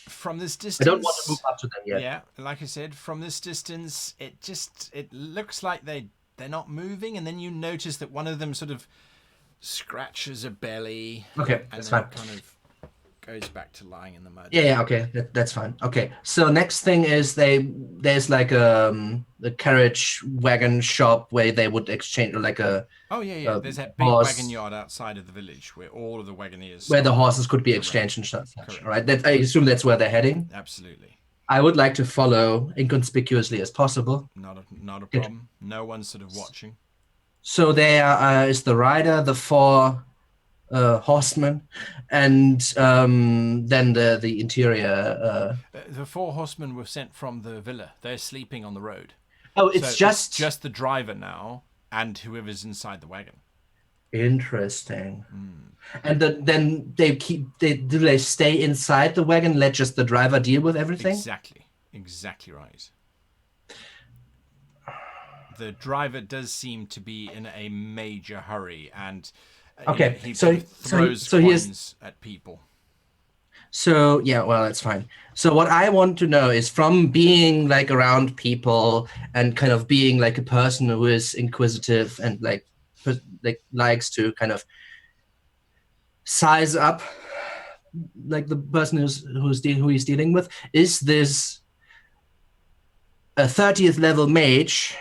From this distance, I don't want to move up to them yet. Yeah, like I said, from this distance, it looks like they're not moving, and then you notice that one of them sort of scratches a belly. Okay, and that's then fine. Kind of goes back to lying in the mud. Yeah, okay, that's fine. Okay, so next thing is there's like a carriage wagon shop where they would exchange like a. Oh yeah. There's that big wagon yard outside of the village where all of the wagoneers. Where the horses could be exchanged and such. Right. I assume that's where they're heading. Absolutely. I would like to follow inconspicuously as possible. Not a problem. No one's sort of watching. So there is the rider, the 4 horsemen, and then the interior. The 4 horsemen were sent from the villa. They're sleeping on the road. Oh, it's just the driver now and whoever's inside the wagon. Interesting. And then do they stay inside the wagon, let just the driver deal with everything? Exactly right. The driver does seem to be in a major hurry, and he throws coins at people. So yeah, well, that's fine. So what I want to know is, from being like around people and kind of being like a person who is inquisitive and like likes to kind of size up like the person who he's dealing with, is this a 30th level mage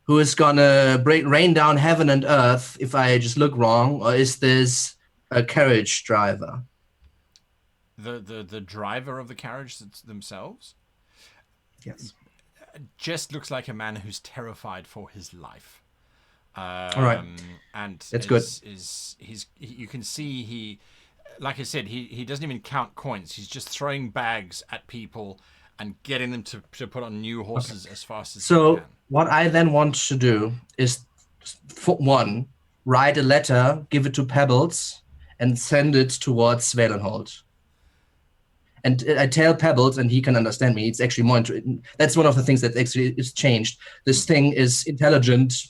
who is gonna rain down heaven and earth if I just look wrong, or is this a carriage driver? The driver of the carriage themselves? Yes. Just looks like a man who's terrified for his life. All right. And it's good. You can see he, like I said, he doesn't even count coins. He's just throwing bags at people and getting them to put on new horses as fast as they can. What I then want to do is, for one, write a letter, give it to Pebbles, and send it towards Valenhold. And I tell Pebbles, and he can understand me. It's actually more that's one of the things that actually is changed. This thing is intelligent,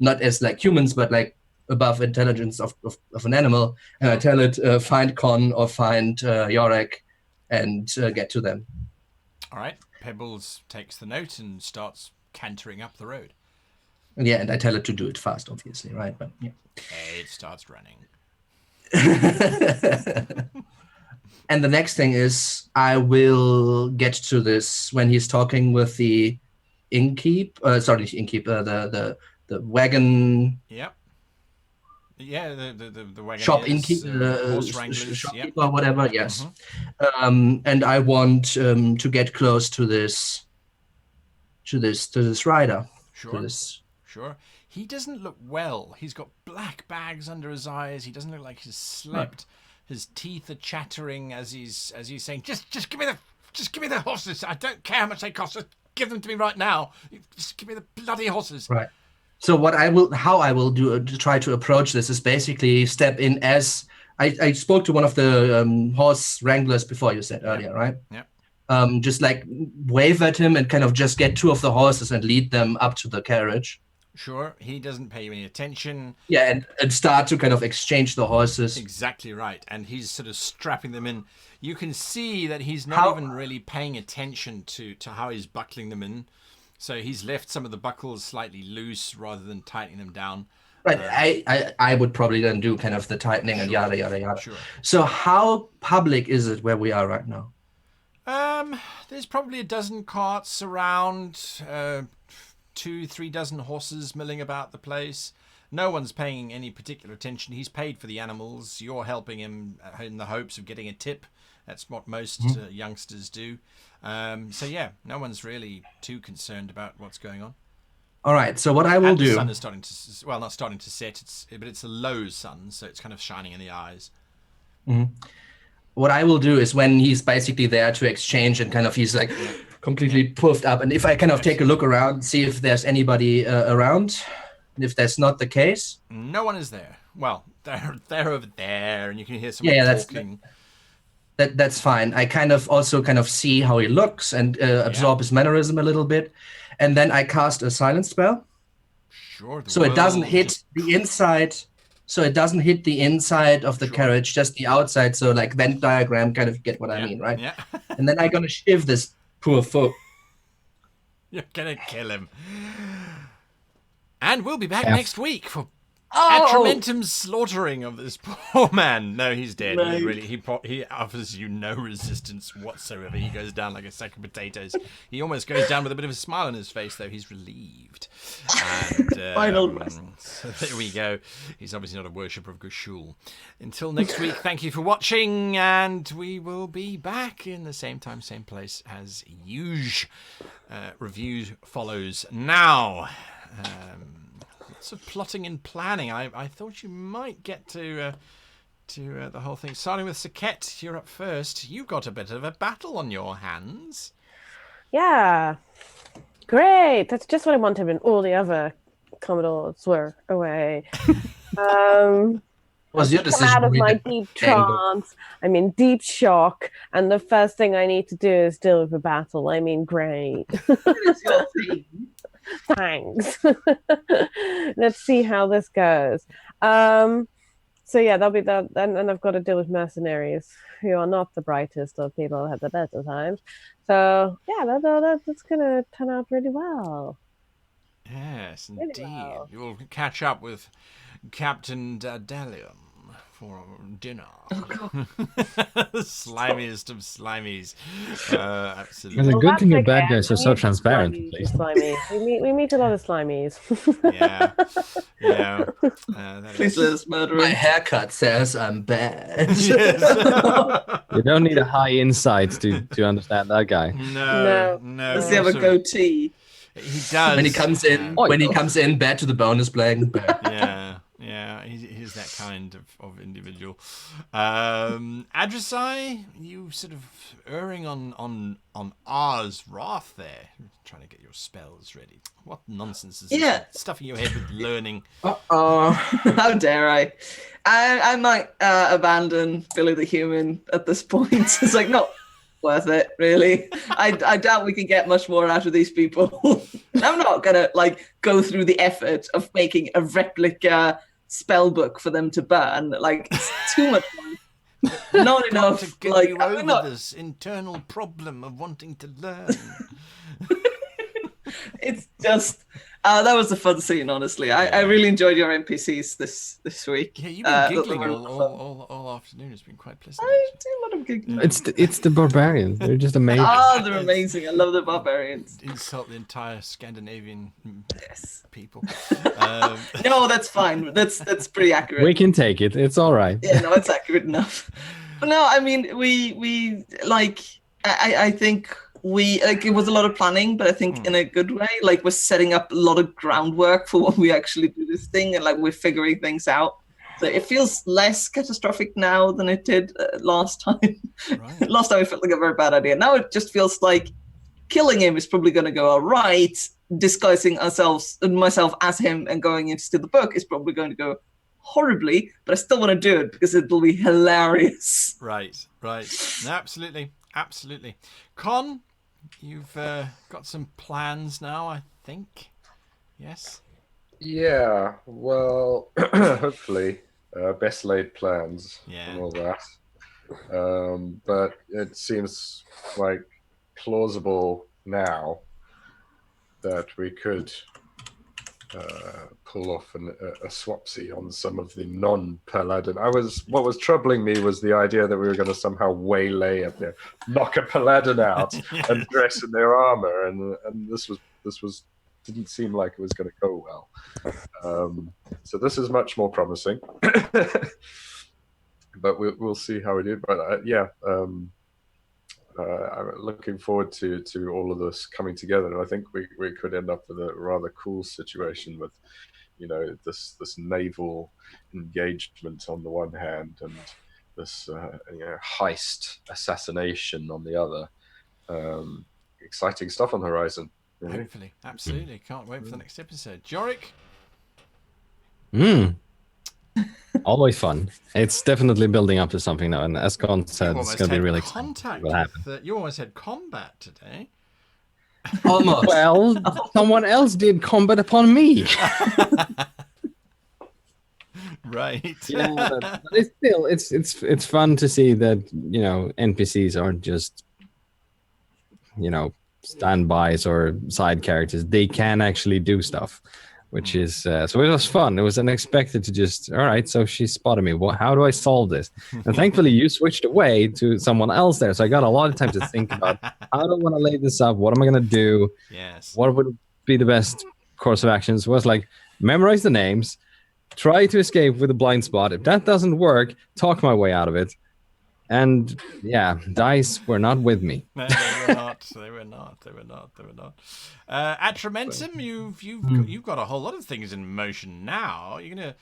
not as like humans, but like above intelligence of an animal. And I tell it, find Con or find Yorick, and get to them. All right. Pebbles takes the note and starts cantering up the road. Yeah, and I tell it to do it fast, obviously, right? But yeah. It starts running. And the next thing is, I will get to this when he's talking with the the wagon. Yep. Yeah, the wagon shop innkeep, horse wranglers, shopkeeper or whatever. Yes. And I want to get close to this rider. Sure. He doesn't look well. He's got black bags under his eyes. He doesn't look like he's slept. Right. His teeth are chattering as he's saying, just give me the horses. I don't care how much they cost. Just give them to me right now. Just give me the bloody horses. Right. So how I will do to try to approach this is basically step in as I spoke to one of the horse wranglers before, you said earlier, right? Yeah. Just like wave at him and kind of just get 2 of the horses and lead them up to the carriage. Sure, he doesn't pay you any attention. Yeah, and start to kind of exchange the horses. Exactly right. And he's sort of strapping them in. You can see that he's not even really paying attention to how he's buckling them in. So he's left some of the buckles slightly loose rather than tightening them down. Right. I would probably then do kind of the tightening and yada, yada, yada. Sure. So how public is it where we are right now? There's probably a dozen carts around, 2-3 dozen horses milling about the place. No one's paying any particular attention. He's paid for the animals. You're helping him in the hopes of getting a tip. That's what most youngsters do. So yeah, no one's really too concerned about what's going on. All right. So what I will do. The sun is starting to, well, not starting to set. But it's a low sun, so it's kind of shining in the eyes. Mm-hmm. What I will do is when he's basically there to exchange and kind of he's like completely puffed up, and if I kind of take a look around, see if there's anybody around, and if that's not the case, no one is there. Well, they're over there, and you can hear someone talking. That's fine. I kind of see how he looks and absorb his mannerism a little bit, and then I cast a silence spell. Sure. So it doesn't hit the inside. So it doesn't hit the inside of the carriage, just the outside. So like Venn diagram, kind of get what I mean, right? Yeah. And then I'm gonna shiv this poor folk. You're gonna kill him. And we'll be back next week for Atramentum's slaughtering of this poor man. No, he's dead. Right. He offers you no resistance whatsoever. He goes down like a sack of potatoes. He almost goes down with a bit of a smile on his face, though. He's relieved. And, so there we go. He's obviously not a worshipper of Gushul. Until next week, thank you for watching, and we will be back in the same time, same place as usual. Review follows now. Lots of plotting and planning. I thought you might get to the whole thing. Starting with Saket, you're up first. You've got a bit of a battle on your hands. Yeah. Great. That's just what I wanted when all the other Commodores were away. Was your decision out of my deep trance? I'm in deep shock, and the first thing I need to do is deal with a battle. I mean, great. Thanks. Let's see how this goes. So yeah, that'll be that, and I've got to deal with mercenaries who are not the brightest of people at the best of times. So yeah, that's gonna turn out really well. Yes, really indeed. Well. You'll catch up with Captain Dadalion for dinner. The slimiest of slimies. Absolutely. It's a good thing your bad guys are so transparent. We meet a lot of slimies. Yeah. Please let us murder him. My haircut says I'm bad. Yes. You don't need a high insight to understand that guy. No. Does he have a goatee? He does. When he comes in, bad to the bone is black. Yeah, he's that kind of individual. Adressai, you sort of erring on R's wrath there, trying to get your spells ready. What nonsense is this? Stuffing your head with learning. How dare I? I might abandon Billy the Human at this point. It's like not worth it, really. I doubt we can get much more out of these people. I'm not gonna go through the effort of making a replica spell book for them to burn. Like, it's too much fun. Not enough to get you over this internal problem of wanting to learn. It's just that was a fun scene, honestly. I really enjoyed your NPCs this week. Yeah, you've been giggling all afternoon. It's been quite pleasant. I do a lot of giggling. It's the barbarians. They're just amazing. They're amazing. I love the barbarians. Insult the entire Scandinavian people. No, that's fine. That's pretty accurate. We can take it. It's all right. Yeah, no, it's accurate enough. But no, I mean, we I think it was a lot of planning, but I think in a good way. Like, we're setting up a lot of groundwork for when we actually do this thing, and we're figuring things out. So it feels less catastrophic now than it did last time. Right. Last time it felt like a very bad idea. Now it just feels like killing him is probably going to go all right. Disguising myself as him and going into the book is probably going to go horribly, but I still want to do it because it'll be hilarious. Right. Absolutely. Con, you've got some plans now, I think. Yes? Yeah, well, hopefully. Best laid plans and all that. But it seems like plausible now that we could pull off a swapsy on some of the non-paladin. What was troubling me was the idea that we were going to somehow waylay and knock a paladin out and dress in their armor, and this was didn't seem like it was going to go well. So this is much more promising. But we'll see how we do. But I'm looking forward to all of this coming together, and I think we could end up with a rather cool situation with, this naval engagement on the one hand, and this heist assassination on the other. Exciting stuff on the horizon. Really. Hopefully, absolutely. Can't wait for the next episode. Jorik. Always fun. It's definitely building up to something now, and as Con said, it's going to be really exciting. You almost had combat today. Almost. Well, someone else did combat upon me. Right. Yeah, but it's still it's fun to see that NPCs aren't just standbys or side characters. They can actually do stuff, which is so it was fun. It was unexpected to just, all right, so she spotted me. Well, how do I solve this? And thankfully you switched away to someone else there, so I got a lot of time to think about how do I want to lay this up, what am I going to do, what would be the best course of actions. Was like, memorize the names, try to escape with a blind spot. If that doesn't work, talk my way out of it. And yeah, dice were not with me. No, they were not. Atramentum, you've got a whole lot of things in motion now. You're gonna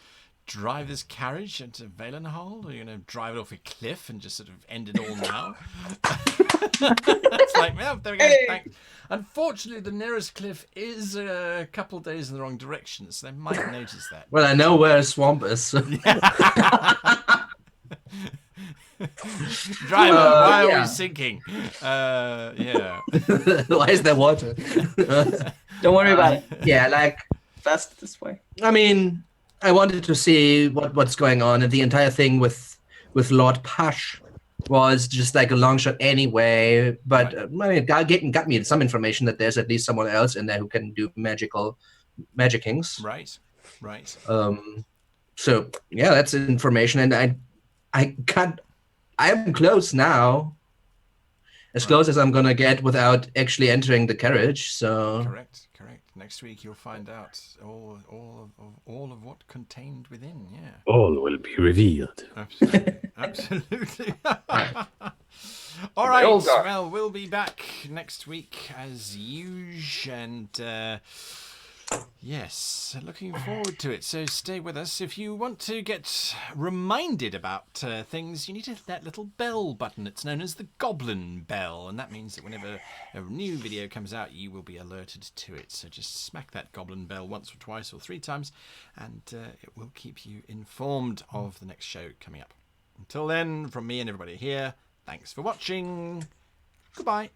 drive this carriage into Valenhold, or you're gonna drive it off a cliff and just sort of end it all now? It's like, well, there we go. Thanks. Unfortunately, the nearest cliff is a couple of days in the wrong direction, so they might notice that. Well, I know where a swamp is. Driver, why are we sinking? Yeah. Why is there water? Don't worry about it. Yeah, like, Fast this way. I mean, I wanted to see what's going on, and the entire thing with Lord Pash was just like a long shot anyway. But I mean, got me some information that there's at least someone else in there who can do magicings. Right. So yeah, that's information, and I am close now, as close as I'm gonna get without actually entering the carriage. So correct. Next week you'll find out all of what contained within. Yeah. All will be revealed. Absolutely. All right. Well, we'll be back next week as usual, and yes, looking forward to it. So stay with us. If you want to get reminded about things, you need to hit that little bell button. It's known as the Goblin Bell, and that means that whenever a new video comes out, you will be alerted to it. So just smack that Goblin Bell once or twice or 3 times, and it will keep you informed of the next show coming up. Until then, from me and everybody here, thanks for watching. Goodbye.